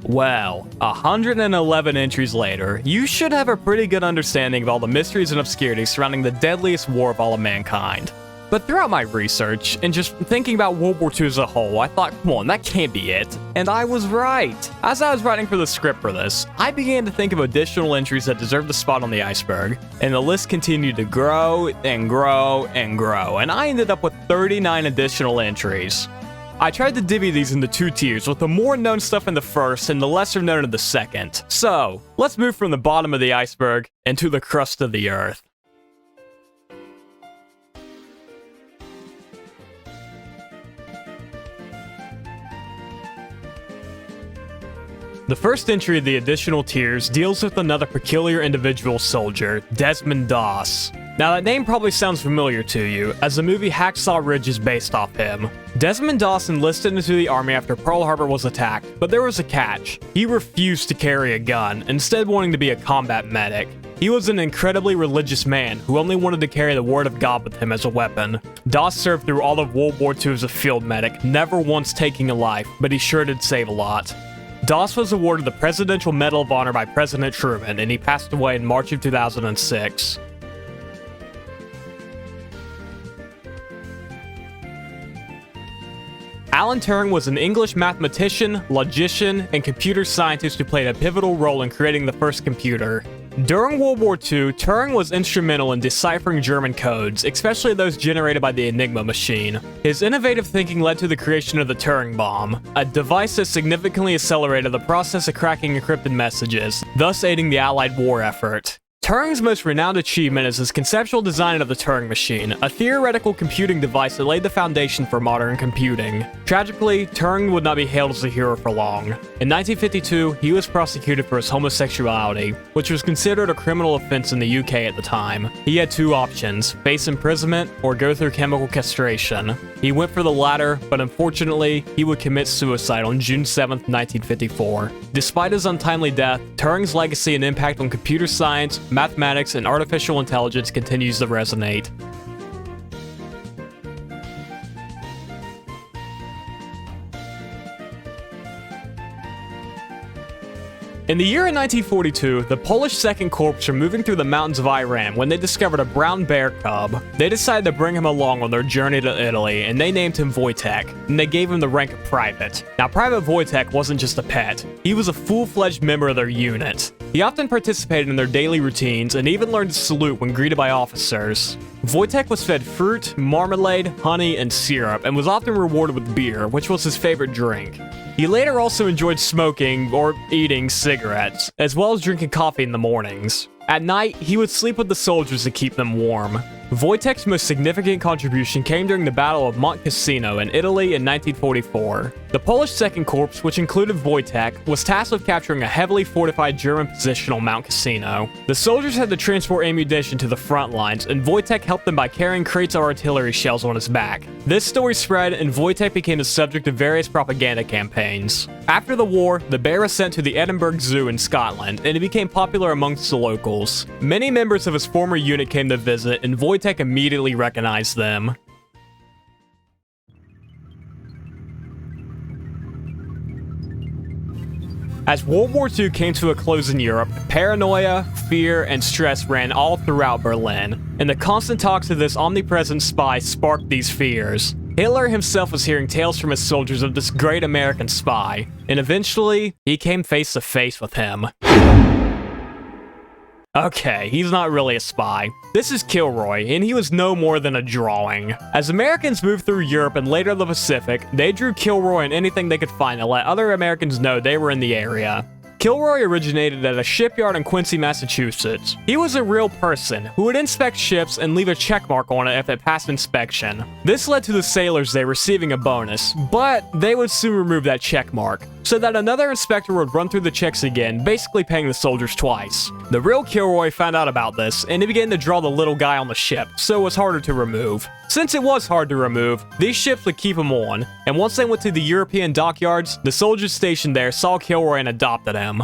Well, 111 entries later, you should have a pretty good understanding of all the mysteries and obscurities surrounding the deadliest war of all of mankind. But throughout my research, and just thinking about World War II as a whole, I thought, come on, that can't be it. And I was right. As I was writing for the script for this, I began to think of additional entries that deserved a spot on the iceberg, and the list continued to grow and grow and grow, and I ended up with 39 additional entries. I tried to divvy these into two tiers, with the more known stuff in the first and the lesser known in the second. So, let's move from the bottom of the iceberg into the crust of the earth. The first entry of the additional tiers deals with another peculiar individual soldier, Desmond Doss. Now that name probably sounds familiar to you, as the movie Hacksaw Ridge is based off him. Desmond Doss enlisted into the army after Pearl Harbor was attacked, but there was a catch. He refused to carry a gun, instead wanting to be a combat medic. He was an incredibly religious man who only wanted to carry the word of God with him as a weapon. Doss served through all of World War II as a field medic, never once taking a life, but he sure did save a lot. Doss was awarded the Presidential Medal of Honor by President Truman, and he passed away in March of 2006. Alan Turing was an English mathematician, logician, and computer scientist who played a pivotal role in creating the first computer. During World War II, Turing was instrumental in deciphering German codes, especially those generated by the Enigma machine. His innovative thinking led to the creation of the Turing bomb, a device that significantly accelerated the process of cracking encrypted messages, thus aiding the Allied war effort. Turing's most renowned achievement is his conceptual design of the Turing machine, a theoretical computing device that laid the foundation for modern computing. Tragically, Turing would not be hailed as a hero for long. In 1952, he was prosecuted for his homosexuality, which was considered a criminal offense in the UK at the time. He had two options: face imprisonment or go through chemical castration. He went for the latter, but unfortunately, he would commit suicide on June 7, 1954. Despite his untimely death, Turing's legacy and impact on computer science, mathematics, and artificial intelligence continues to resonate. In the year of 1942, the Polish 2nd Corps were moving through the mountains of Iran when they discovered a brown bear cub. They decided to bring him along on their journey to Italy, and they named him Wojtek, and they gave him the rank of private. Now, Private Wojtek wasn't just a pet, he was a full-fledged member of their unit. He often participated in their daily routines and even learned to salute when greeted by officers. Wojtek was fed fruit, marmalade, honey, and syrup, and was often rewarded with beer, which was his favorite drink. He later also enjoyed smoking or eating cigarettes, as well as drinking coffee in the mornings. At night, he would sleep with the soldiers to keep them warm. Wojtek's most significant contribution came during the Battle of Monte Cassino in Italy in 1944. The Polish 2nd Corps, which included Wojtek, was tasked with capturing a heavily fortified German position on Mount Cassino. The soldiers had to transport ammunition to the front lines, and Wojtek helped them by carrying crates of artillery shells on his back. This story spread, and Wojtek became the subject of various propaganda campaigns. After the war, the bear was sent to the Edinburgh Zoo in Scotland, and he became popular amongst the locals. Many members of his former unit came to visit, and Wojtek immediately recognized them. As World War II came to a close in Europe, paranoia, fear, and stress ran all throughout Berlin, and the constant talks of this omnipresent spy sparked these fears. Hitler himself was hearing tales from his soldiers of this great American spy, and eventually, he came face to face with him. Okay, he's not really a spy. This is Kilroy, and he was no more than a drawing. As Americans moved through Europe and later the Pacific, they drew Kilroy in anything they could find to let other Americans know they were in the area. Kilroy originated at a shipyard in Quincy, Massachusetts. He was a real person who would inspect ships and leave a checkmark on it if it passed inspection. This led to the sailors there receiving a bonus, but they would soon remove that checkmark, so that another inspector would run through the checks again, basically paying the soldiers twice. The real Kilroy found out about this, and he began to draw the little guy on the ship, so it was harder to remove. Since it was hard to remove, these ships would keep him on, and once they went to the European dockyards, the soldiers stationed there saw Kilroy and adopted him.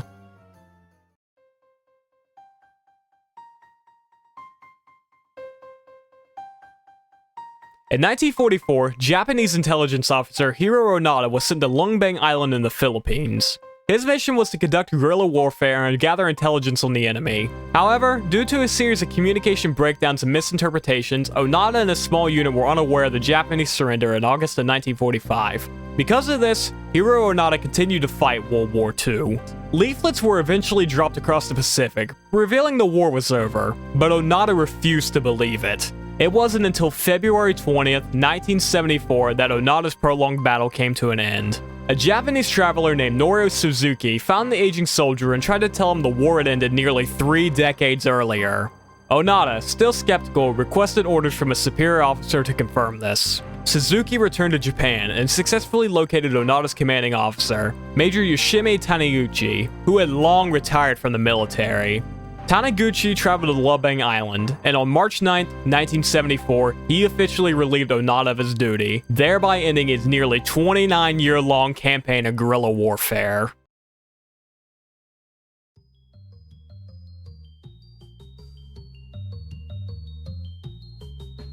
In 1944, Japanese intelligence officer Hiro Onada was sent to Lungbang Island in the Philippines. His mission was to conduct guerrilla warfare and gather intelligence on the enemy. However, due to a series of communication breakdowns and misinterpretations, Onada and his small unit were unaware of the Japanese surrender in August of 1945. Because of this, Hiro Onada continued to fight World War II. Leaflets were eventually dropped across the Pacific, revealing the war was over, but Onada refused to believe it. It wasn't until February 20th, 1974 that Onada's prolonged battle came to an end. A Japanese traveler named Norio Suzuki found the aging soldier and tried to tell him the war had ended nearly 3 decades earlier. Onada, still skeptical, requested orders from a superior officer to confirm this. Suzuki returned to Japan and successfully located Onada's commanding officer, Major Yoshimi Taniguchi, who had long retired from the military. Taniguchi traveled to Lungbang Island, and on March 9, 1974, he officially relieved Onada of his duty, thereby ending his nearly 29-year-long campaign of guerrilla warfare.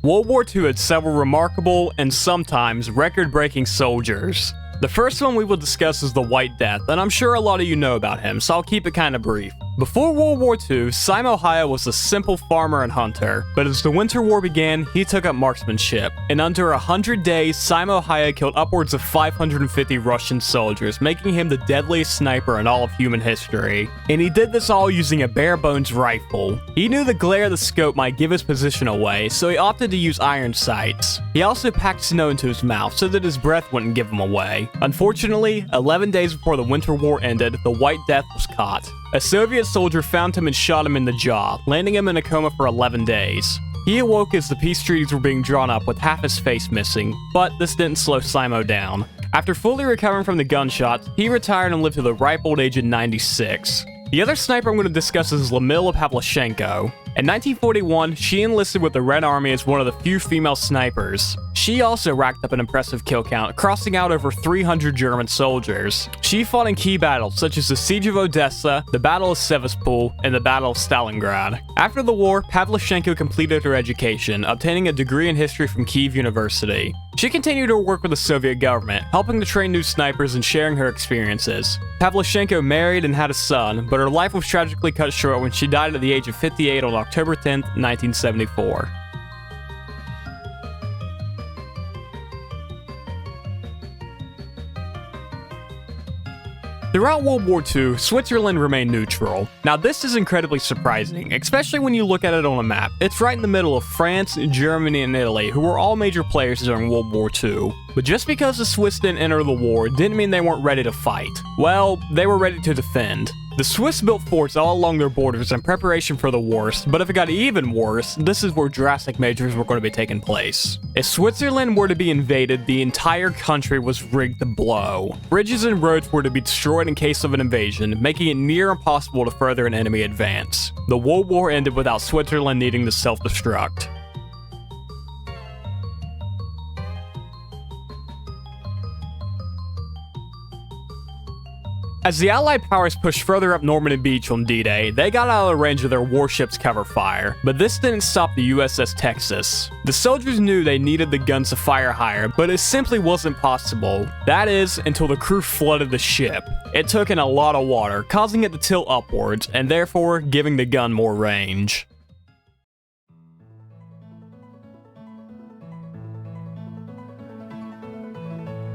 World War II had several remarkable and sometimes record-breaking soldiers. The first one we will discuss is the White Death, and I'm sure a lot of you know about him, so I'll keep it kind of brief. Before World War II, Simo Haya was a simple farmer and hunter, but as the Winter War began, he took up marksmanship. In under 100 days, Simo Haya killed upwards of 550 Russian soldiers, making him the deadliest sniper in all of human history. And he did this all using a bare-bones rifle. He knew the glare of the scope might give his position away, so he opted to use iron sights. He also packed snow into his mouth so that his breath wouldn't give him away. Unfortunately, 11 days before the Winter War ended, the White Death was caught. A Soviet soldier found him and shot him in the jaw, landing him in a coma for 11 days. He awoke as the peace treaties were being drawn up with half his face missing, but this didn't slow Simo down. After fully recovering from the gunshots, he retired and lived to the ripe old age of 96. The other sniper I'm going to discuss is Lyudmila Pavlichenko. In 1941, she enlisted with the Red Army as one of the few female snipers. She also racked up an impressive kill count, crossing out over 300 German soldiers. She fought in key battles such as the Siege of Odessa, the Battle of Sevastopol, and the Battle of Stalingrad. After the war, Pavlichenko completed her education, obtaining a degree in history from Kyiv University. She continued her work with the Soviet government, helping to train new snipers and sharing her experiences. Pavlichenko married and had a son, but her life was tragically cut short when she died at the age of 58 on October 10, 1974. Throughout World War II, Switzerland remained neutral. Now this is incredibly surprising, especially when you look at it on a map. It's right in the middle of France, Germany, and Italy, who were all major players during World War II. But just because the Swiss didn't enter the war didn't mean they weren't ready to fight. Well, they were ready to defend. The Swiss built forts all along their borders in preparation for the worst, but if it got even worse, this is where drastic measures were going to be taking place. If Switzerland were to be invaded, the entire country was rigged to blow. Bridges and roads were to be destroyed in case of an invasion, making it near impossible to further an enemy advance. The World War ended without Switzerland needing to self-destruct. As the Allied powers pushed further up Normandy Beach on D-Day, they got out of the range of their warships' cover fire, but this didn't stop the USS Texas. The soldiers knew they needed the guns to fire higher, but it simply wasn't possible. That is, until the crew flooded the ship. It took in a lot of water, causing it to tilt upwards, and therefore giving the gun more range.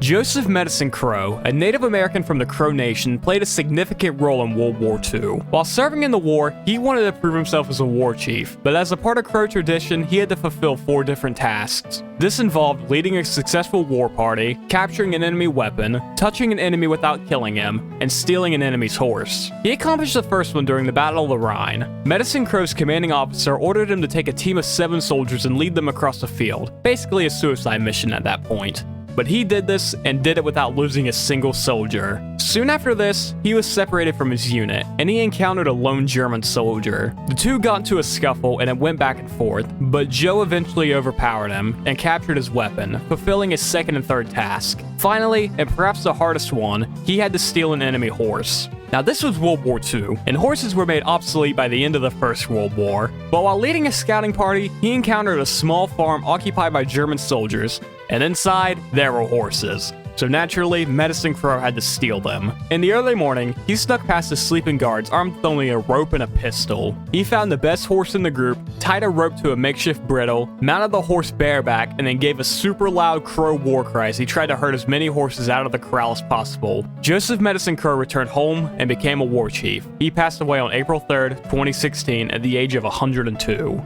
Joseph Medicine Crow, a Native American from the Crow Nation, played a significant role in World War II. While serving in the war, he wanted to prove himself as a war chief, but as a part of Crow tradition, he had to fulfill 4 different tasks. This involved leading a successful war party, capturing an enemy weapon, touching an enemy without killing him, and stealing an enemy's horse. He accomplished the first one during the Battle of the Rhine. Medicine Crow's commanding officer ordered him to take a team of 7 soldiers and lead them across the field, basically a suicide mission at that point. But he did this and did it without losing a single soldier. Soon after this, he was separated from his unit, and he encountered a lone German soldier. The two got into a scuffle and it went back and forth, but Joe eventually overpowered him and captured his weapon, fulfilling his second and third task. Finally, and perhaps the hardest one, he had to steal an enemy horse. Now this was World War II, and horses were made obsolete by the end of the First World War. But while leading a scouting party, he encountered a small farm occupied by German soldiers, and inside, there were horses. So naturally, Medicine Crow had to steal them. In the early morning, he snuck past the sleeping guards armed with only a rope and a pistol. He found the best horse in the group, tied a rope to a makeshift bridle, mounted the horse bareback, and then gave a super loud crow war cry as he tried to herd as many horses out of the corral as possible. Joseph Medicine Crow returned home and became a war chief. He passed away on April 3rd, 2016 at the age of 102.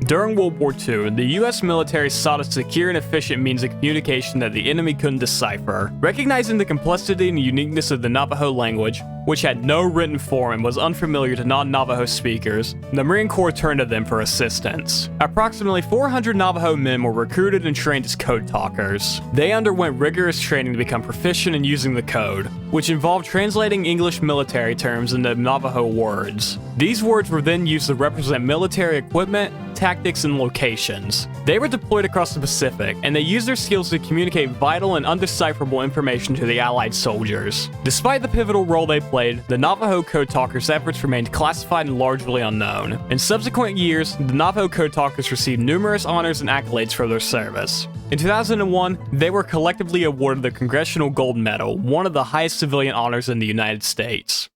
During World War II, the US military sought a secure and efficient means of communication that the enemy couldn't decipher. Recognizing the complexity and uniqueness of the Navajo language, which had no written form and was unfamiliar to non-Navajo speakers, the Marine Corps turned to them for assistance. Approximately 400 Navajo men were recruited and trained as code talkers. They underwent rigorous training to become proficient in using the code, which involved translating English military terms into Navajo words. These words were then used to represent military equipment, tactics, and locations. They were deployed across the Pacific, and they used their skills to communicate vital and undecipherable information to the Allied soldiers. Despite the pivotal role they played, the Navajo Code Talkers' efforts remained classified and largely unknown. In subsequent years, the Navajo Code Talkers received numerous honors and accolades for their service. In 2001, they were collectively awarded the Congressional Gold Medal, one of the highest civilian honors in the United States.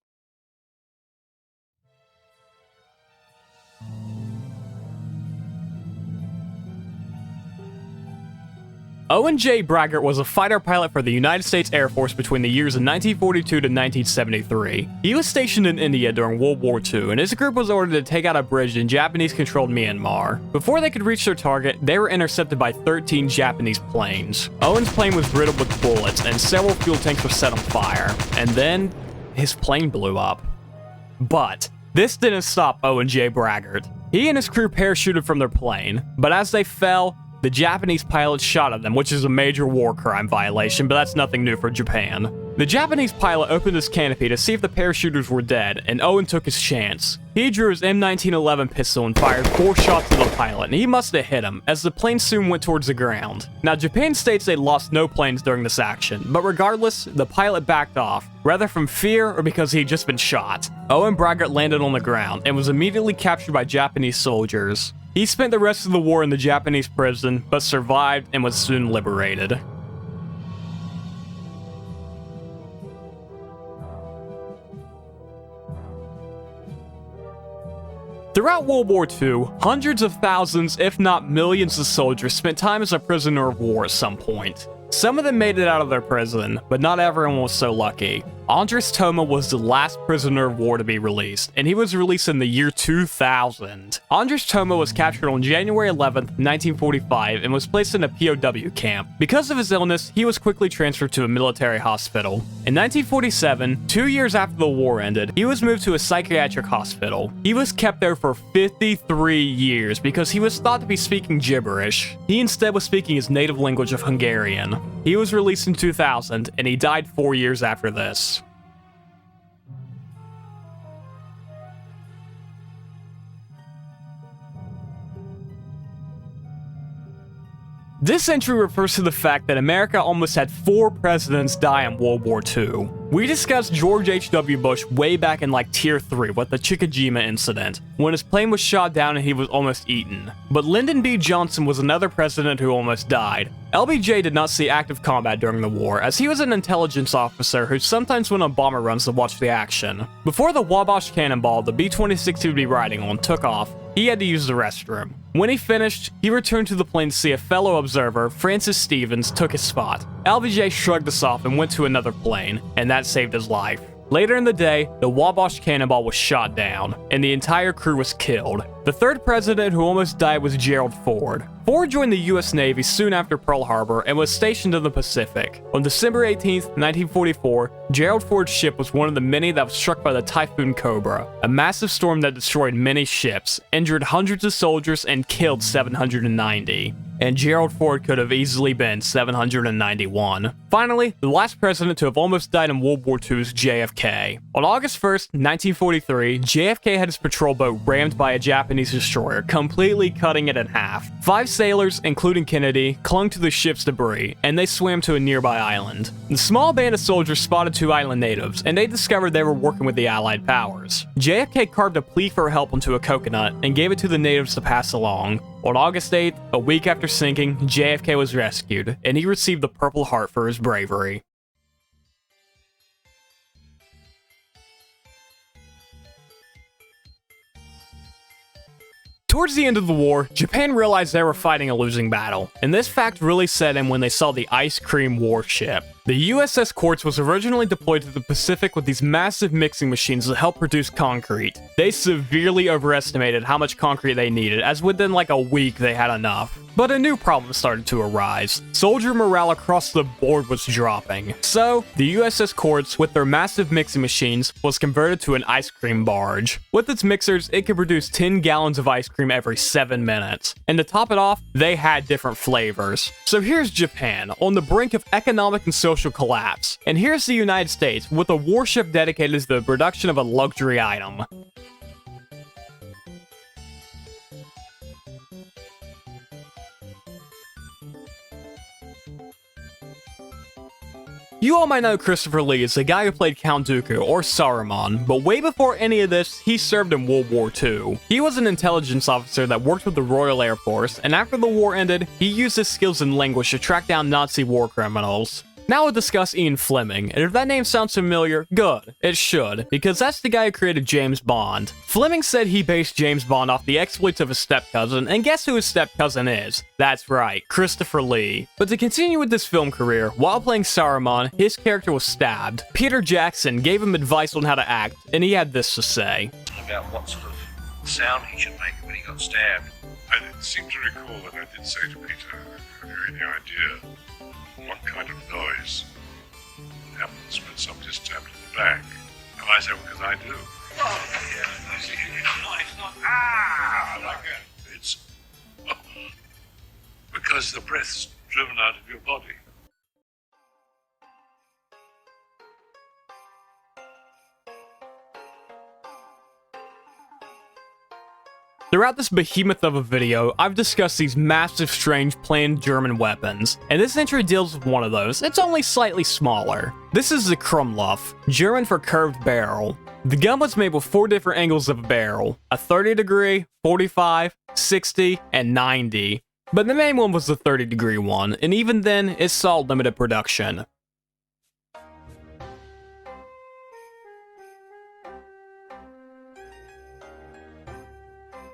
Owen J. Braggart was a fighter pilot for the United States Air Force between the years of 1942 to 1973. He was stationed in India during World War II, and his group was ordered to take out a bridge in Japanese-controlled Myanmar. Before they could reach their target, they were intercepted by 13 Japanese planes. Owen's plane was riddled with bullets, and several fuel tanks were set on fire. And then, his plane blew up. But this didn't stop Owen J. Braggart. He and his crew parachuted from their plane, but as they fell, the Japanese pilots shot at them, which is a major war crime violation, but that's nothing new for Japan. The Japanese pilot opened his canopy to see if the parachuters were dead, and Owen took his chance. He drew his M1911 pistol and fired 4 shots at the pilot, and he must have hit him, as the plane soon went towards the ground. Now, Japan states they lost no planes during this action, but regardless, the pilot backed off, whether from fear or because he had just been shot. Owen Braggart landed on the ground, and was immediately captured by Japanese soldiers. He spent the rest of the war in the Japanese prison, but survived and was soon liberated. Throughout World War II, hundreds of thousands, if not millions of soldiers spent time as a prisoner of war at some point. Some of them made it out of their prison, but not everyone was so lucky. Andres Toma was the last prisoner of war to be released, and he was released in the year 2000. Andres Toma was captured on January 11, 1945, and was placed in a POW camp. Because of his illness, he was quickly transferred to a military hospital. In 1947, 2 years after the war ended, he was moved to a psychiatric hospital. He was kept there for 53 years because he was thought to be speaking gibberish. He instead was speaking his native language of Hungarian. He was released in 2000, and he died 4 years after this. This entry refers to the fact that America almost had 4 presidents die in World War II. We discussed George H.W. Bush way back in like Tier 3 with the Chickajima incident, when his plane was shot down and he was almost eaten. But Lyndon B. Johnson was another president who almost died. LBJ did not see active combat during the war, as he was an intelligence officer who sometimes went on bomber runs to watch the action. Before the Wabash cannonball the B-26 he would be riding on took off, he had to use the restroom. When he finished, he returned to the plane to see a fellow observer, Francis Stevens, took his spot. LBJ shrugged this off and went to another plane, and that saved his life. Later in the day, the Wabash cannonball was shot down, and the entire crew was killed. The third president who almost died was Gerald Ford. Ford joined the US Navy soon after Pearl Harbor and was stationed in the Pacific. On December 18, 1944, Gerald Ford's ship was one of the many that was struck by the Typhoon Cobra, a massive storm that destroyed many ships, injured hundreds of soldiers, and killed 790. And Gerald Ford could have easily been 791. Finally, the last president to have almost died in World War II is JFK. On August 1st, 1943, JFK had his patrol boat rammed by a Japanese destroyer, completely cutting it in half. 5 sailors, including Kennedy, clung to the ship's debris, and they swam to a nearby island. The small band of soldiers spotted 2 island natives, and they discovered they were working with the Allied powers. JFK carved a plea for help onto a coconut and gave it to the natives to pass along. On August 8th, a week after sinking, JFK was rescued, and he received the Purple Heart for his bravery. Towards the end of the war, Japan realized they were fighting a losing battle, and this fact really set in when they saw the Ice Cream warship. The USS Quartz was originally deployed to the Pacific with these massive mixing machines that help produce concrete. They severely overestimated how much concrete they needed, as within like a week they had enough. But a new problem started to arise. Soldier morale across the board was dropping. So, the USS Quartz, with their massive mixing machines, was converted to an ice cream barge. With its mixers, it could produce 10 gallons of ice cream every 7 minutes. And to top it off, they had different flavors. So here's Japan, on the brink of economic and social collapse. And here's the United States, with a warship dedicated to the production of a luxury item. You all might know Christopher Lee as the guy who played Count Dooku, or Saruman, but way before any of this, he served in World War II. He was an intelligence officer that worked with the Royal Air Force, and after the war ended, he used his skills in language to track down Nazi war criminals. Now we'll discuss Ian Fleming, and if that name sounds familiar, good. It should, because that's the guy who created James Bond. Fleming said he based James Bond off the exploits of his step-cousin, and guess who his step-cousin is? That's right, Christopher Lee. But to continue with this film career, while playing Saruman, his character was stabbed. Peter Jackson gave him advice on how to act, and he had this to say. About what sort of sound he should make when he got stabbed. I seem to recall that I did say to Peter, have you any idea what kind of noise happens when somebody's stabbed in the back? And I said, because I do. Oh, yeah, it's not, I like that. It's because the breath's driven out of your body. Throughout this behemoth of a video, I've discussed these massive, strange, planned German weapons, and this entry deals with one of those. It's only slightly smaller. This is the Krummluff, German for curved barrel. The gun was made with 4 different angles of a barrel, a 30 degree, 45, 60, and 90. But the main one was the 30 degree one, and even then, it saw limited production.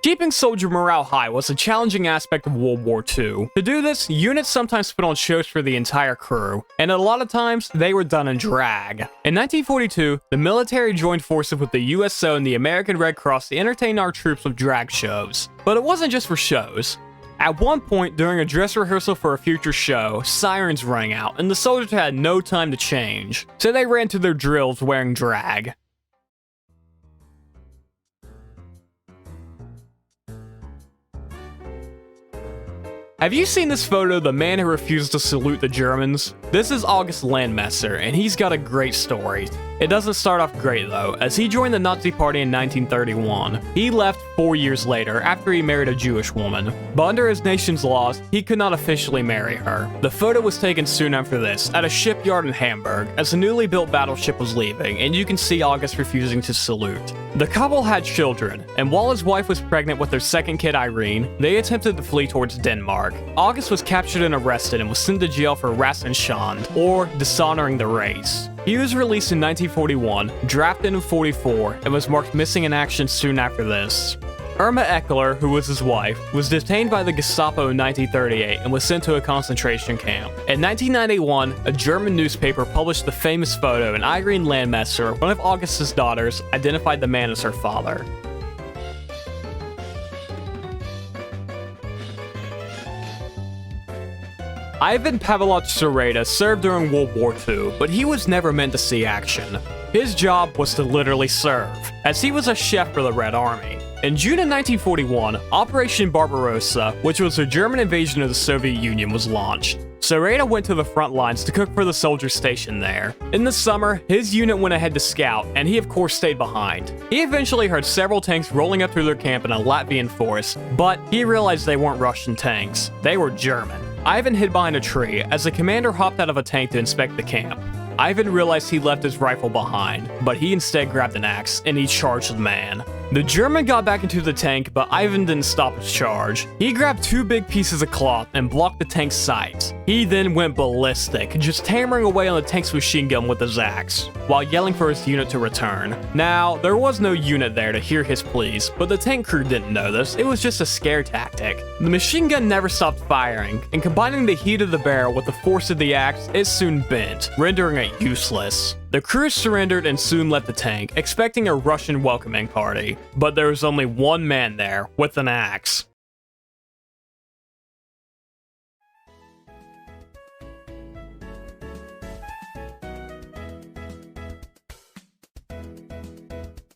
Keeping soldier morale high was a challenging aspect of World War II. To do this, units sometimes put on shows for the entire crew, and a lot of times, they were done in drag. In 1942, the military joined forces with the USO and the American Red Cross to entertain our troops with drag shows. But it wasn't just for shows. At one point, during a dress rehearsal for a future show, sirens rang out, and the soldiers had no time to change, so they ran to their drills wearing drag. Have you seen this photo of the man who refused to salute the Germans? This is August Landmesser, and he's got a great story. It doesn't start off great though, as he joined the Nazi Party in 1931. He left 4 years later after he married a Jewish woman, but under his nation's laws, he could not officially marry her. The photo was taken soon after this at a shipyard in Hamburg as a newly built battleship was leaving, and you can see August refusing to salute. The couple had children, and while his wife was pregnant with their second kid Irene, they attempted to flee towards Denmark. August was captured and arrested and was sent to jail for Rassenschande, or dishonoring the race. He was released in 1941, drafted in 44, and was marked missing in action soon after this. Irma Eckler, who was his wife, was detained by the Gestapo in 1938 and was sent to a concentration camp. In 1991, a German newspaper published the famous photo, and Irene Landmesser, one of August's daughters, identified the man as her father. Ivan Pavlovich Sereda served during World War II, but he was never meant to see action. His job was to literally serve, as he was a chef for the Red Army. In June of 1941, Operation Barbarossa, which was a German invasion of the Soviet Union, was launched. Sereda went to the front lines to cook for the soldiers stationed there. In the summer, his unit went ahead to scout, and he of course stayed behind. He eventually heard several tanks rolling up through their camp in a Latvian forest, but he realized they weren't Russian tanks, they were German. Ivan hid behind a tree as the commander hopped out of a tank to inspect the camp. Ivan realized he left his rifle behind, but he instead grabbed an axe and he charged the man. The German got back into the tank, but Ivan didn't stop his charge. He grabbed 2 big pieces of cloth and blocked the tank's sights. He then went ballistic, just hammering away on the tank's machine gun with his axe, while yelling for his unit to return. Now, there was no unit there to hear his pleas, but the tank crew didn't know this. It was just a scare tactic. The machine gun never stopped firing, and combining the heat of the barrel with the force of the axe, it soon bent, rendering it useless. The crew surrendered and soon left the tank, expecting a Russian welcoming party, but there was only one man there with an axe.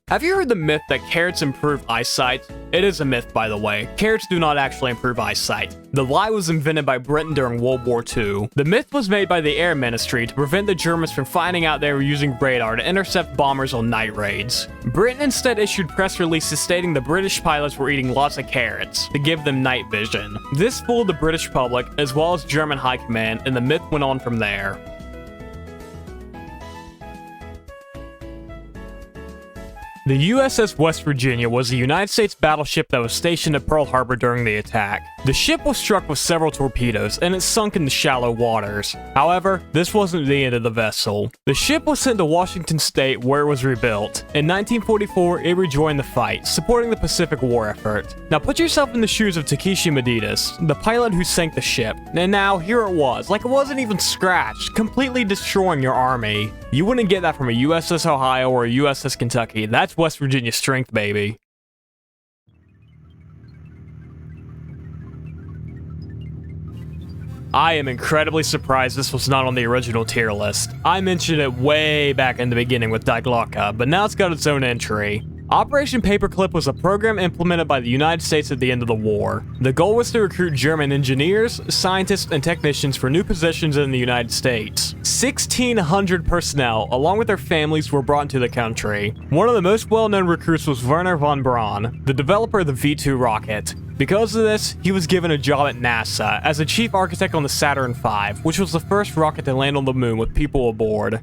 Have you heard the myth that carrots improve eyesight? It is a myth, by the way. Carrots do not actually improve eyesight. The lie was invented by Britain during World War II. The myth was made by the Air Ministry to prevent the Germans from finding out they were using radar to intercept bombers on night raids. Britain instead issued press releases stating the British pilots were eating lots of carrots to give them night vision. This fooled the British public as well as German high command, and the myth went on from there. The USS West Virginia was a United States battleship that was stationed at Pearl Harbor during the attack. The ship was struck with several torpedoes, and it sunk into shallow waters. However, this wasn't the end of the vessel. The ship was sent to Washington State, where it was rebuilt. In 1944, it rejoined the fight, supporting the Pacific War effort. Now put yourself in the shoes of Takeshi Meditas, the pilot who sank the ship, and now here it was, like it wasn't even scratched, completely destroying your army. You wouldn't get that from a USS Ohio or a USS Kentucky. That's West Virginia strength, baby. I am incredibly surprised this was not on the original tier list. I mentioned it way back in the beginning with Die Glocke, but now it's got its own entry. Operation Paperclip was a program implemented by the United States at the end of the war. The goal was to recruit German engineers, scientists, and technicians for new positions in the United States. 1,600 personnel, along with their families, were brought into the country. One of the most well-known recruits was Werner von Braun, the developer of the V-2 rocket. Because of this, he was given a job at NASA as a chief architect on the Saturn V, which was the first rocket to land on the moon with people aboard.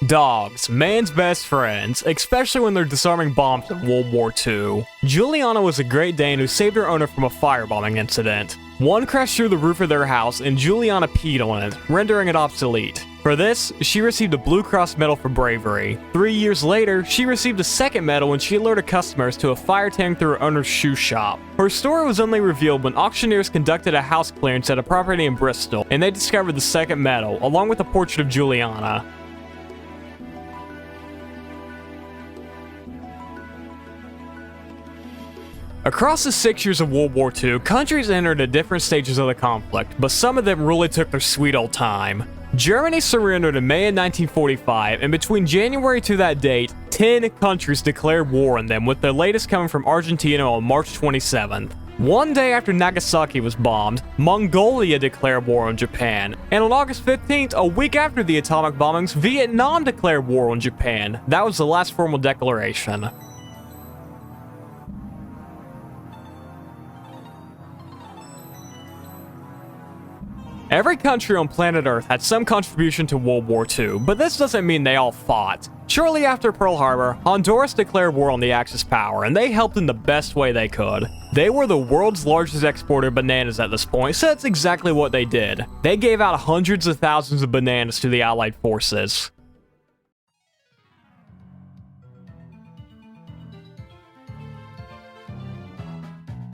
Dogs, man's best friends, especially when they're disarming bombs in World War II. Juliana was a Great Dane who saved her owner from a firebombing incident. One crashed through the roof of their house and Juliana peed on it, rendering it obsolete. For this, she received a Blue Cross medal for bravery. 3 years later, she received a second medal when she alerted customers to a fire tearing through her owner's shoe shop. Her story was only revealed when auctioneers conducted a house clearance at a property in Bristol, and they discovered the second medal, along with a portrait of Juliana. Across the 6 years of World War II, countries entered at different stages of the conflict, but some of them really took their sweet old time. Germany surrendered in May of 1945, and between January to that date, 10 countries declared war on them, with the latest coming from Argentina on March 27th. One day after Nagasaki was bombed, Mongolia declared war on Japan, and on August 15th, a week after the atomic bombings, Vietnam declared war on Japan. That was the last formal declaration. Every country on planet Earth had some contribution to World War II, but this doesn't mean they all fought. Shortly after Pearl Harbor, Honduras declared war on the Axis power, and they helped in the best way they could. They were the world's largest exporter of bananas at this point, so that's exactly what they did. They gave out hundreds of thousands of bananas to the Allied forces.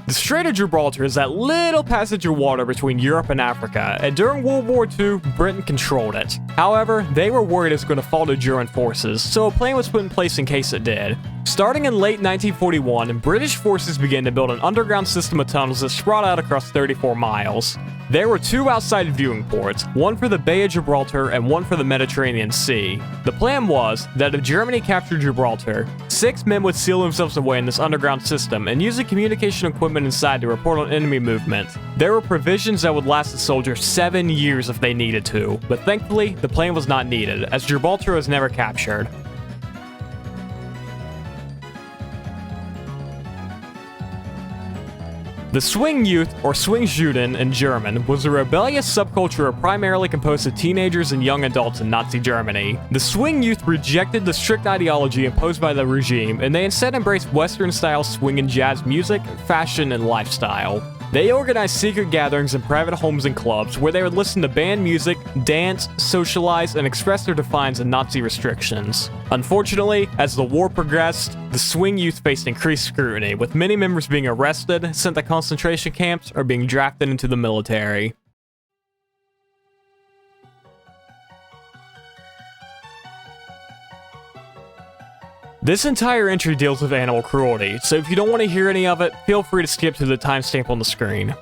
The Strait of Gibraltar is that little passage of water between Europe and Africa, and during World War II, Britain controlled it. However, they were worried it was going to fall to German forces, so a plan was put in place in case it did. Starting in late 1941, British forces began to build an underground system of tunnels that spread out across 34 miles. There were two outside viewing ports, one for the Bay of Gibraltar and one for the Mediterranean Sea. The plan was that if Germany captured Gibraltar, 6 men would seal themselves away in this underground system and use the communication equipment inside to report on enemy movement. There were provisions that would last the soldiers 7 years if they needed to, but thankfully, the plan was not needed, as Gibraltar was never captured. The Swing Youth, or Swingjuden in German, was a rebellious subculture primarily composed of teenagers and young adults in Nazi Germany. The Swing Youth rejected the strict ideology imposed by the regime, and they instead embraced Western-style swing and jazz music, fashion, and lifestyle. They organized secret gatherings in private homes and clubs where they would listen to band music, dance, socialize, and express their defiance of Nazi restrictions. Unfortunately, as the war progressed, the Swing Youth faced increased scrutiny, with many members being arrested, sent to concentration camps, or being drafted into the military. This entire entry deals with animal cruelty, so if you don't want to hear any of it, feel free to skip to the timestamp on the screen.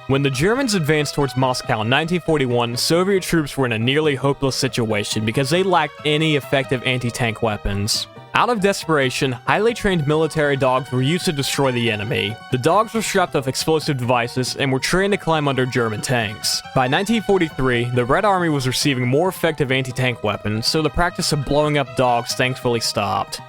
When the Germans advanced towards Moscow in 1941, Soviet troops were in a nearly hopeless situation because they lacked any effective anti-tank weapons. Out of desperation, highly trained military dogs were used to destroy the enemy. The dogs were strapped with explosive devices and were trained to climb under German tanks. By 1943, the Red Army was receiving more effective anti-tank weapons, so the practice of blowing up dogs thankfully stopped.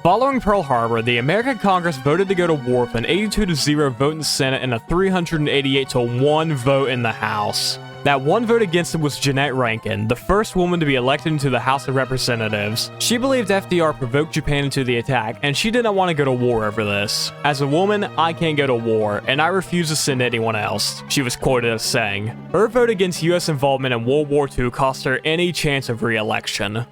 Following Pearl Harbor, the American Congress voted to go to war with an 82-0 vote in the Senate and a 388-1 vote in the House. That one vote against it was Jeannette Rankin, the first woman to be elected into the House of Representatives. She believed FDR provoked Japan into the attack, and she did not want to go to war over this. "As a woman, I can't go to war, and I refuse to send anyone else," she was quoted as saying. Her vote against US involvement in World War II cost her any chance of re-election.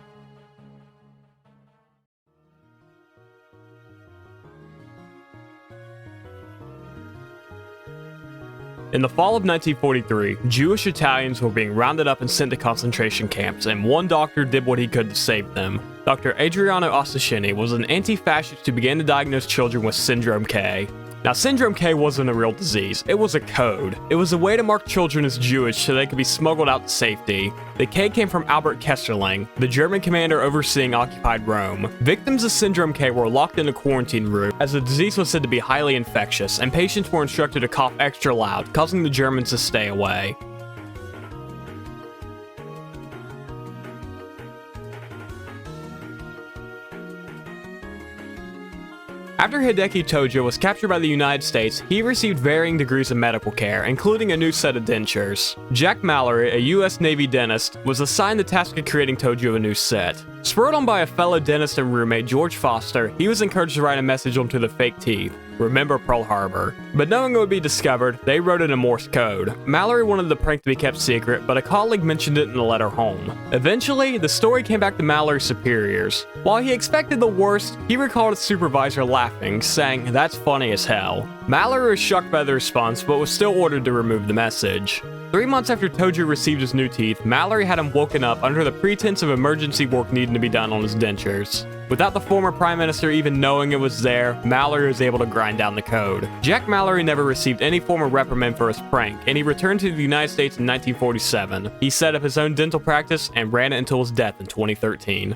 In the fall of 1943, Jewish Italians were being rounded up and sent to concentration camps, and one doctor did what he could to save them. Dr. Adriano Ossicini was an anti-fascist who began to diagnose children with Syndrome K. Now, Syndrome K wasn't a real disease, it was a code. It was a way to mark children as Jewish so they could be smuggled out to safety. The K came from Albert Kesselring, the German commander overseeing occupied Rome. Victims of Syndrome K were locked in a quarantine room, as the disease was said to be highly infectious, and patients were instructed to cough extra loud, causing the Germans to stay away. After Hideki Tojo was captured by the United States, he received varying degrees of medical care, including a new set of dentures. Jack Mallory, a US Navy dentist, was assigned the task of creating Tojo a new set. Spurred on by a fellow dentist and roommate, George Foster, he was encouraged to write a message onto the fake teeth: "Remember Pearl Harbor." But knowing it would be discovered, they wrote it in Morse code. Mallory wanted the prank to be kept secret, but a colleague mentioned it in a letter home. Eventually, the story came back to Mallory's superiors. While he expected the worst, he recalled his supervisor laughing, saying, "That's funny as hell." Mallory was shocked by the response, but was still ordered to remove the message. 3 months after Tojo received his new teeth, Mallory had him woken up under the pretense of emergency work needing to be done on his dentures. Without the former prime minister even knowing it was there, Mallory was able to grind down the code. Jack Mallory never received any form of reprimand for his prank, and he returned to the United States in 1947. He set up his own dental practice and ran it until his death in 2013.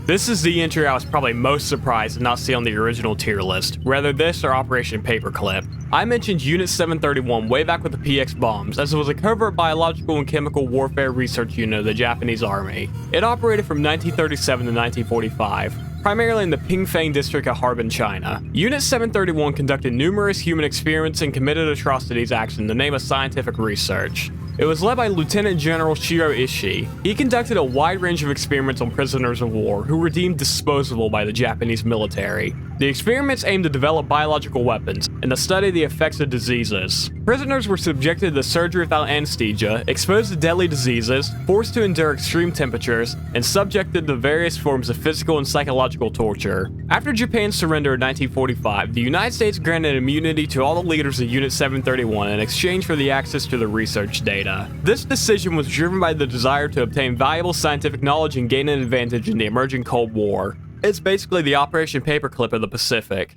This is the entry I was probably most surprised to not see on the original tier list, whether this or Operation Paperclip. I mentioned Unit 731 way back with the PX bombs, as it was a covert biological and chemical warfare research unit of the Japanese Army. It operated from 1937 to 1945, primarily in the Pingfang district of Harbin, China. Unit 731 conducted numerous human experiments and committed atrocities acts in the name of scientific research. It was led by Lieutenant General Shiro Ishii. He conducted a wide range of experiments on prisoners of war who were deemed disposable by the Japanese military. The experiments aimed to develop biological weapons and to study the effects of diseases. Prisoners were subjected to surgery without anesthesia, exposed to deadly diseases, forced to endure extreme temperatures, and subjected to various forms of physical and psychological torture. After Japan's surrender in 1945, the United States granted immunity to all the leaders of Unit 731 in exchange for the access to the research data. This decision was driven by the desire to obtain valuable scientific knowledge and gain an advantage in the emerging Cold War. It's basically the Operation Paperclip of the Pacific.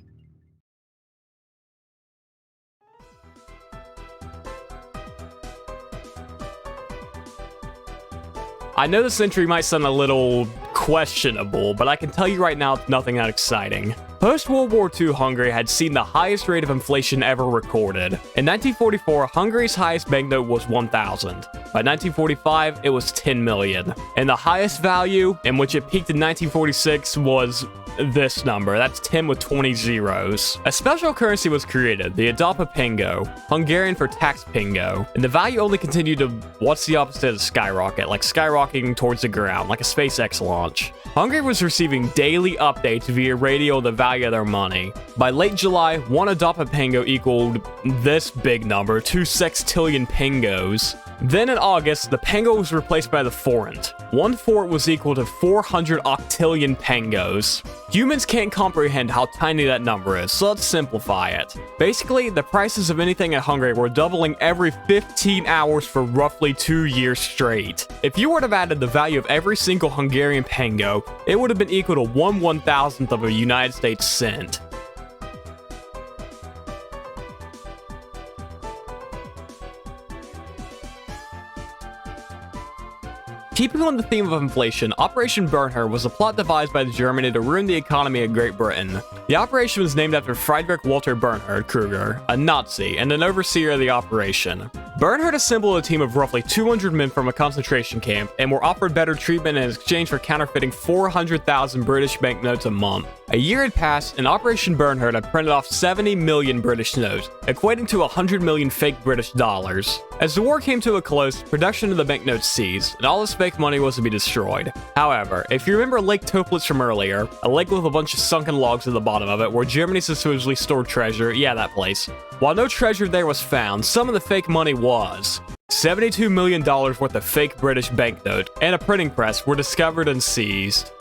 I know this entry might sound a little questionable, but I can tell you right now it's nothing that exciting. Post-World War II, Hungary had seen the highest rate of inflation ever recorded. In 1944, Hungary's highest banknote was 1,000. By 1945, it was 10 million. And the highest value, in which it peaked in 1946, was this number. That's 10 with 20 zeros. A special currency was created, the disapearing, Hungarian for tax pingo, and the value only continued to, what's the opposite of skyrocket, like skyrocketing towards the ground, like a SpaceX launch. Hungary was receiving daily updates via radio of the value of their money. By late July, one disapearing equaled this big number, 2 sextillion pingos. Then in August, the pengo was replaced by the forint. 1 forint was equal to 400 octillion pengos. Humans can't comprehend how tiny that number is, so let's simplify it. Basically, the prices of anything in Hungary were doubling every 15 hours for roughly 2 years straight. If you were to have added the value of every single Hungarian pengo, it would have been equal to 1/1000th of a United States cent. Keeping on the theme of inflation, Operation Bernhard was a plot devised by Germany to ruin the economy of Great Britain. The operation was named after Friedrich Walter Bernhard Kruger, a Nazi, and an overseer of the operation. Bernhard assembled a team of roughly 200 men from a concentration camp and were offered better treatment in exchange for counterfeiting 400,000 British banknotes a month. A year had passed, and Operation Bernhard had printed off 70 million British notes, equating to 100 million fake British dollars. As the war came to a close, production of the banknotes ceased, and all this fake money was to be destroyed. However, if you remember Lake Toplitz from earlier, a lake with a bunch of sunken logs at the bottom of it where Germany supposedly stored treasure, yeah, that place. While no treasure there was found, some of the fake money was. $72 million worth of fake British banknote and a printing press were discovered and seized.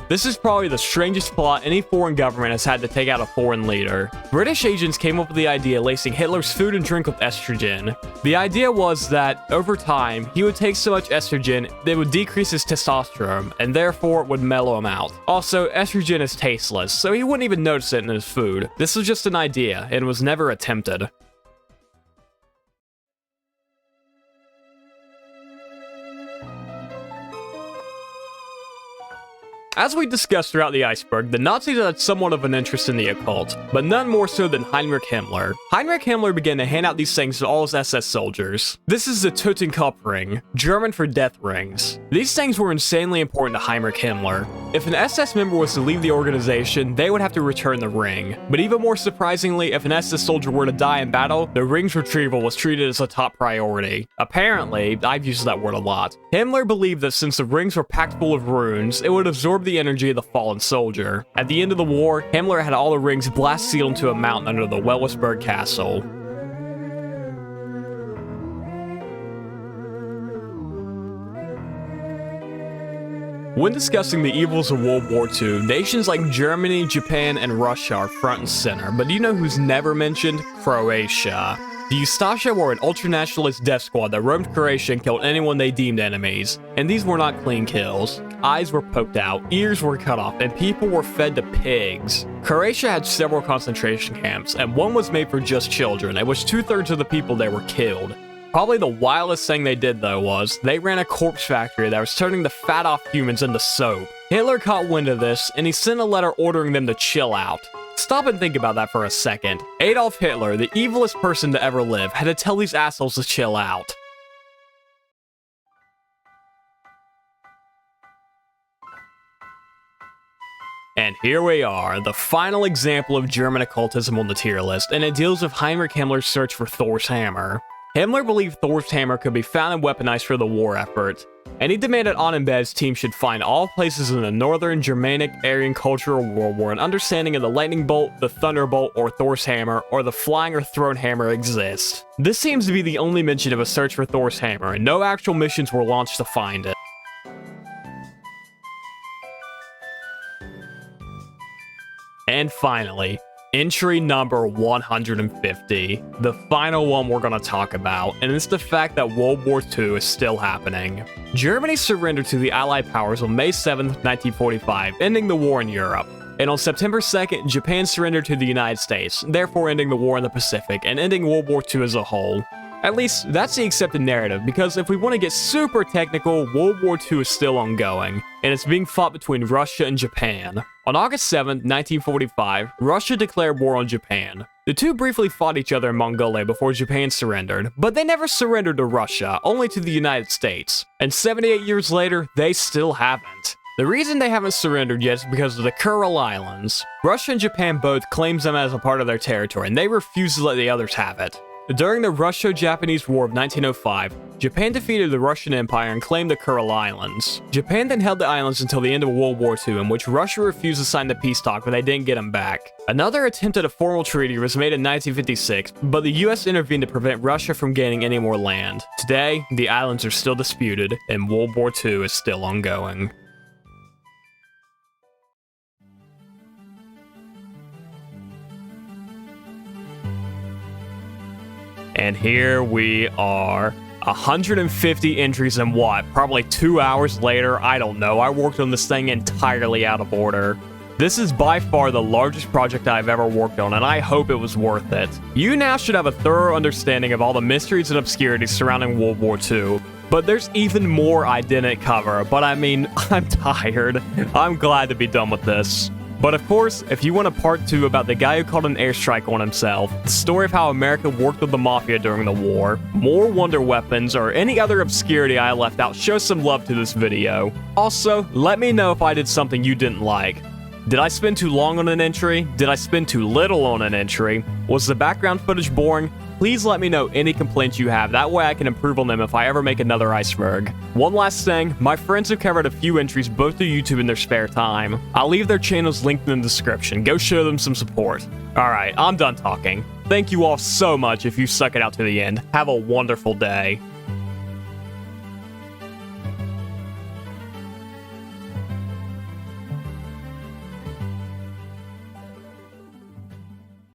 This is probably the strangest plot any foreign government has had to take out a foreign leader. British agents came up with the idea of lacing Hitler's food and drink with estrogen. The idea was that, over time, he would take so much estrogen that it would decrease his testosterone, and therefore it would mellow him out. Also, estrogen is tasteless, so he wouldn't even notice it in his food. This was just an idea, and was never attempted. As we discussed throughout the Iceberg, the Nazis had somewhat of an interest in the occult, but none more so than Heinrich Himmler. Heinrich Himmler began to hand out these things to all his SS soldiers. This is the Totenkopfring, German for death rings. These things were insanely important to Heinrich Himmler. If an SS member was to leave the organization, they would have to return the ring. But even more surprisingly, if an SS soldier were to die in battle, the ring's retrieval was treated as a top priority. Apparently, I've used that word a lot, Himmler believed that since the rings were packed full of runes, it would absorb the energy of the fallen soldier. At the end of the war, Himmler had all the rings blast sealed into a mountain under the Wewelsburg Castle. When discussing the evils of World War II, nations like Germany, Japan, and Russia are front and center, but do you know who's never mentioned? Croatia. The Ustaša were an ultranationalist death squad that roamed Croatia and killed anyone they deemed enemies. And these were not clean kills. Eyes were poked out, ears were cut off, and people were fed to pigs. Croatia had several concentration camps, and one was made for just children, at which 2/3 of the people there were killed. Probably the wildest thing they did though was, they ran a corpse factory that was turning the fat off humans into soap. Hitler caught wind of this, and he sent a letter ordering them to chill out. Stop and think about that for a second. Adolf Hitler, the evilest person to ever live, had to tell these assholes to chill out. And here we are, the final example of German occultism on the tier list, and it deals with Heinrich Himmler's search for Thor's hammer. Himmler believed Thor's hammer could be found and weaponized for the war effort, and he demanded Annenbed's team should find all places in the northern Germanic Aryan cultural world where an understanding of the lightning bolt, the thunderbolt, or Thor's hammer, or the flying or thrown hammer exists. This seems to be the only mention of a search for Thor's hammer, and no actual missions were launched to find it. And finally, entry number 150, the final one we're going to talk about, and it's the fact that World War II is still happening. Germany surrendered to the Allied powers on May 7, 1945, ending the war in Europe. And on September 2nd, Japan surrendered to the United States, therefore ending the war in the Pacific and ending World War II as a whole. At least, that's the accepted narrative, because if we want to get super technical, World War II is still ongoing, and it's being fought between Russia and Japan. On August 7, 1945, Russia declared war on Japan. The two briefly fought each other in Mongolia before Japan surrendered, but they never surrendered to Russia, only to the United States. And 78 years later, they still haven't. The reason they haven't surrendered yet is because of the Kuril Islands. Russia and Japan both claims them as a part of their territory, and they refuse to let the others have it. During the Russo-Japanese War of 1905, Japan defeated the Russian Empire and claimed the Kuril Islands. Japan then held the islands until the end of World War II, in which Russia refused to sign the peace talks, but they didn't get them back. Another attempt at a formal treaty was made in 1956, but the US intervened to prevent Russia from gaining any more land. Today, the islands are still disputed, and World War II is still ongoing. And here we are, 150 entries in what, probably 2 hours later? I don't know, I worked on this thing entirely out of order. This is by far the largest project I've ever worked on, and I hope it was worth it. You now should have a thorough understanding of all the mysteries and obscurities surrounding World War II. But there's even more I didn't cover, but I mean, I'm tired. I'm glad to be done with this. But of course, if you want a part 2 about the guy who called an airstrike on himself, the story of how America worked with the Mafia during the war, more wonder weapons, or any other obscurity I left out, show some love to this video. Also, let me know if I did something you didn't like. Did I spend too long on an entry? Did I spend too little on an entry? Was the background footage boring? Please let me know any complaints you have, that way I can improve on them if I ever make another Iceberg. One last thing, my friends have covered a few entries both to YouTube in their spare time. I'll leave their channels linked in the description, go show them some support. Alright, I'm done talking. Thank you all so much if you stuck it out to the end. Have a wonderful day.